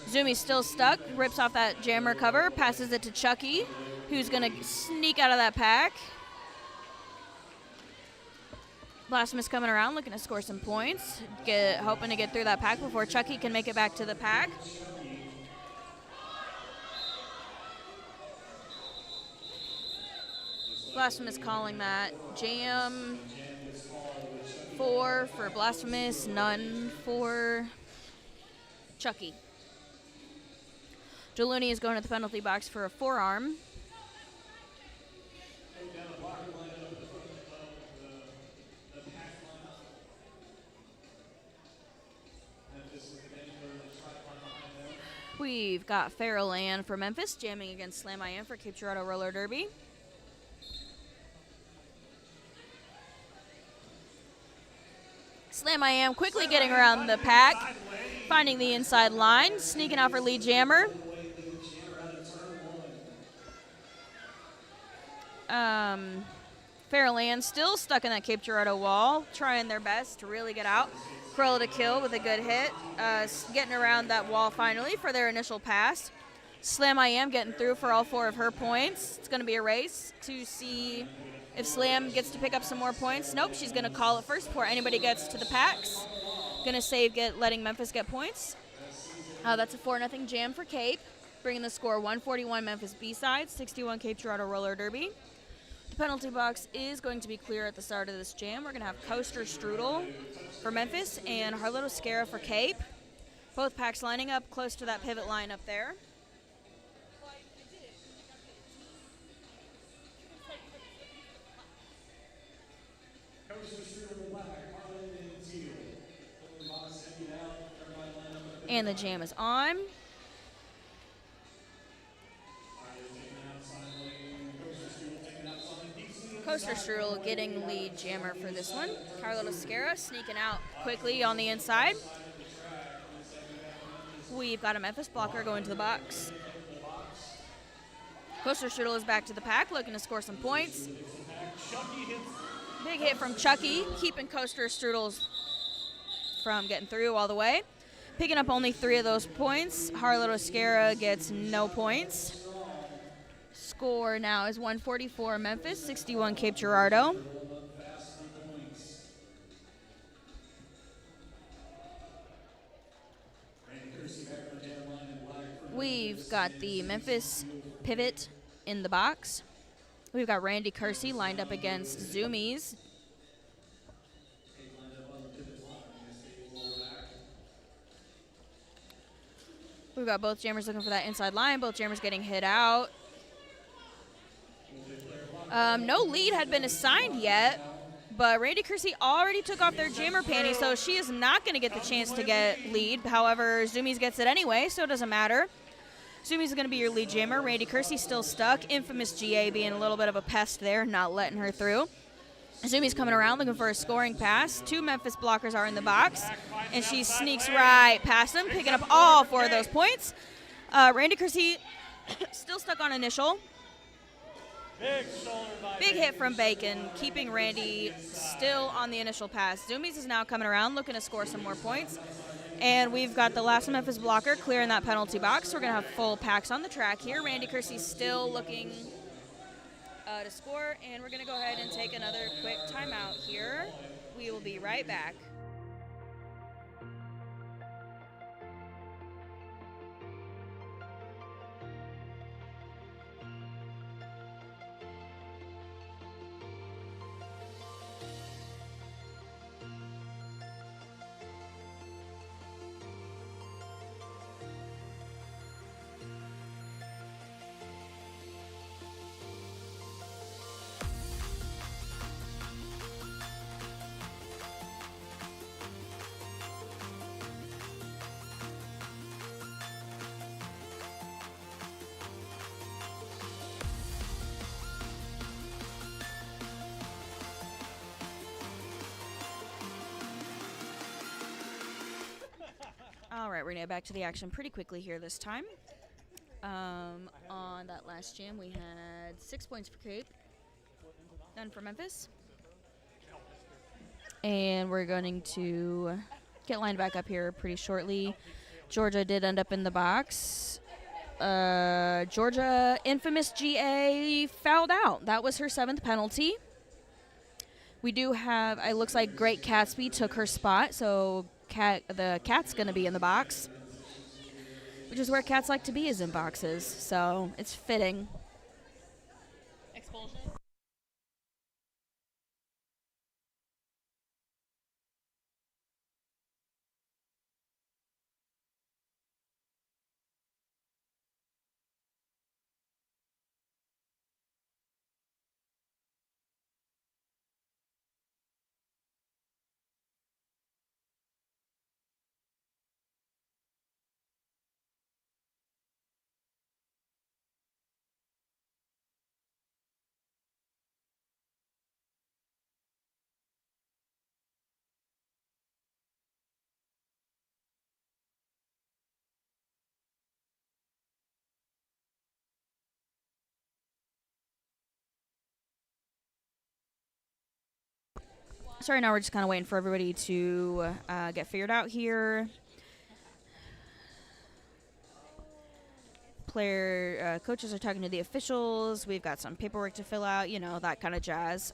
Zoomies still stuck, rips off that jammer cover, passes it to Chucky, who's going to sneak out of that pack. Blasphemous coming around, looking to score some points, hoping to get through that pack before Chucky can make it back to the pack. Blasphemous calling that jam. 4 for Blasphemous, none for Chucky. Delooney is going to the penalty box for a forearm. We've got Farrell Ann for Memphis, jamming against Slam I Am for Cape Girardeau Roller Derby. Slam I Am quickly getting around the pack, finding the inside line, sneaking out for lead jammer. Farrell Ann still stuck in that Cape Girardeau wall, trying their best to really get out. Corolla to kill with a good hit, getting around that wall finally for their initial pass. Slam I Am getting through for all 4 of her points. It's going to be a race to see if Slam gets to pick up some more points. Nope, she's going to call it first before anybody gets to the packs. Going to save letting Memphis get points. That's a 4-0 jam for Cape, bringing the score 141 Memphis B-side, 61 Cape Girardeau Roller Derby. The penalty box is going to be clear at the start of this jam. We're going to have Coaster Strudel for Memphis and Harlotte Oscara for Cape. Both packs lining up close to that pivot line up there. And the jam is on. Coaster Strudel getting lead jammer for this one. Harlotte Oscara sneaking out quickly on the inside. We've got a Memphis blocker going to the box. Coaster Strudel is back to the pack, looking to score some points. Big hit from Chucky, keeping Coaster Strudels from getting through all the way. Picking up only 3 of those points. Harlotte Oscara gets no points. Score now is 144 Memphis, 61 Cape Girardeau. We've got the Memphis pivot in the box. We've got Randy Kersey lined up against Zoomies. We've got both jammers looking for that inside line. Both jammers getting hit out. No lead had been assigned yet, but Randy Kersey already took off their jammer panties, so she is not going to get the chance to get lead. However, Zoomies gets it anyway, so it doesn't matter. Zoomies is going to be your lead jammer. Randy Kersey still stuck. Infamous GA being a little bit of a pest there, not letting her through. Zoomies coming around looking for a scoring pass. 2 Memphis blockers are in the box, and she sneaks right past them, picking up all 4 of those points. Randy Kersey still stuck on initial. Big hit from Bacon, keeping Randy still on the initial pass. Zoomies is now coming around, looking to score some more points. And we've got the last Memphis blocker clearing that penalty box. We're going to have full packs on the track here. Randy Kersey still looking to score, and we're going to go ahead and take another quick timeout here. We will be right back. we're going to get back to the action pretty quickly here this time. On that last jam, we had 6 points for Cape, none for Memphis. And we're going to get lined back up here pretty shortly. Georgia did end up in the box. Georgia, infamous GA, fouled out. That was her 7th penalty. We do have, it looks like Great Catsby took her spot, so the Cat's going to be in the box, which is where cats like to be, is in boxes, so it's fitting. Expulsion. So right now we're just kind of waiting for everybody to get figured out here. Coaches are talking to the officials. We've got some paperwork to fill out, you know, that kind of jazz.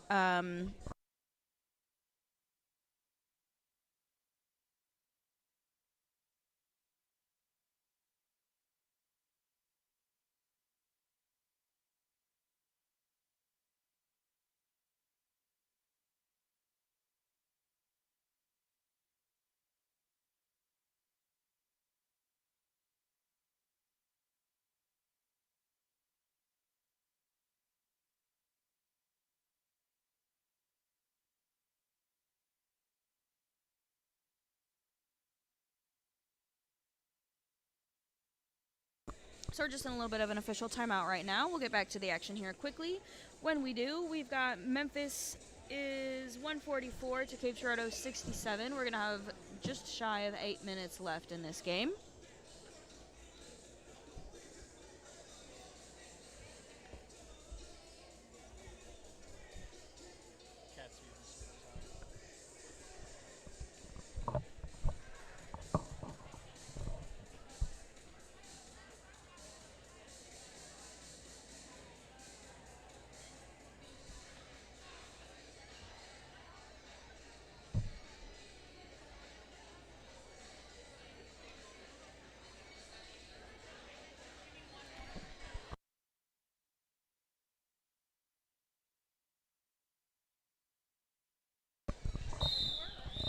So we're just in a little bit of an official timeout right now. We'll get back to the action here quickly. When we do, we've got Memphis is 144 to Cape Girardeau 67. We're going to have just shy of 8 minutes left in this game.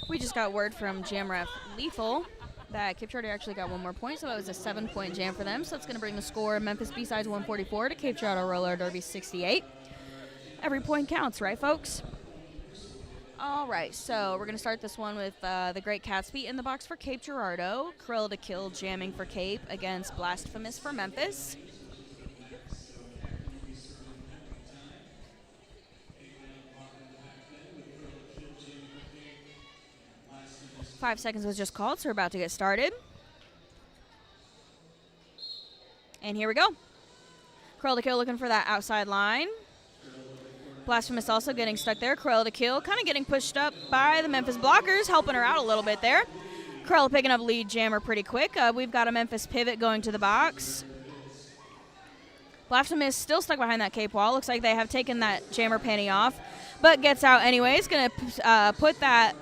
We just got word from Jam Ref Lethal that Cape Girardeau actually got 1 more point, so that was a 7-point jam for them. So that's going to bring the score Memphis B-Sides 144 to Cape Girardeau Roller Derby 68. Every point counts, right, folks? All right, so we're going to start this one with the Great Catsby in the box for Cape Girardeau. Krill to Kill jamming for Cape against Blasphemous for Memphis. 5 seconds was just called, so we're about to get started. And here we go. Krill to Kill looking for that outside line. Blasphemous also getting stuck there. Krill to Kill kind of getting pushed up by the Memphis blockers, helping her out a little bit there. Krill picking up lead jammer pretty quick. We've got a Memphis pivot going to the box. Blasphemous still stuck behind that Cape wall. Looks like they have taken that jammer panty off, but gets out anyways. Going to put that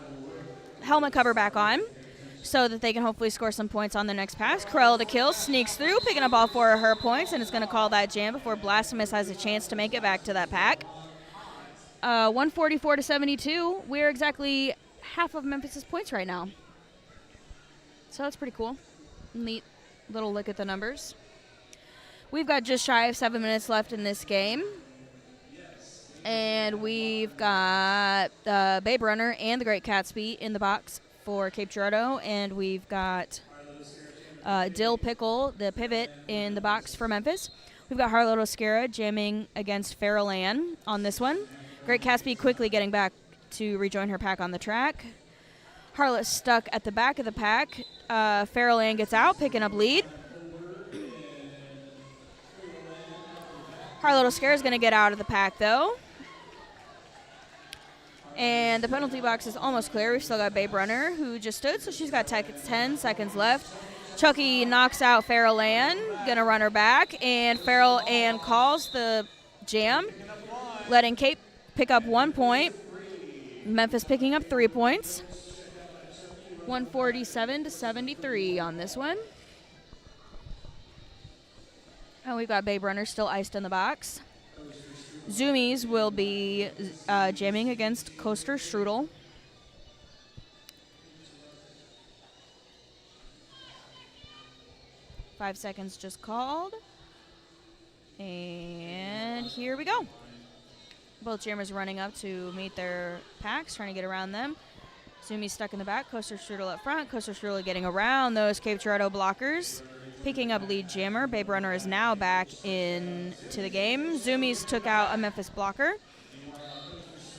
helmet cover back on so that they can hopefully score some points on the next pass. Krill to Kill sneaks through, picking up all 4 of her points, and it's going to call that jam before Blasphemous has a chance to make it back to that pack. 144 to 72. We're exactly half of Memphis's points right now. So that's pretty cool. Neat little look at the numbers. We've got just shy of 7 minutes left in this game. And we've got Babe Runner and the Great Catsby in the box for Cape Girardeau. And we've got Dill Pickle, the pivot, in the box for Memphis. We've got Harlow Oscara jamming against Farrell Ann on this one. Great Catsby quickly getting back to rejoin her pack on the track. Harlot stuck at the back of the pack. Farrell Ann gets out, picking up lead. Harlot Scare is going to get out of the pack, though. And the penalty box is almost clear. We've still got Babe Runner, who just stood, so she's got 10 seconds left. Chucky knocks out Farrell Ann, going to run her back, and Farrell Ann calls the jam, letting Cape pick up 1 point. Memphis picking up 3 points. 147-73 on this one. And we've got Babe Runner still iced in the box. Zoomies will be jamming against Coaster Strudel. Five seconds just called. And here we go. Both jammers running up to meet their packs, trying to get around them. Zoomies stuck in the back, Coaster Strudel up front. Coaster Strudel getting around those Cape Girardeau blockers. Picking up lead jammer. Babe Runner is now back into the game. Zoomies took out a Memphis blocker.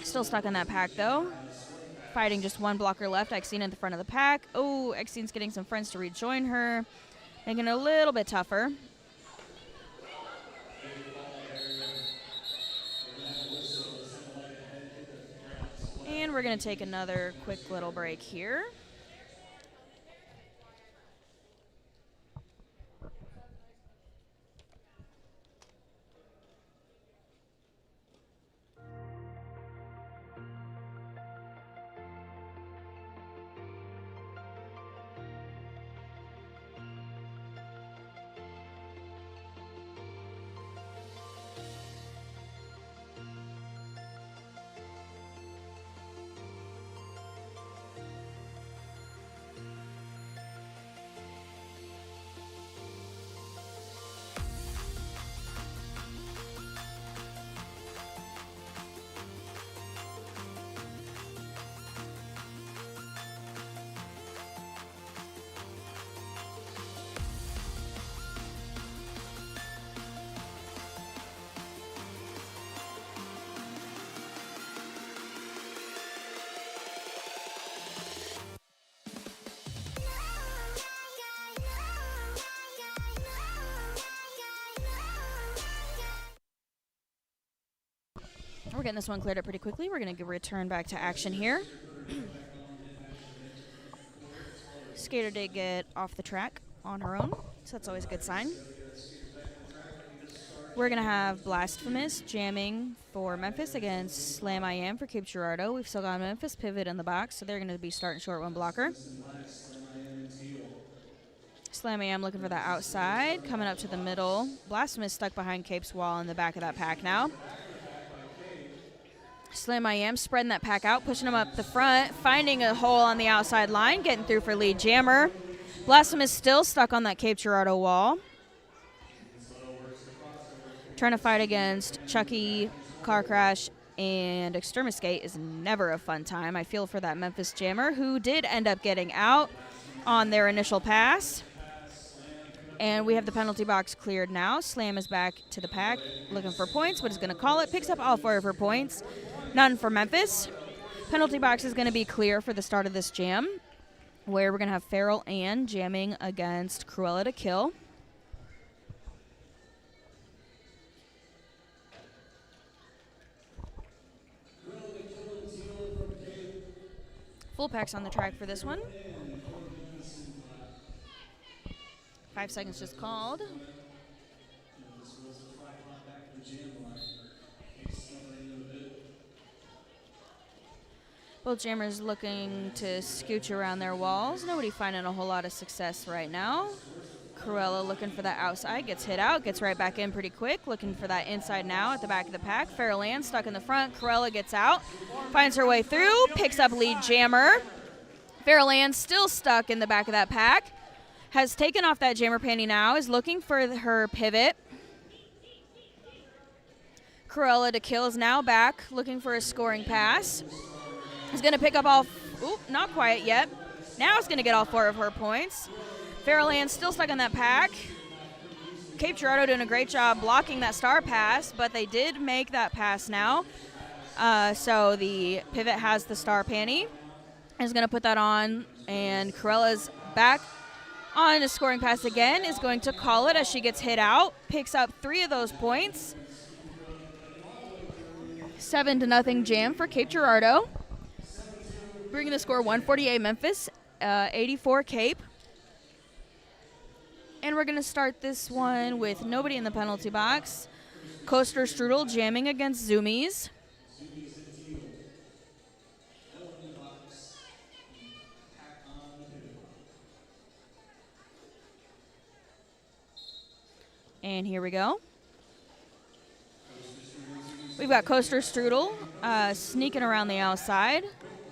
Still stuck in that pack, though. Fighting just one blocker left. Exene at the front of the pack. Oh, Exene's getting some friends to rejoin her. Making it a little bit tougher. And we're going to take another quick little break here. We're getting this one cleared up pretty quickly. We're going to return back to action here. Skater did get off the track on her own, so that's always a good sign. We're going to have Blasphemous jamming for Memphis against Slam I Am for Cape Girardeau. We've still got Memphis pivot in the box, so they're going to be starting short one blocker. Slam I Am looking for that outside, coming up to the middle. Blasphemous stuck behind Cape's wall in the back of that pack now. Slam I Am spreading that pack out, pushing them up the front, finding a hole on the outside line, getting through for lead jammer. Blasphemous still stuck on that Cape Girardeau wall. Trying to fight against Chucky, Car Crash, and Extremiscate is never a fun time. I feel for that Memphis jammer, who did end up getting out on their initial pass. And we have the penalty box cleared now. Slam is back to the pack, looking for points, but is going to call it. Picks up all 4 of her points. None for Memphis. Penalty box is going to be clear for the start of this jam, where we're going to have Farrell Ann jamming against Cruella to Kill. Full packs on the track for this one. 5 seconds just called. Both jammers looking to scooch around their walls. Nobody finding a whole lot of success right now. Cruella looking for that outside, gets hit out, gets right back in pretty quick, looking for that inside now at the back of the pack. Farrell Ann stuck in the front. Cruella gets out, finds her way through, picks up lead jammer. Farrell Ann still stuck in the back of that pack. Has taken off that jammer panty now, is looking for her pivot. Cruella to Kill is now back, looking for a scoring pass. Is going to pick up all, not quite yet. Now it's going to get all 4 of her points. Farrell Ann still stuck in that pack. Cape Girardeau doing a great job blocking that star pass, but they did make that pass now. So the pivot has the star panty. is going to put that on, and Corella's back on a scoring pass again, is going to call it as she gets hit out, picks up 3 of those points. 7-0 jam for Cape Girardeau. Bringing the score 148 Memphis, 84 Cape. And we're going to start this one with nobody in the penalty box. Coaster Strudel jamming against Zoomies. And here we go. We've got Coaster Strudel sneaking around the outside,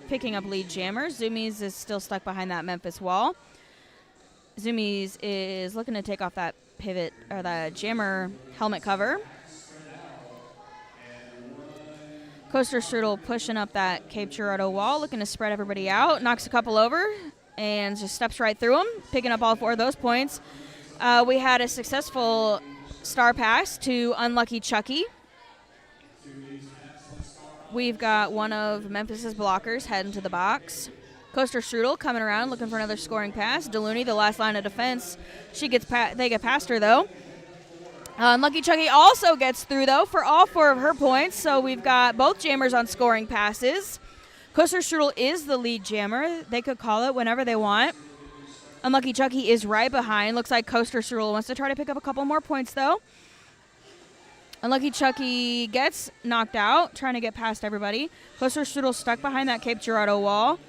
picking up lead jammer. Zoomies is still stuck behind that Memphis wall. Zoomies is looking to take off that pivot or the jammer helmet cover. Coaster Strudel pushing up that Cape Girardeau wall, looking to spread everybody out. Knocks a couple over and just steps right through them, picking up all 4 of those points. We had a successful star pass to Unlucky Chucky. We've got one of Memphis's blockers heading to the box. Coaster Strudel coming around looking for another scoring pass. Delooney, the last line of defense. They get past her, though. Unlucky Chucky also gets through, though, for all 4 of her points. So we've got both jammers on scoring passes. Coaster Strudel is the lead jammer. They could call it whenever they want. Unlucky Chucky is right behind. Looks like Coaster Strudel wants to try to pick up a couple more points, though. Unlucky Chucky gets knocked out, trying to get past everybody. Coaster Strudel stuck behind that Cape Girardeau wall.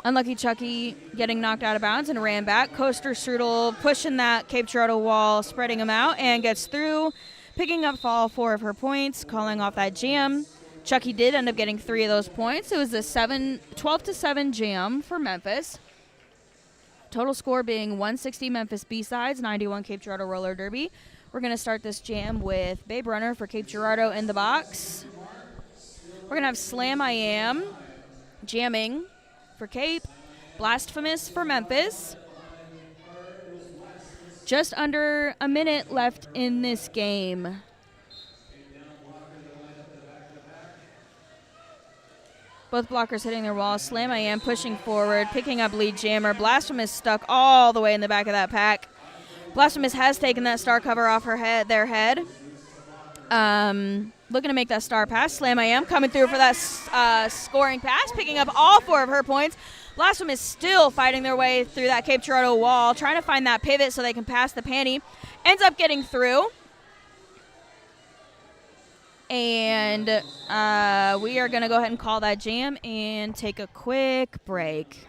Unlucky Chucky getting knocked out of bounds and ran back. Coaster Strudel pushing that Cape Girardeau wall, spreading him out, and gets through, picking up all 4 of her points, calling off that jam. Chucky did end up getting 3 of those points. It was a 12-7 jam for Memphis. Total score being 160 Memphis B-sides, 91 Cape Girardeau roller derby. We're going to start this jam with Babe Runner for Cape Girardeau in the box. We're going to have Slam I Am jamming for Cape. Blasphemous for Memphis. Just under a minute left in this game. Both blockers hitting their wall. Slam I Am pushing forward, picking up lead jammer. Blasphemous stuck all the way in the back of that pack. Blasphemous has taken that star cover off their head. Looking to make that star pass. Slam I Am coming through for that scoring pass, picking up all 4 of her points. Blasphemous still fighting their way through that Cape Girardeau wall, trying to find that pivot so they can pass the panty. Ends up getting through. And we are going to go ahead and call that jam and take a quick break.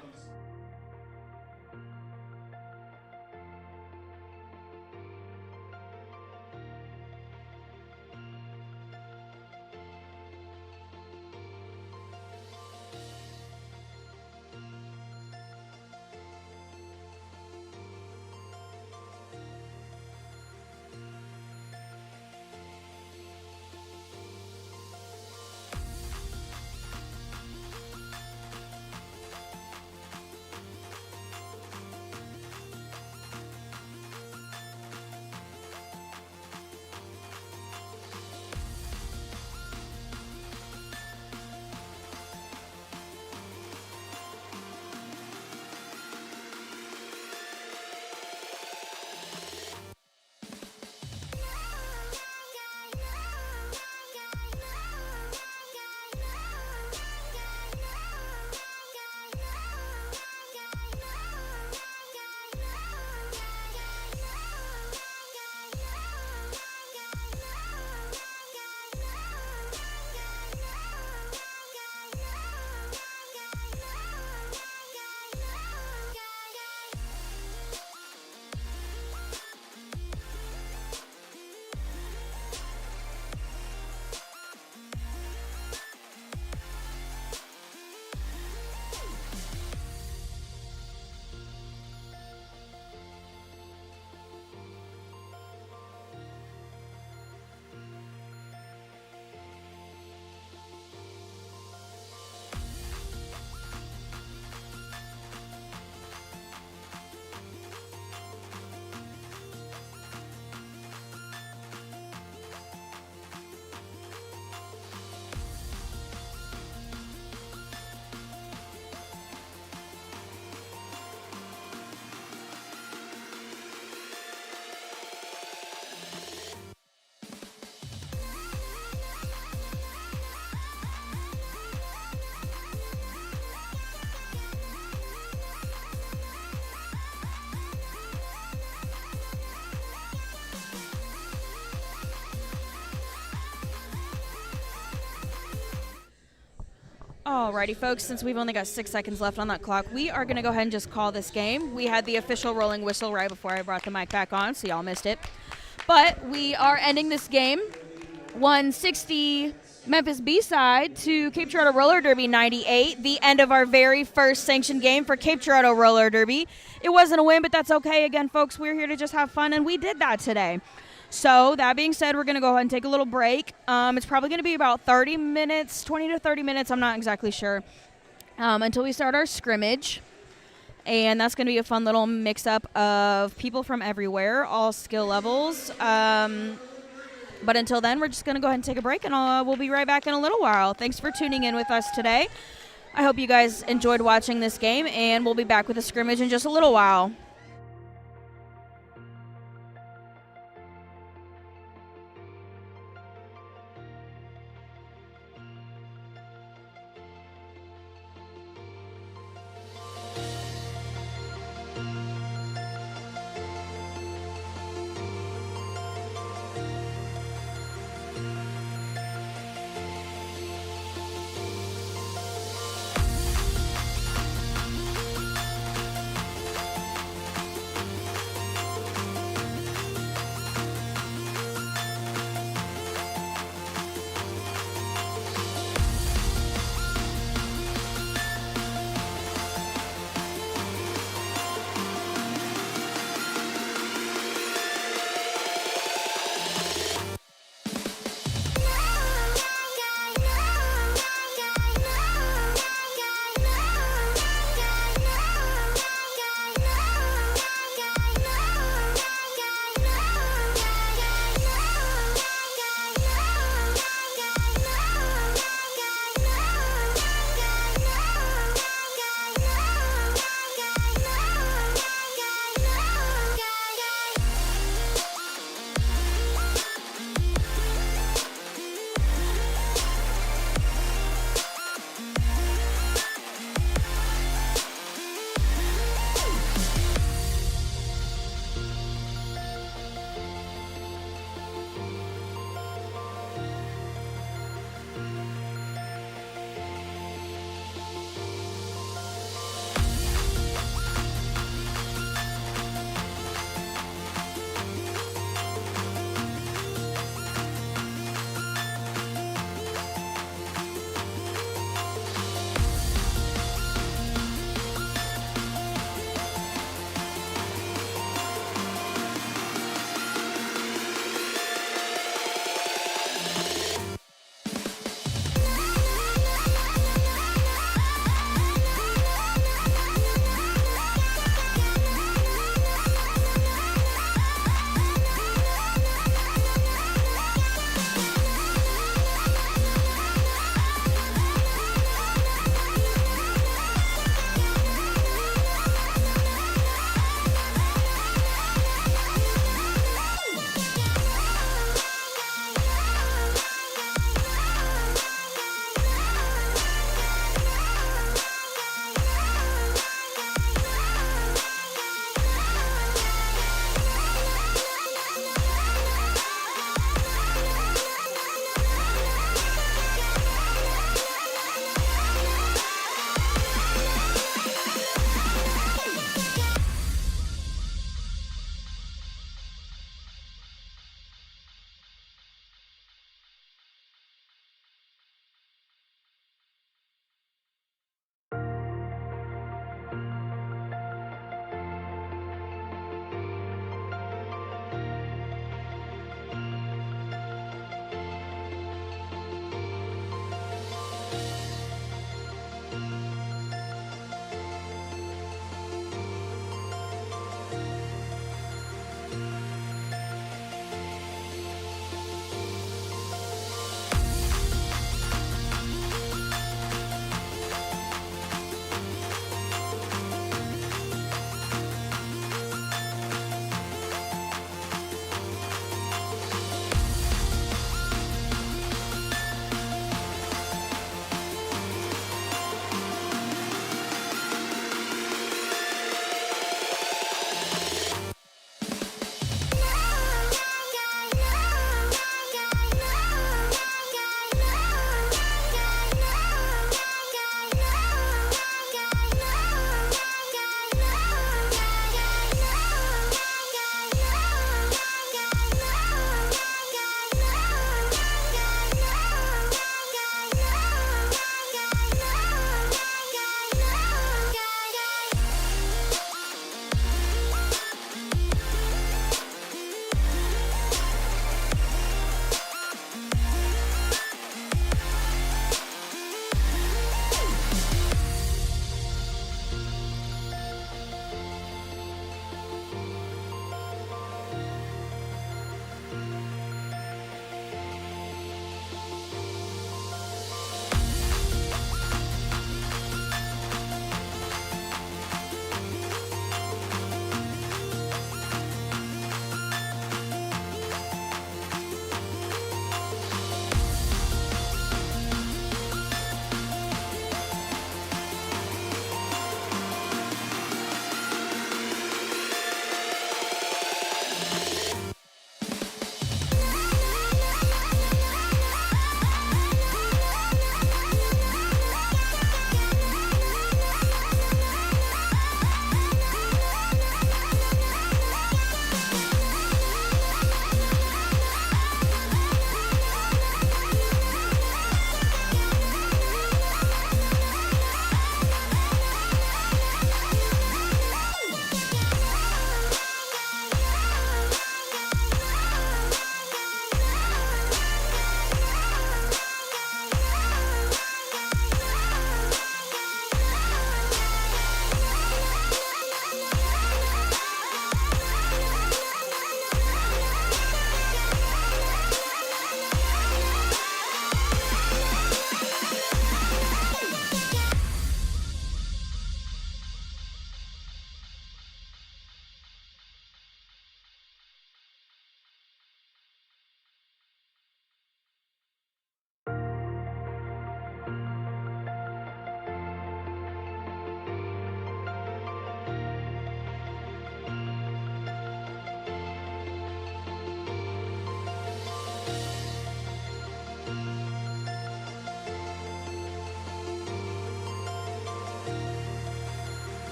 Alrighty, folks, since we've only got 6 seconds left on that clock, we are going to go ahead and just call this game. We had the official rolling whistle right before I brought the mic back on, so y'all missed it. But we are ending this game 160 Memphis B-side to Cape Girardeau Roller Derby 98, the end of our very first sanctioned game for Cape Girardeau Roller Derby. It wasn't a win, but that's okay. Again, folks, we're here to just have fun, and we did that today. So that being said, we're going to go ahead and take a little break. It's probably going to be about 30 minutes, 20 to 30 minutes, I'm not exactly sure, until we start our scrimmage. And that's going to be a fun little mix-up of people from everywhere, all skill levels. But until then, we're just going to go ahead and take a break, and we'll be right back in a little while. Thanks for tuning in with us today. I hope you guys enjoyed watching this game, and we'll be back with a scrimmage in just a little while.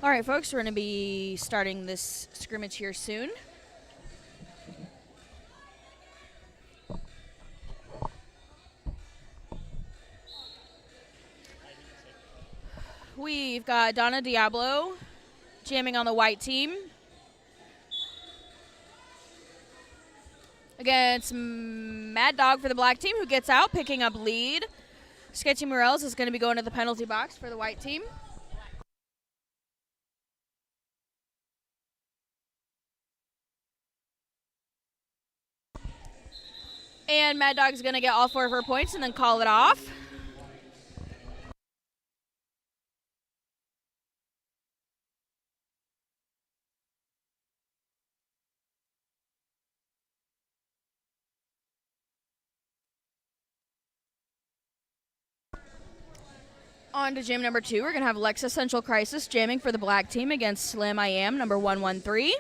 All right, folks, we're going to be starting this scrimmage here soon. We've got Donna Diablo jamming on the white team against Mad Dog for the black team, who gets out, picking up lead. Sketchy Morels is going to be going to the penalty box for the white team. And Mad Dog's going to get all 4 of her points and then call it off. On to jam number 2. We're going to have Lexa Central Crisis jamming for the black team against Slim I Am, number 113,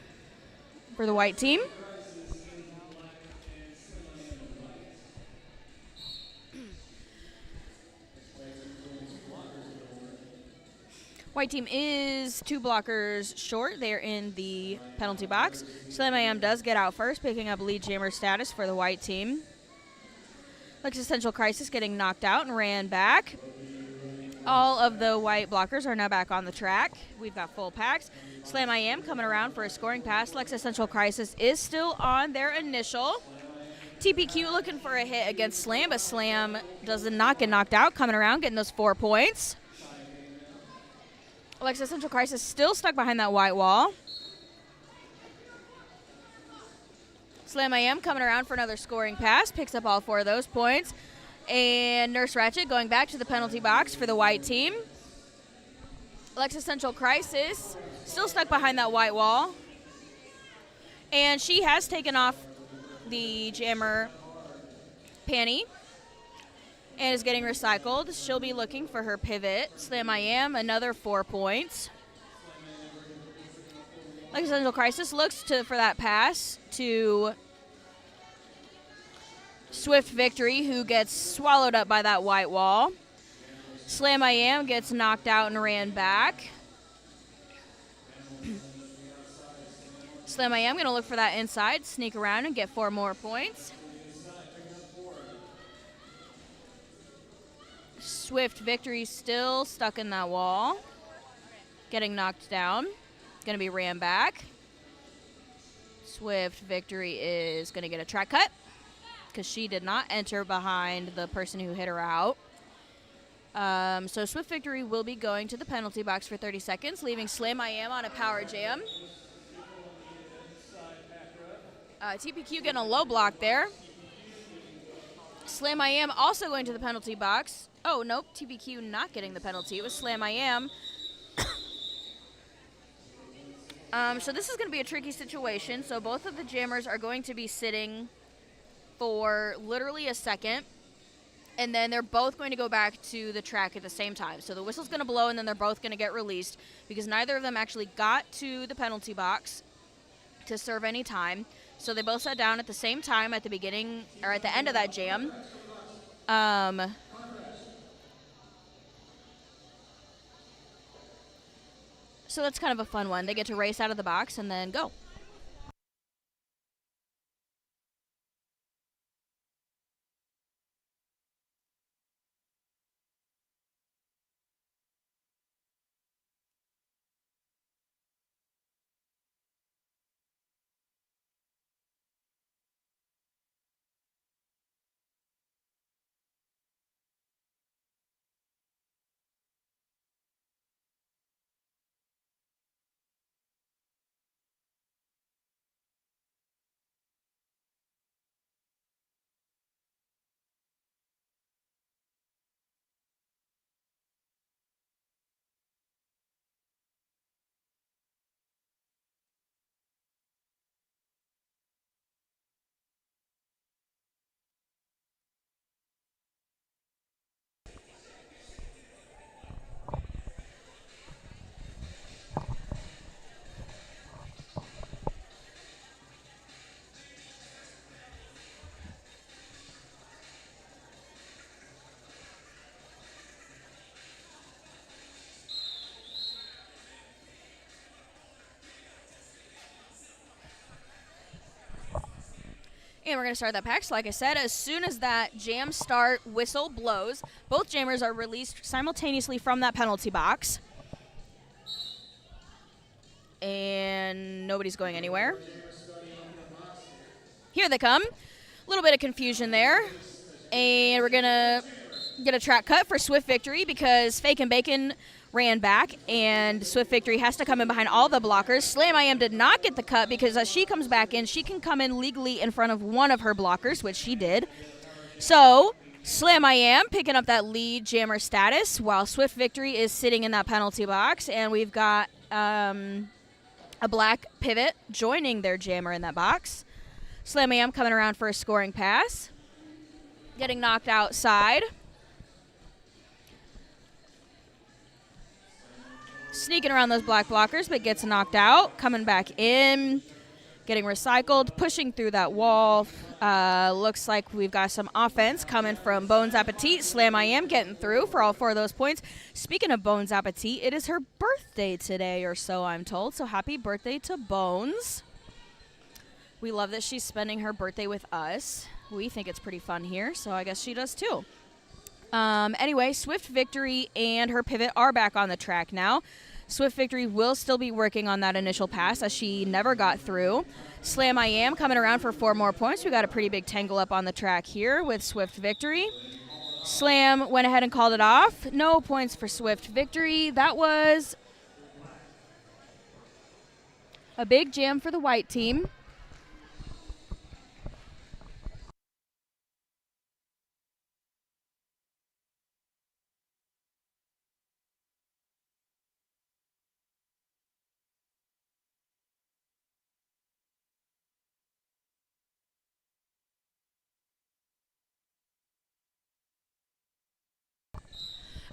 for the white team. White team is 2 blockers short. They're in the penalty box. Slam IM does get out first, picking up lead jammer status for the white team. Existential Crisis getting knocked out and ran back. All of the white blockers are now back on the track. We've got full packs. Slam IM coming around for a scoring pass. Existential Crisis is still on their initial. TPQ looking for a hit against Slam, but Slam does not get knocked out. Coming around, getting those 4 points. Existential Crisis still stuck behind that white wall. Slam IM coming around for another scoring pass. Picks up all 4 of those points. And Nurse Ratchet going back to the penalty box for the white team. Existential Crisis still stuck behind that white wall. And she has taken off the jammer panty and is getting recycled. She'll be looking for her pivot. Slam IM, another 4 points. Existential Crisis looks for that pass to Swift Victory, who gets swallowed up by that white wall. Slam IM gets knocked out and ran back. Slam IM going to look for that inside, sneak around and get 4 more points. Swift Victory still stuck in that wall, getting knocked down. Going to be ran back. Swift Victory is going to get a track cut because she did not enter behind the person who hit her out. So Swift Victory will be going to the penalty box for 30 seconds, leaving Slam IM on a power jam. TPQ getting a low block there. Slam IM also going to the penalty box. Oh, nope, TPQ not getting the penalty. It was Slam IM. So this is going to be a tricky situation. So both of the jammers are going to be sitting for literally a second, and then they're both going to go back to the track at the same time. So the whistle's going to blow, and then they're both going to get released because neither of them actually got to the penalty box to serve any time. So they both sat down at the same time at the beginning or at the end of that jam. So that's kind of a fun one. They get to race out of the box and then go. And we're going to start that pack. So like I said, as soon as that jam start whistle blows, both jammers are released simultaneously from that penalty box. And nobody's going anywhere. Here they come. A little bit of confusion there. And we're going to get a track cut for Swift Victory because Fake and Bacon ran back, and Swift Victory has to come in behind all the blockers. Slam IM did not get the cut because as she comes back in, she can come in legally in front of one of her blockers, which she did. So Slam IM picking up that lead jammer status while Swift Victory is sitting in that penalty box, and we've got a black pivot joining their jammer in that box. Slam IM coming around for a scoring pass, getting knocked outside. Sneaking around those black blockers, but gets knocked out. Coming back in, getting recycled, pushing through that wall. Looks like we've got some offense coming from Bones Appetit. Slam I Am getting through for all 4 of those points. Speaking of Bones Appetit, it is her birthday today or so, I'm told. So happy birthday to Bones. We love that she's spending her birthday with us. We think it's pretty fun here, so I guess she does too. Anyway, Swift Victory and her pivot are back on the track now. Swift Victory will still be working on that initial pass as she never got through. Slam I Am coming around for 4 more points. We got a pretty big tangle up on the track here with Swift Victory. Slam went ahead and called it off. No points for Swift Victory. That was a big jam for the white team.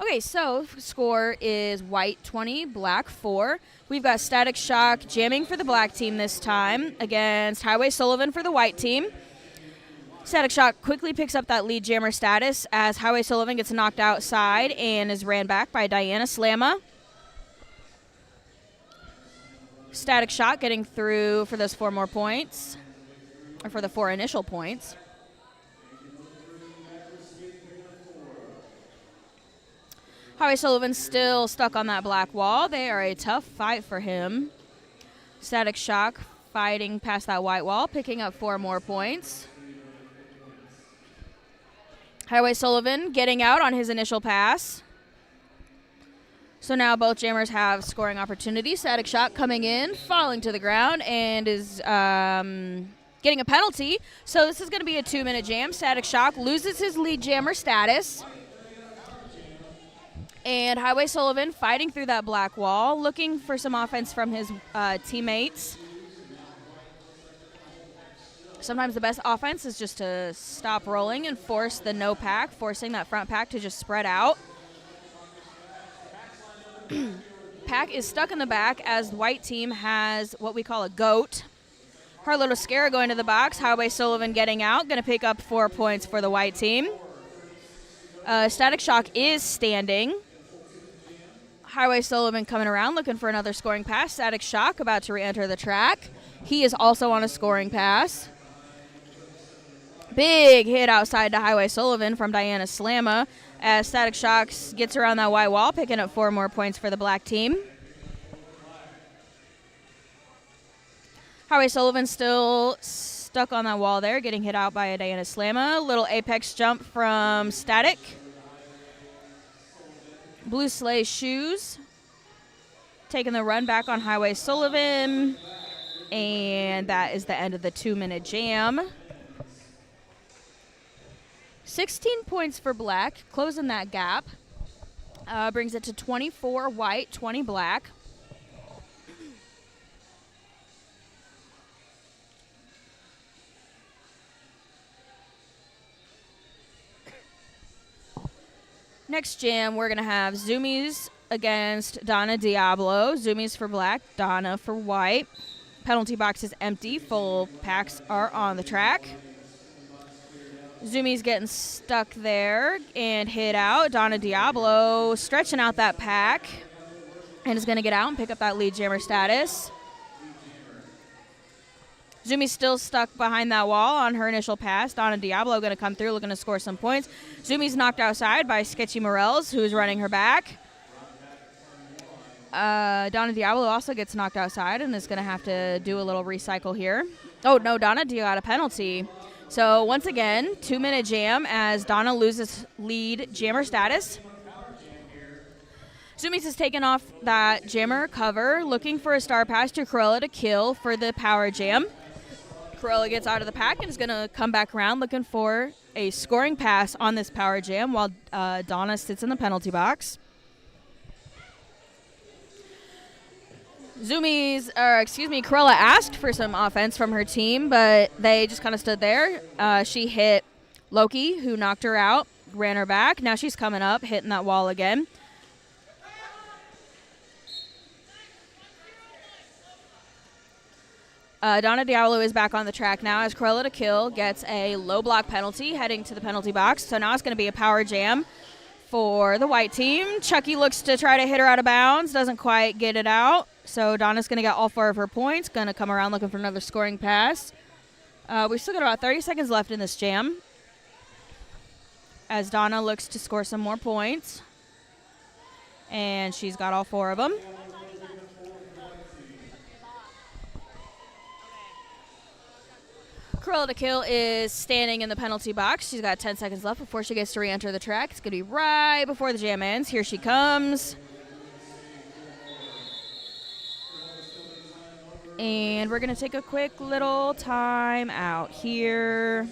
Okay, so score is white 20, black 4. We've got Static Shock jamming for the black team this time against Highway Sullivan for the white team. Static Shock quickly picks up that lead jammer status as Highway Sullivan gets knocked outside and is ran back by Diana Slamma. Static Shock getting through for those 4 more points, or for the 4 initial points. Highway Sullivan's still stuck on that black wall. They are a tough fight for him. Static Shock fighting past that white wall, picking up 4 more points. Highway Sullivan getting out on his initial pass. So now both jammers have scoring opportunities. Static Shock coming in, falling to the ground, and is getting a penalty. So this is going to be a 2-minute jam. Static Shock loses his lead jammer status. And Highway Sullivan fighting through that black wall, looking for some offense from his teammates. Sometimes the best offense is just to stop rolling and force the no pack, forcing that front pack to just spread out. Pack is stuck in the back as the white team has what we call a goat. Harlow Scare going to the box. Highway Sullivan getting out, going to pick up 4 points for the white team. Static Shock is standing. Highway Sullivan coming around looking for another scoring pass. Static Shock about to re-enter the track. He is also on a scoring pass. Big hit outside to Highway Sullivan from Diana Slamma as Static Shock gets around that white wall, picking up 4 more points for the black team. Highway Sullivan still stuck on that wall there, getting hit out by a Diana Slamma. Little apex jump from Static. Blue Sleigh Shoes taking the run back on Highway Sullivan. And that is the end of the 2-minute jam. 16 points for black, closing that gap. Brings it to 24 white, 20 black. Next jam, we're going to have Zoomies against Donna Diablo. Zoomies for black, Donna for white. Penalty box is empty. Full packs are on the track. Zoomies getting stuck there and hit out. Donna Diablo stretching out that pack and is going to get out and pick up that lead jammer status. Zoomies still stuck behind that wall on her initial pass. Donna Diablo going to come through, looking to score some points. Zoomies knocked outside by Sketchy Morels, who's running her back. Donna Diablo also gets knocked outside and is going to have to do a little recycle here. Oh, no, Donna got a penalty. So, once again, 2-minute jam as Donna loses lead jammer status. Zoomies has taken off that jammer cover, looking for a star pass to Cruella to kill for the power jam. Cruella gets out of the pack and is going to come back around looking for a scoring pass on this power jam while Donna sits in the penalty box. Cruella asked for some offense from her team, but they just kind of stood there. She hit Loki, who knocked her out, ran her back. Now she's coming up, hitting that wall again. Donna Diallo is back on the track now as Cruella to Kill gets a low block penalty heading to the penalty box. So now it's going to be a power jam for the white team. Chucky looks to try to hit her out of bounds, doesn't quite get it out. So Donna's going to get all 4 of her points, going to come around looking for another scoring pass. We've still got about 30 seconds left in this jam as Donna looks to score some more points. And she's got all 4 of them. Cruella to Kill is standing in the penalty box. She's got 10 seconds left before she gets to re-enter the track. It's going to be right before the jam ends. Here she comes. And we're going to take a quick little time out here.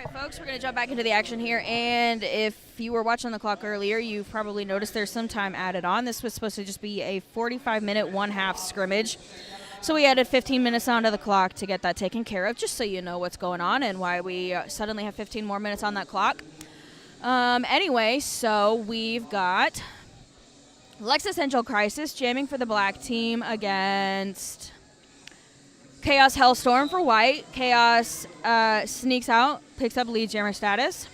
right, folks, we're going to jump back into the action here, and if you were watching the clock earlier, you've probably noticed there's some time added on. This was supposed to just be a 45-minute one-half scrimmage, so we added 15 minutes onto the clock to get that taken care of, just so you know what's going on and why we suddenly have 15 more minutes on that clock. Anyway, so we've got Existential Crisis jamming for the black team against Chaos Hellstorm for white. Chaos sneaks out, picks up lead jammer status.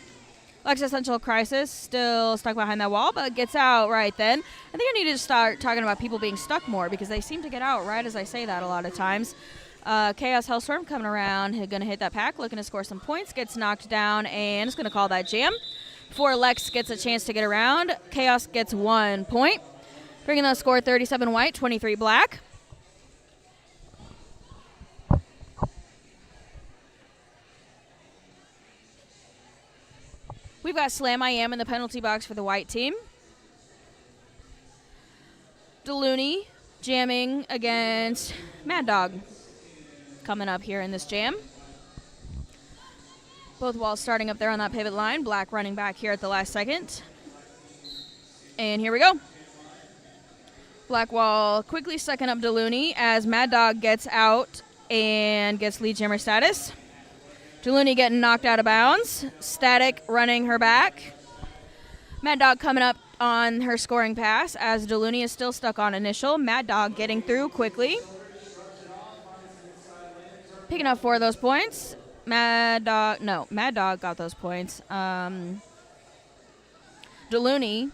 Existential Crisis still stuck behind that wall, but gets out right then. I think I need to start talking about people being stuck more because they seem to get out right as I say that a lot of times. Chaos Hellstorm coming around, going to hit that pack, looking to score some points, gets knocked down, and is going to call that jam. Before Lex gets a chance to get around, Chaos gets 1 point, bringing the score 37 white, 23 black. We've got Slam I Am in the penalty box for the white team. Delooney jamming against Mad Dog coming up here in this jam. Both walls starting up there on that pivot line. Black running back here at the last second. And here we go. Black wall quickly sucking up Delooney as Mad Dog gets out and gets lead jammer status. Delooney getting knocked out of bounds. Static running her back. Mad Dog coming up on her scoring pass as Delooney is still stuck on initial. Mad Dog getting through quickly. Picking up 4 of those points. Mad Dog got those points. Delooney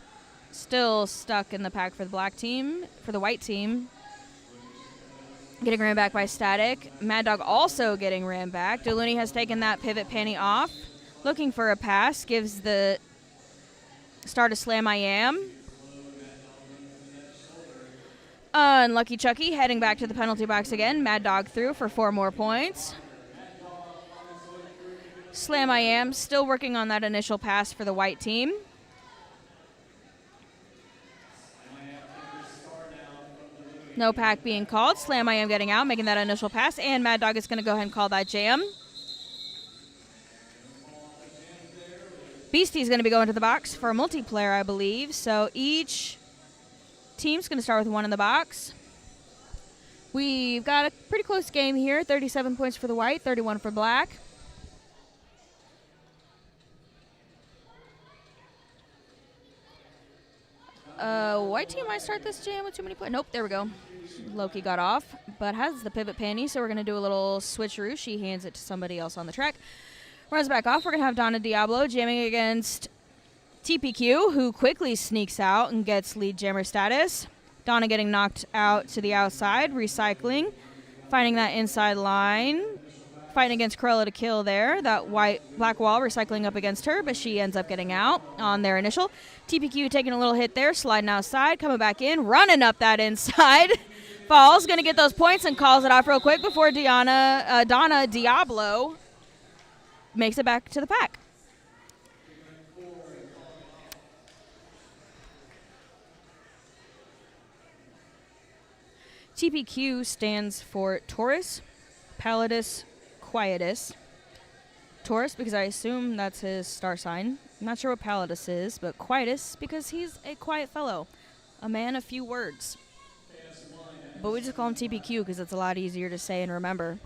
still stuck in the pack for the black team, for the white team. Getting ran back by Static. Mad Dog also getting ran back. Delooney has taken that pivot panty off. Looking for a pass. Gives the start to Slam I Am. Unlucky Chucky heading back to the penalty box again. Mad Dog through for 4 more points. Slam I Am still working on that initial pass for the white team. No pack being called. Slam I Am getting out, making that initial pass, and Mad Dog is going to go ahead and call that jam. Beastie's going to be going to the box for a multiplayer, I believe. So each team's going to start with 1 in the box. We've got a pretty close game here. 37 points for the white, 31 for black. White team might start this jam with too many points. Nope, there we go. Loki got off, but has the pivot panty, so we're going to do a little switcheroo. She hands it to somebody else on the track. Runs back off. We're going to have Donna Diablo jamming against TPQ, who quickly sneaks out and gets lead jammer status. Donna getting knocked out to the outside, recycling, finding that inside line. Fighting against Cruella to kill there. That black wall recycling up against her, but she ends up getting out on their initial. TPQ taking a little hit there, sliding outside, coming back in, running up that inside. Falls, going to get those points and calls it off real quick before Donna Diablo makes it back to the pack. TPQ stands for Taurus Pallidus Quietus. Taurus, because I assume that's his star sign. I'm not sure what Pallidus is, but Quietus, because he's a quiet fellow. A man of few words. But we just call him TPQ because it's a lot easier to say and remember.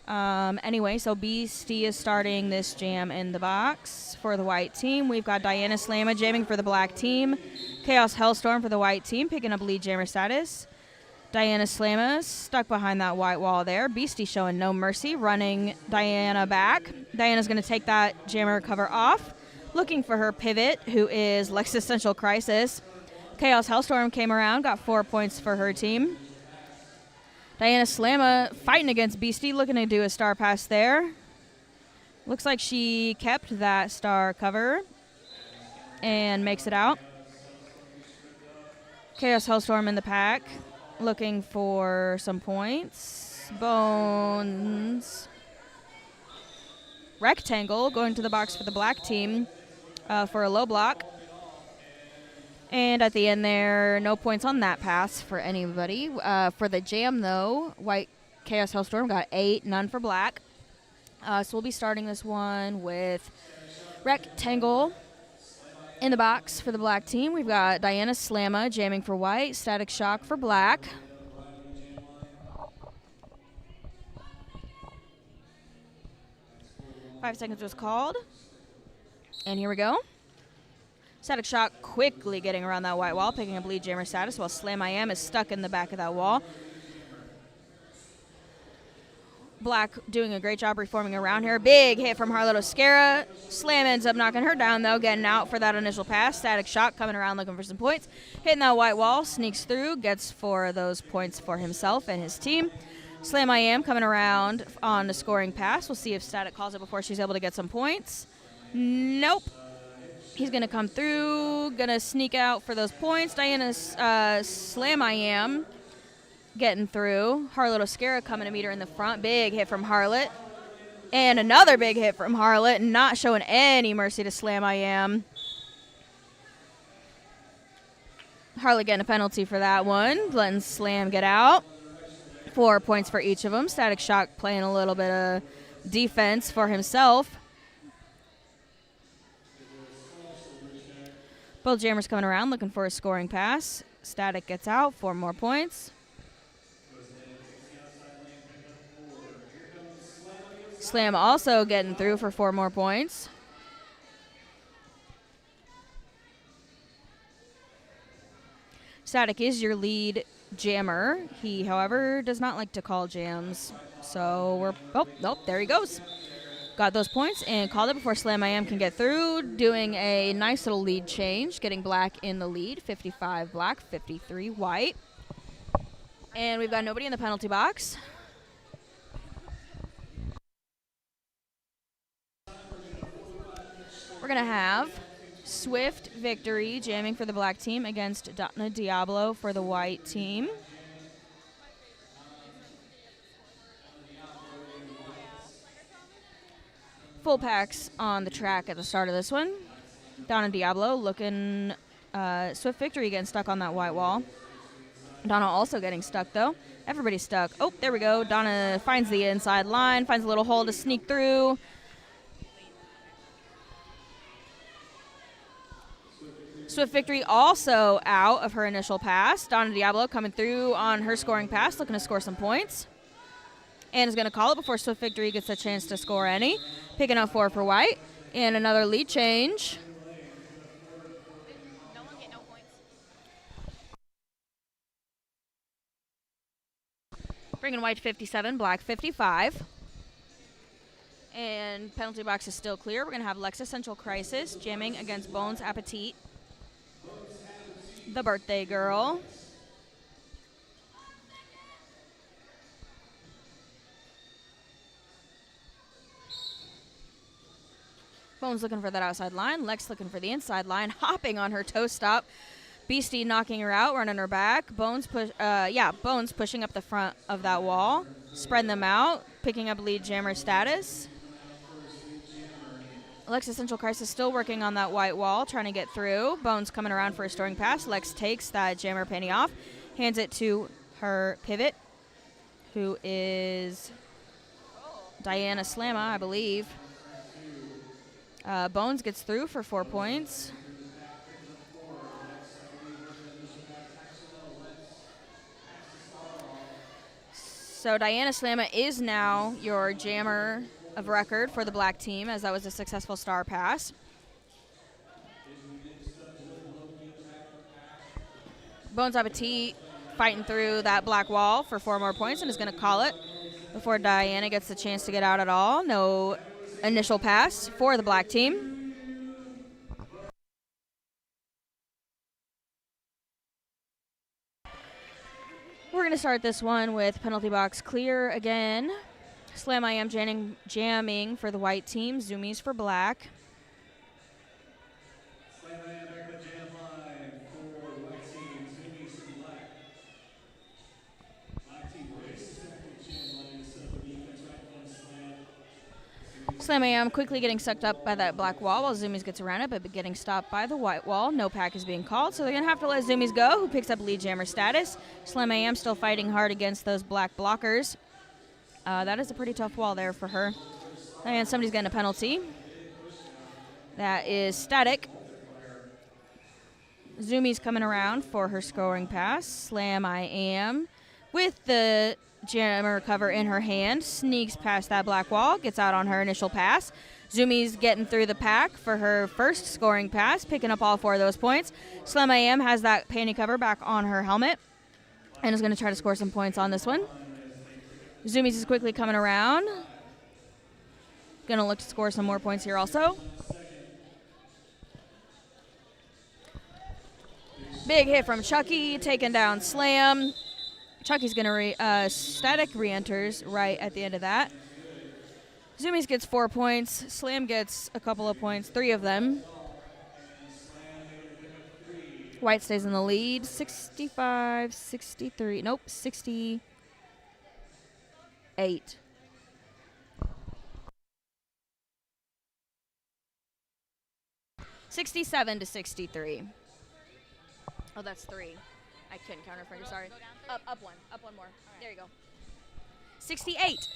Anyway, so Beastie is starting this jam in the box for the white team. We've got Diana Slamma jamming for the black team. Chaos Hellstorm for the white team, picking up lead jammer status. Diana Slamma stuck behind that white wall there. Beastie showing no mercy, running Diana back. Diana's going to take that jammer cover off, looking for her pivot, who is Existential Crisis. Chaos Hellstorm came around, got 4 points for her team. Diana Slamma fighting against Beastie, looking to do a star pass there. Looks like she kept that star cover and makes it out. Chaos Hellstorm in the pack, looking for some points. Bones. Rectangle going to the box for the black team for a low block. And at the end there, no points on that pass for anybody. For the jam, though, white Chaos Hellstorm got 8, none for black. So we'll be starting this one with rectangle. In the box for the black team, we've got Diana Slamma jamming for white, Static Shock for black. Five seconds was called. And here we go. Static Shock quickly getting around that white wall, picking up lead jammer status, while Slam I Am is stuck in the back of that wall. Black doing a great job reforming around here. Big hit from Harlot Oscara. Slam ends up knocking her down, though, getting out for that initial pass. Static Shock coming around looking for some points. Hitting that white wall, sneaks through, gets 4 of those points for himself and his team. Slam I Am coming around on the scoring pass. We'll see if Static calls it before she's able to get some points. Nope. He's going to come through, going to sneak out for those points. Diana's Slam I Am getting through. Harlot Oscara coming to meet her in the front. Big hit from Harlot. And another big hit from Harlot, not showing any mercy to Slam I Am. Harlot getting a penalty for that one, letting Slam get out. 4 points for each of them. Static Shock playing a little bit of defense for himself. Both jammers coming around looking for a scoring pass. Static gets out, 4 more points. Slam also getting through for 4 more points. Static is your lead jammer. He, however, does not like to call jams. So we're, there he goes. Got those points and called it before Slam I Am can get through. Doing a nice little lead change, getting black in the lead. 55 black, 53 white. And we've got nobody in the penalty box. We're going to have Swift Victory jamming for the black team against Donna Diablo for the white team. Full packs on the track at the start of this one. Donna Diablo looking Swift Victory getting stuck on that white wall. Donna also getting stuck, though. Everybody's stuck. Oh, there we go. Donna finds the inside line, finds a little hole to sneak through. Swift Victory also out of her initial pass. Donna Diablo coming through on her scoring pass, looking to score some points. And is going to call it before Swift Victory gets a chance to score any. Picking up 4 for white. And another lead change. No one get no points. Bringing white 57, black 55. And penalty box is still clear. We're going to have Lex Essential Crisis jamming against Bones Appetit, the birthday girl. Bones looking for that outside line. Lex looking for the inside line. Hopping on her toe stop. Beastie knocking her out, running her back. Bones pushing up the front of that wall. Spreading them out. Picking up lead jammer status. Lex Essential Crisis still working on that white wall, trying to get through. Bones coming around for a storing pass. Lex takes that jammer penny off, hands it to her pivot, who is Diana Slamma, I believe. Bones gets through for 4 points. So Diana Slamma is now your jammer of record for the black team, as that was a successful star pass. Bones Appetit fighting through that black wall for 4 more points and is going to call it before Diana gets the chance to get out at all. No initial pass for the black team. We're going to start this one with penalty box clear again. Slam I Am jamming for the white team. Zoomies for black. Slam I Am back at the jam line for the white team. Zoomies for black. Black team races back at the jam line. So the defense right on Slam. Slam I Am quickly getting sucked up by that black wall while Zoomies gets around it, but getting stopped by the white wall. No pack is being called, so they're going to have to let Zoomies go, who picks up lead jammer status. Slam I Am still fighting hard against those black blockers. That is a pretty tough wall there for her. And somebody's getting a penalty. That is Static. Zumi's coming around for her scoring pass. Slam I am. With the jammer cover in her hand, sneaks past that black wall, gets out on her initial pass. Zumi's getting through the pack for her first scoring pass, picking up all 4 of those points. Slam I am has that panty cover back on her helmet and is going to try to score some points on this one. Zumi's is quickly coming around. Going to look to score some more points here also. Big hit from Chucky, taking down Slam. Chucky's going to Static re-enters right at the end of that. Zumi's gets 4 points. Slam gets a couple of points, 3 of them. White stays in the lead, 65, 63. Nope, 68. $67 to 63. Oh, that's 3. I couldn't count her finger, sorry. Up one more. There you go. 68.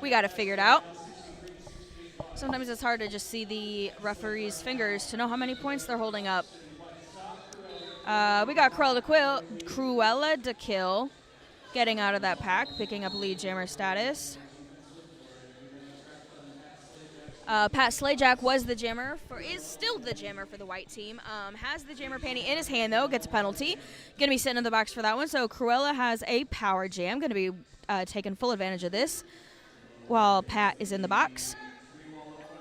We got it figured out. Sometimes it's hard to just see the referee's fingers to know how many points they're holding up. We got Cruella de Kill getting out of that pack, picking up lead jammer status. Pat Slajak is still the jammer for the white team. Has the jammer panty in his hand, though, gets a penalty. Going to be sitting in the box for that one. So Cruella has a power jam. Going to be taking full advantage of this while Pat is in the box.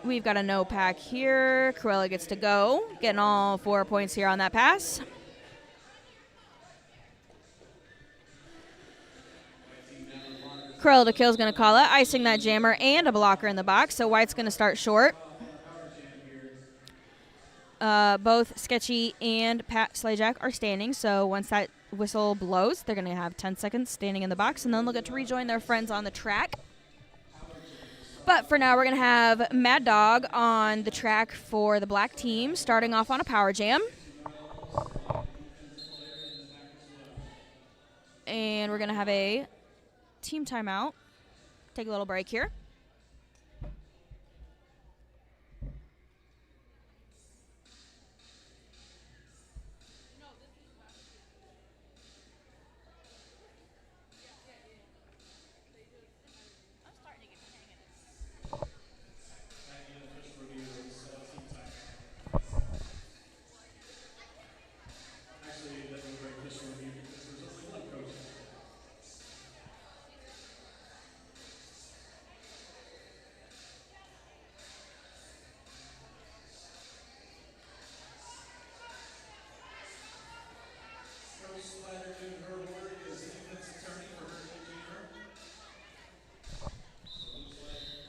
We've got a no pack here. Cruella gets to go. Getting all 4 points here on that pass. Cruella de Kill is going to call it, icing that jammer and a blocker in the box, so White's going to start short. Both Sketchy and Pat Slajak are standing, so once that whistle blows, they're going to have 10 seconds standing in the box, and then they'll get to rejoin their friends on the track. But for now, we're going to have Mad Dog on the track for the black team, starting off on a power jam. And we're going to have a team timeout. Take a little break here.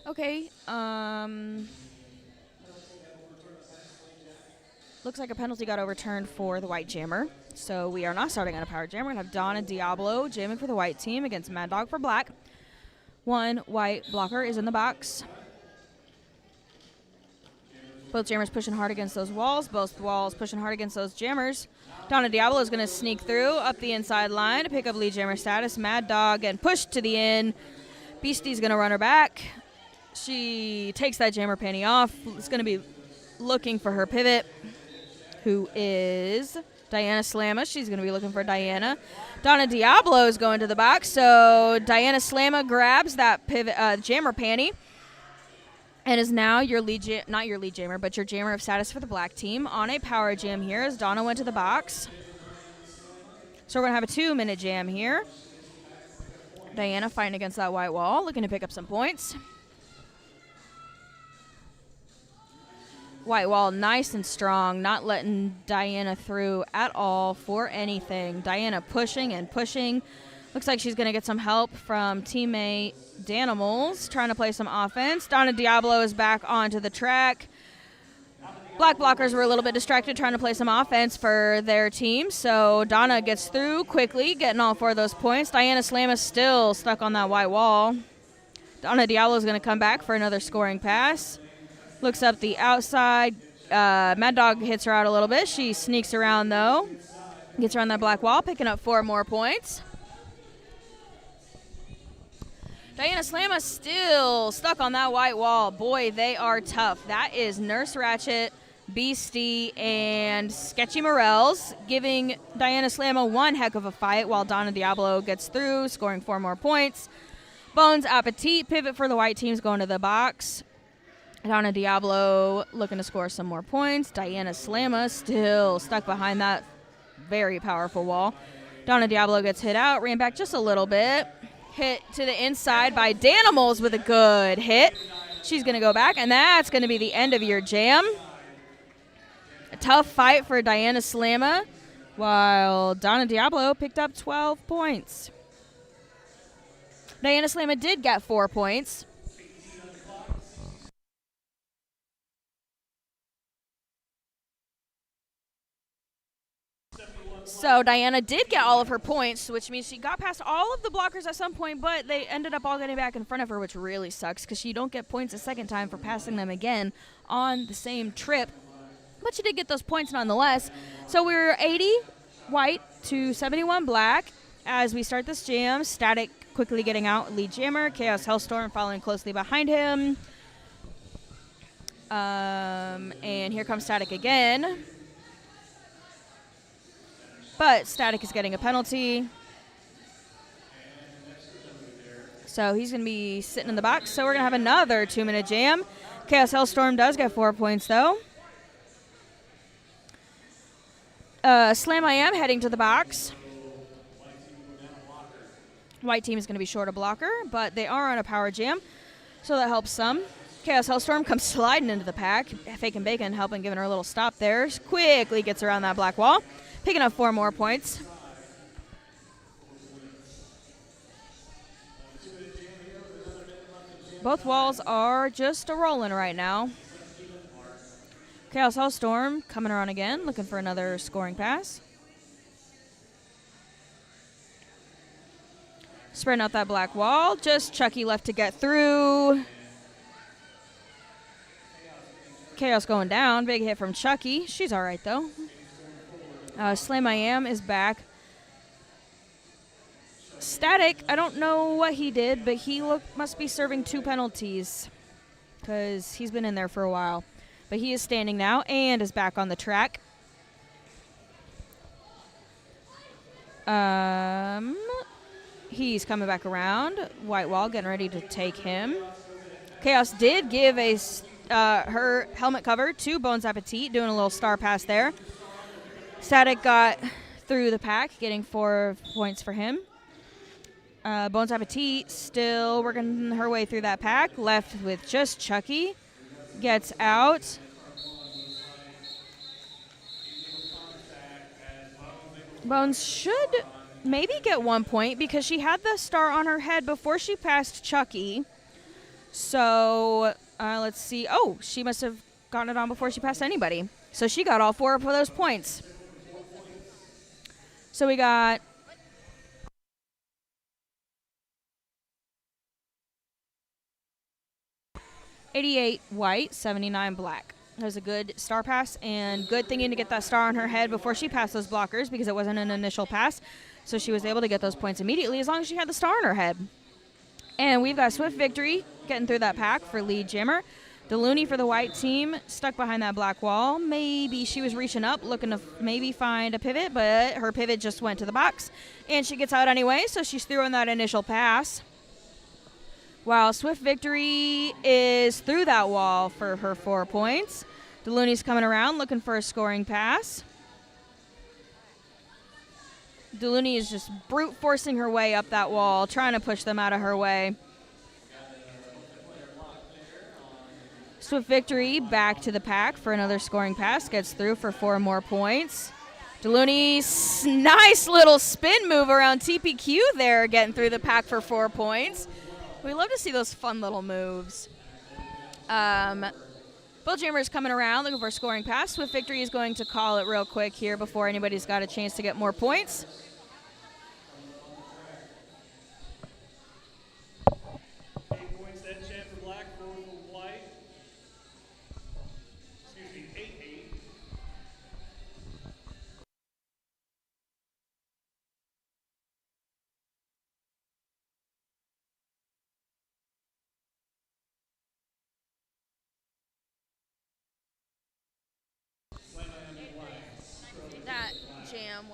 Okay, looks like a penalty got overturned for the white jammer. So we are not starting on a power jam. We're going to have Donna Diablo jamming for the white team against Mad Dog for black. 1 white blocker is in the box. Both jammers pushing hard against those walls. Both walls pushing hard against those jammers. Donna Diablo is going to sneak through up the inside line to pick up lead jammer status. Mad Dog getting pushed to the end. Beastie's going to run her back. She takes that jammer panty off. Is going to be looking for her pivot, who is Diana Slamma. She's going to be looking for Diana. Donna Diablo is going to the box, so Diana Slamma grabs that pivot jammer panty and is now your not your lead jammer, but your jammer of status for the black team on a power jam here as Donna went to the box. So we're going to have a 2-minute jam here. Diana fighting against that white wall, looking to pick up some points. White wall nice and strong, not letting Diana through at all for anything. Diana pushing and pushing. Looks like she's going to get some help from teammate Danimals, trying to play some offense. Donna Diablo is back onto the track. Black blockers were a little bit distracted trying to play some offense for their team, so Donna gets through quickly, getting all 4 of those points. Diana Slam is still stuck on that white wall. Donna Diablo is going to come back for another scoring pass. Looks up the outside. Mad Dog hits her out a little bit. She sneaks around, though. Gets around that black wall, picking up 4 more points. Diana Slamma still stuck on that white wall. Boy, they are tough. That is Nurse Ratchet, Beastie, and Sketchy Morels, giving Diana Slamma one heck of a fight while Donna Diablo gets through, scoring 4 more points. Bones Appetit pivot for the white teams going to the box. Donna Diablo looking to score some more points. Diana Slamma still stuck behind that very powerful wall. Donna Diablo gets hit out, ran back just a little bit. Hit to the inside by Danimals with a good hit. She's going to go back, and that's going to be the end of your jam. A tough fight for Diana Slamma, while Donna Diablo picked up 12 points. Diana Slamma did get 4 points. So Diana did get all of her points, which means she got past all of the blockers at some point, but they ended up all getting back in front of her, which really sucks because she don't get points a second time for passing them again on the same trip. But she did get those points nonetheless. So we're 80 white to 71 black as we start this jam. Static quickly getting out, lead jammer. Chaos Hellstorm following closely behind him. And here comes Static again. But Static is getting a penalty. So he's going to be sitting in the box. So we're going to have another 2-minute jam. Chaos Hellstorm does get 4 points, though. Slam I Am heading to the box. White team is going to be short a blocker, but they are on a power jam, so that helps some. Chaos Hellstorm comes sliding into the pack. Fake and Bacon helping, giving her a little stop there. Quickly gets around that black wall, picking up 4 more points. Both walls are just a-rolling right now. Chaos Hellstorm coming around again, looking for another scoring pass. Spreading out that black wall. Just Chucky left to get through. Chaos going down. Big hit from Chucky. She's all right, though. Slam I Am is back. Static, I don't know what he did, but he must be serving 2 penalties because he's been in there for a while. But he is standing now and is back on the track. He's coming back around. White wall getting ready to take him. Chaos did give her helmet cover to Bones Appetit, doing a little star pass there. Static got through the pack, getting 4 points for him. Bones Appetit still working her way through that pack, left with just Chucky. Gets out. Bones should maybe get 1 point because she had the star on her head before she passed Chucky. So let's see. Oh, she must have gotten it on before she passed anybody. So she got all 4 of those points. So we got $88 white, 79 black. That was a good star pass, and good thinking to get that star on her head before she passed those blockers because it wasn't an initial pass. So she was able to get those points immediately as long as she had the star on her head. And we've got Swift Victory getting through that pack for lead jammer. Delooney for the white team, stuck behind that black wall. Maybe she was reaching up, looking to maybe find a pivot, but her pivot just went to the box. And she gets out anyway, so she's through on that initial pass. While Swift Victory is through that wall for her 4 points. Delooney's coming around looking for a scoring pass. Delooney is just brute forcing her way up that wall, trying to push them out of her way. Swift Victory back to the pack for another scoring pass. Gets through for 4 more points. Delooney's nice little spin move around TPQ there, getting through the pack for 4 points. We love to see those fun little moves. Bulljammer's coming around looking for a scoring pass. Swift Victory is going to call it real quick here before anybody's got a chance to get more points.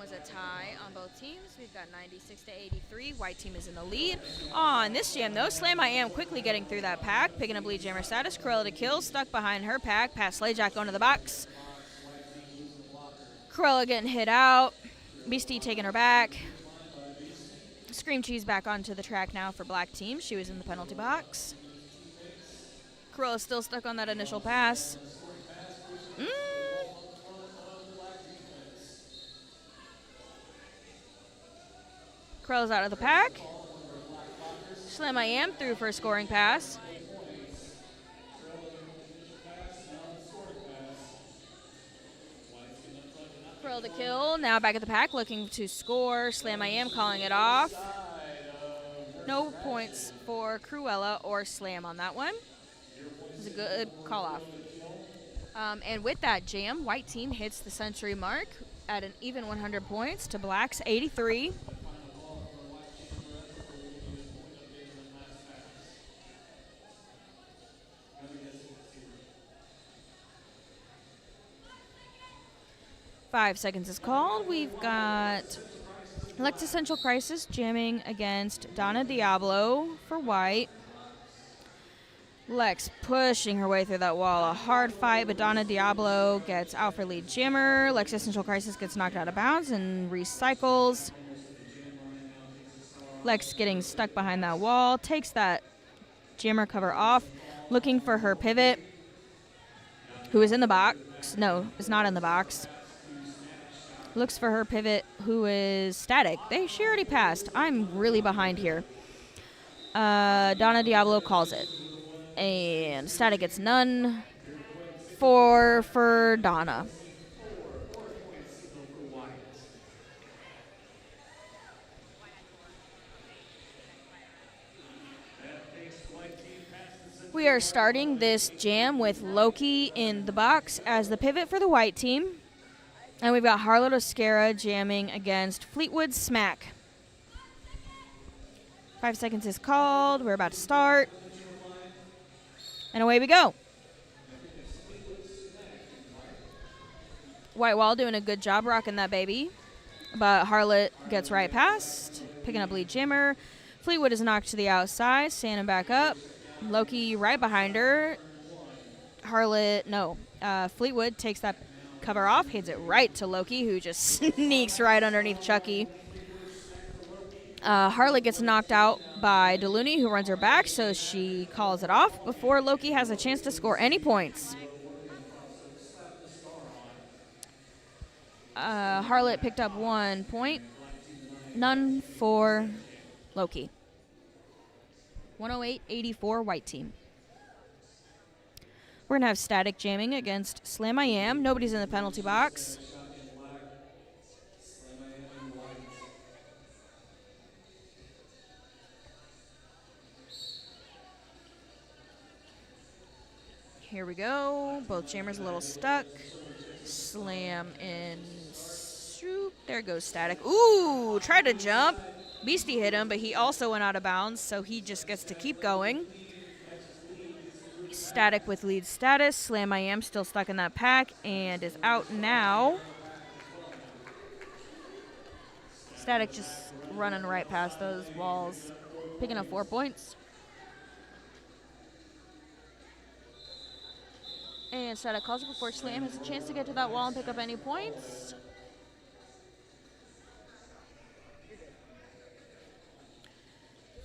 was a tie on both teams. We've got 96 to 83. White team is in the lead. On this jam, though, Slam I Am quickly getting through that pack, picking up lead jammer status. Cruella to kill, stuck behind her pack. Pass Slayjack going to the box. Cruella getting hit out. Beastie taking her back. Scream Cheese back onto the track now for black team. She was in the penalty box. Cruella still stuck on that initial pass. Cruella's out of the pack. Slam I Am through for a scoring pass. Cruella to kill. Now back at the pack looking to score. Slam I Am calling it off. No points for Cruella or Slam on that one. It was a good call off. And with that jam, white team hits the century mark at an even 100 points to black's 83. Five seconds is called. We've got Existential Crisis jamming against Donna Diablo for white. Lex pushing her way through that wall. A hard fight, but Donna Diablo gets out for lead jammer. Existential Crisis gets knocked out of bounds and recycles. Lex getting stuck behind that wall. Takes that jammer cover off. Looking for her pivot, who is in the box. No, is not in the box. Looks for her pivot, who is Static. She already passed. I'm really behind here. Donna Diablo calls it. And Static gets none for Donna. We are starting this jam with Loki in the box as the pivot for the white team. And we've got Harlow Oscara jamming against Fleetwood Smack. 5 seconds is called. We're about to start. And away we go. White Wall doing a good job rocking that baby. But Harlot gets right past, picking up lead jammer. Fleetwood is knocked to the outside, standing back up. Loki right behind her. Fleetwood takes that cover off, hands it right to Loki, who just sneaks right underneath Chucky. Harlot gets knocked out by Deluni, who runs her back, so she calls it off before Loki has a chance to score any points. Harlot picked up 1 point. None for Loki. 108-84 white team. We're going to have Static jamming against Slam I Am. Nobody's in the penalty box. Here we go. Both jammers a little stuck. Slam and shoot. There goes Static. Ooh, tried to jump. Beastie hit him, but he also went out of bounds, so he just gets to keep going. Static with lead status. Slam I Am still stuck in that pack and is out now. Static just running right past those walls, picking up 4 points. And Static calls it before Slam has a chance to get to that wall and pick up any points.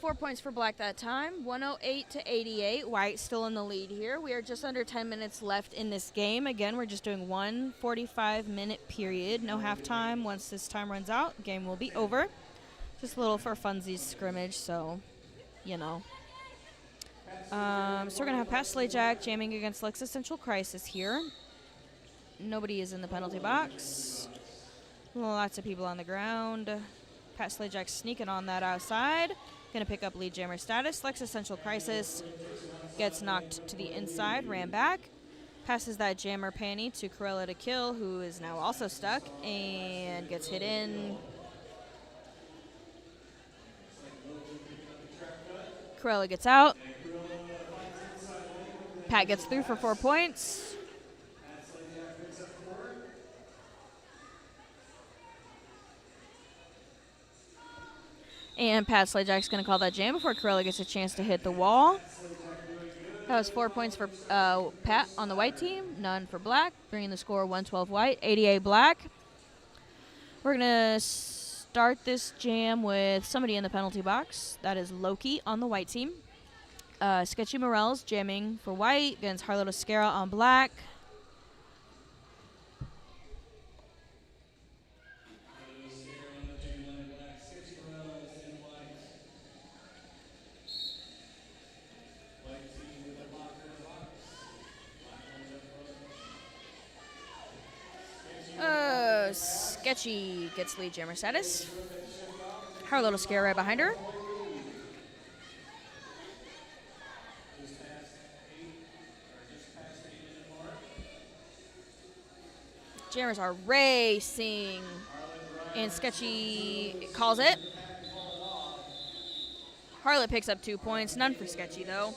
Four points for black that time. 108-88. White still in the lead here. We are just under 10 minutes left in this game. Again, we're just doing one 45-minute period. No halftime. Once this time runs out, game will be over. Just a little for funsies scrimmage, so, you know. So we're going to have Pat Slayjack jamming against Existential Crisis here. Nobody is in the penalty box. Lots of people on the ground. Pat Slayjack sneaking on that outside. Going to pick up lead jammer status. Existential Crisis gets knocked to the inside, ran back. Passes that jammer panty to Cruella to kill, who is now also stuck and gets hit in. Cruella gets out. Pat gets through for 4 points. And Pat Slajack's going to call that jam before Corella gets a chance to hit the wall. That was 4 points for Pat on the white team, none for black, bringing the score 112 white, 88 black. We're going to start this jam with somebody in the penalty box. That is Loki on the white team. Sketchy Morels jamming for white against Harlow Oscara on black. Sketchy gets lead jammer status. Harlow Oscara right behind her. Jammers are racing, and Sketchy calls it. Harlot picks up 2 points, none for Sketchy though.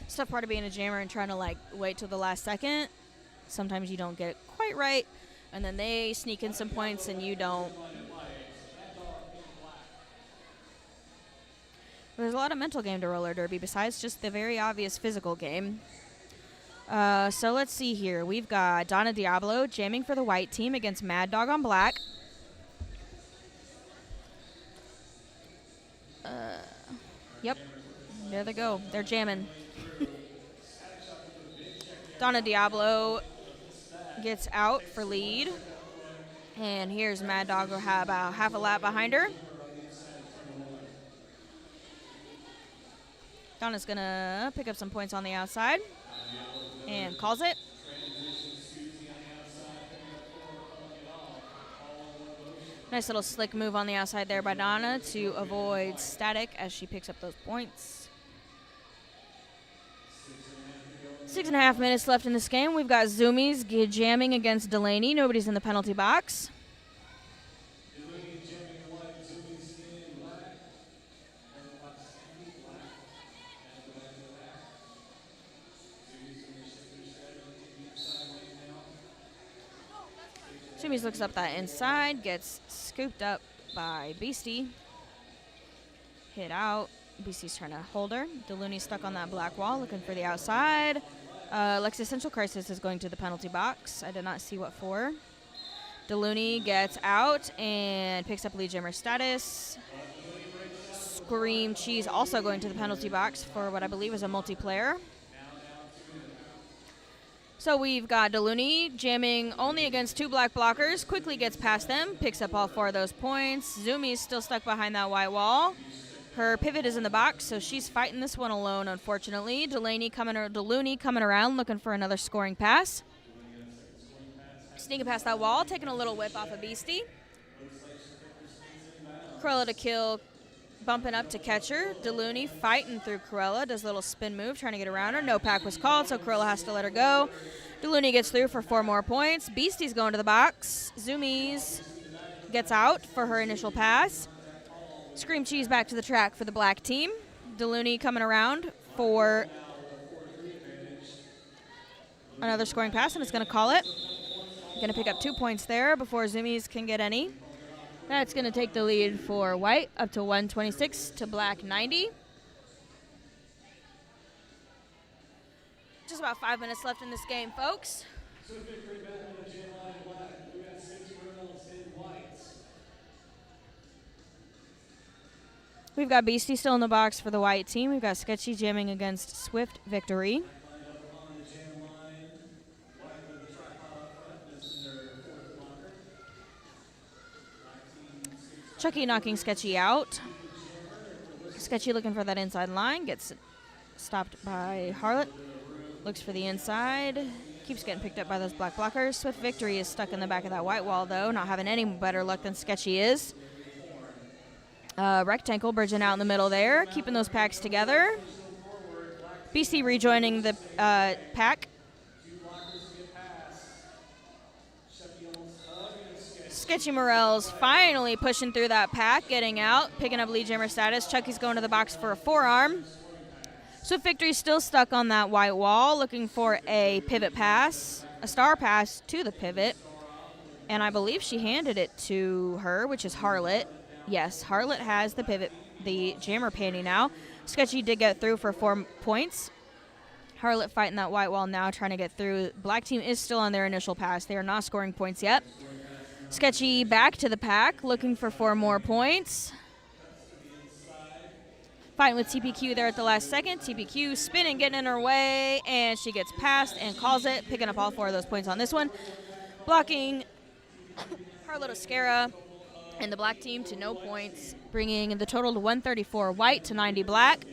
It's tough part of being a jammer and trying to like wait till the last second. Sometimes you don't get it quite right, and then they sneak in some points and you don't. There's a lot of mental game to roller derby besides just the very obvious physical game. So let's see here. We've got Donna Diablo jamming for the white team against Mad Dog on black. Yep, there they go. They're jamming. Donna Diablo gets out for lead. And here's Mad Dog, who have about half a lap behind her. Donna's going to pick up some points on the outside and calls it. Nice little slick move on the outside there by Donna to avoid static as she picks up those points. 6.5 minutes left in this game. We've got Zoomies jamming against Delaney. Nobody's in the penalty box. Zoomies looks up that inside, gets scooped up by Beastie. Hit out. Beastie's trying to hold her. Delooney's stuck on that black wall looking for the outside. Existential Crisis is going to the penalty box. I did not see what for. Delooney gets out and picks up lead jammer status. Scream Cheese also going to the penalty box for what I believe is a multiplayer. So we've got Delooney jamming only against 2 black blockers. Quickly gets past them, picks up all 4 of those points. Zoomy's still stuck behind that white wall. Her pivot is in the box, so she's fighting this one alone, unfortunately. Delooney coming around, looking for another scoring pass. Sneaking past that wall, taking a little whip off of Beastie. Corella to kill, bumping up to catch her. Delooney fighting through Corella, does a little spin move, trying to get around her. No pack was called, so Corella has to let her go. Delooney gets through for 4 more points. Beastie's going to the box. Zoomies gets out for her initial pass. Scream Cheese back to the track for the black team. Delooney coming around for another scoring pass, and it's going to call it. Going to pick up 2 points there before Zoomies can get any. That's going to take the lead for white up to 126 to black 90. Just about 5 minutes left in this game, folks. We've got Beastie still in the box for the white team. We've got Sketchy jamming against Swift Victory. Chucky knocking Sketchy out. Sketchy looking for that inside line. Gets stopped by Harlot. Looks for the inside. Keeps getting picked up by those black blockers. Swift Victory is stuck in the back of that white wall, though. Not having any better luck than Sketchy is. Rectangle bridging out in the middle there. Keeping those packs together. BC rejoining the pack. Sketchy Morels finally pushing through that pack, getting out, picking up lead jammer status. Chucky's going to the box for a forearm. Swift Victory's still stuck on that white wall, looking for a pivot pass, a star pass to the pivot. And I believe she handed it to her, which is Harlot. Yes, Harlot has the pivot, the jammer panty now. Sketchy did get through for 4 points. Harlot fighting that white wall now, trying to get through. Black team is still on their initial pass. They are not scoring points yet. Sketchy back to the pack, looking for 4 more points. Fighting with TPQ there at the last second. TPQ spinning, getting in her way, and she gets past and calls it, picking up all 4 of those points on this one. Blocking Harlot Oscara and the black team to no points, bringing the total to 134 white to 90 black.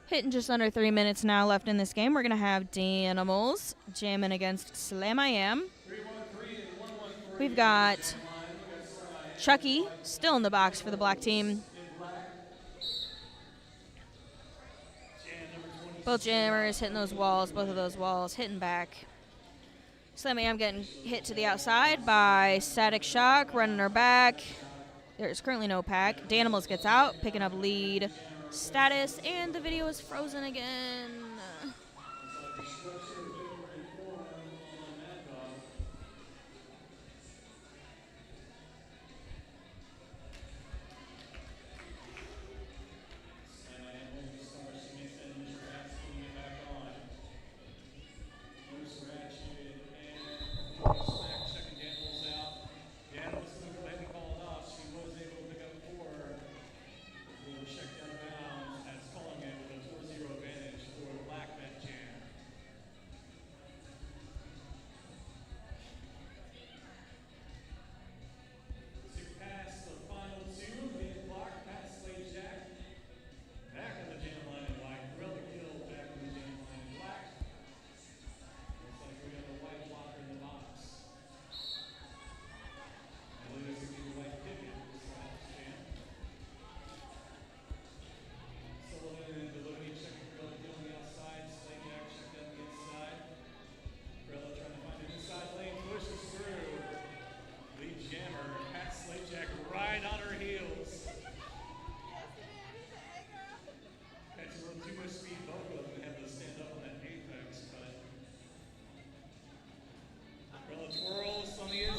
Hitting just under 3 minutes now left in this game. We're going to have Danimals jamming against Slam I Am. We've got Chucky still in the box for the black team. Both jammers hitting those walls, both of those walls hitting back. Slam I Am getting hit to the outside by Static Shock, running her back. There's currently no pack. Danimals gets out, picking up lead status, and the video is frozen again.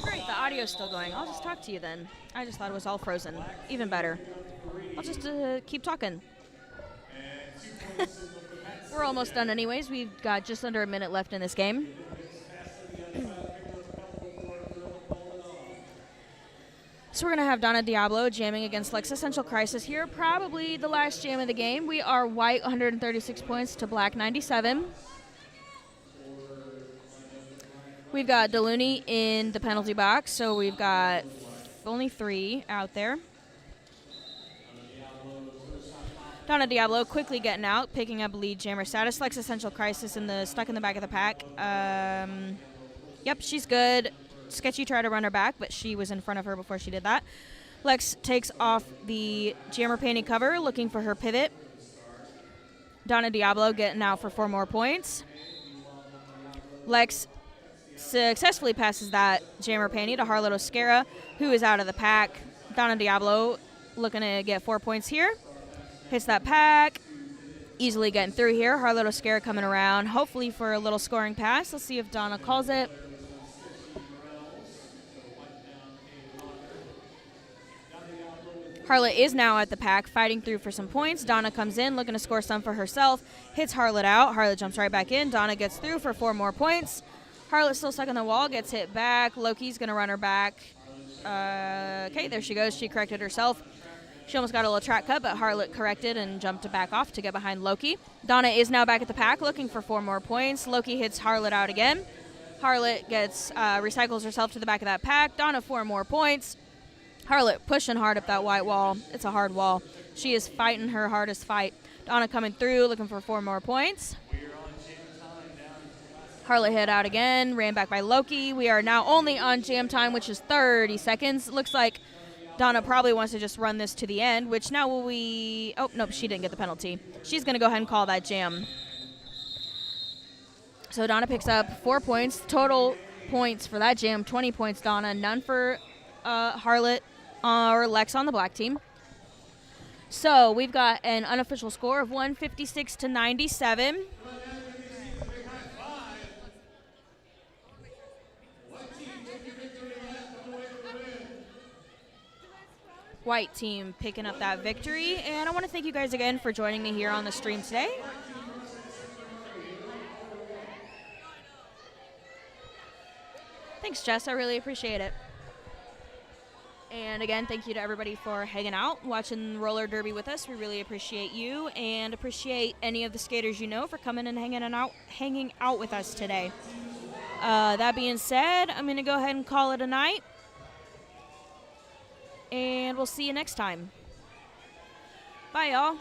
Great, the audio's still going. I'll just talk to you then. I just thought it was all frozen. Even better. I'll just keep talking. We're almost done anyways. We've got just under a minute left in this game. So we're going to have Donna Diablo jamming against Lex Essential Crisis here. Probably the last jam of the game. We are white 136 points to black 97. We've got Delooney in the penalty box, so we've got only 3 out there. Donna Diablo quickly getting out, picking up lead jammer status. Lex Essential Crisis stuck in the back of the pack. Yep, she's good. Sketchy tried to run her back, but she was in front of her before she did that. Lex takes off the jammer panty cover, looking for her pivot. Donna Diablo getting out for 4 more points. Lex successfully passes that jammer panty to Harlot Oscara, who is out of the pack. Donna Diablo looking to get 4 points here. Hits that pack. Easily getting through here. Harlot Oscara coming around, hopefully for a little scoring pass. Let's see if Donna calls it. Harlot is now at the pack, fighting through for some points. Donna comes in, looking to score some for herself. Hits Harlot out. Harlot jumps right back in. Donna gets through for 4 more points. Harlot's still stuck on the wall, gets hit back. Loki's going to run her back. Okay, there she goes. She corrected herself. She almost got a little track cut, but Harlot corrected and jumped back off to get behind Loki. Donna is now back at the pack, looking for 4 more points. Loki hits Harlot out again. Harlot gets recycles herself to the back of that pack. Donna 4 more points. Harlot pushing hard up that white wall. It's a hard wall. She is fighting her hardest fight. Donna coming through, looking for 4 more points. Harlot hit out again, ran back by Loki. We are now only on jam time, which is 30 seconds. Looks like Donna probably wants to just run this to the end, which now will we... Oh, nope, she didn't get the penalty. She's going to go ahead and call that jam. So Donna picks up 4 points. Total points for that jam, 20 points, Donna. None for Harlot or Lex on the black team. So we've got an unofficial score of 156 to 97. white team picking up that victory. And I want to thank you guys again for joining me here on the stream today. Thanks, Jess. I really appreciate it. And again, thank you to everybody for hanging out, watching roller derby with us. We really appreciate you and appreciate any of the skaters you know for coming and hanging out with us today. That being said, I'm going to go ahead and call it a night. And we'll see you next time. Bye, y'all.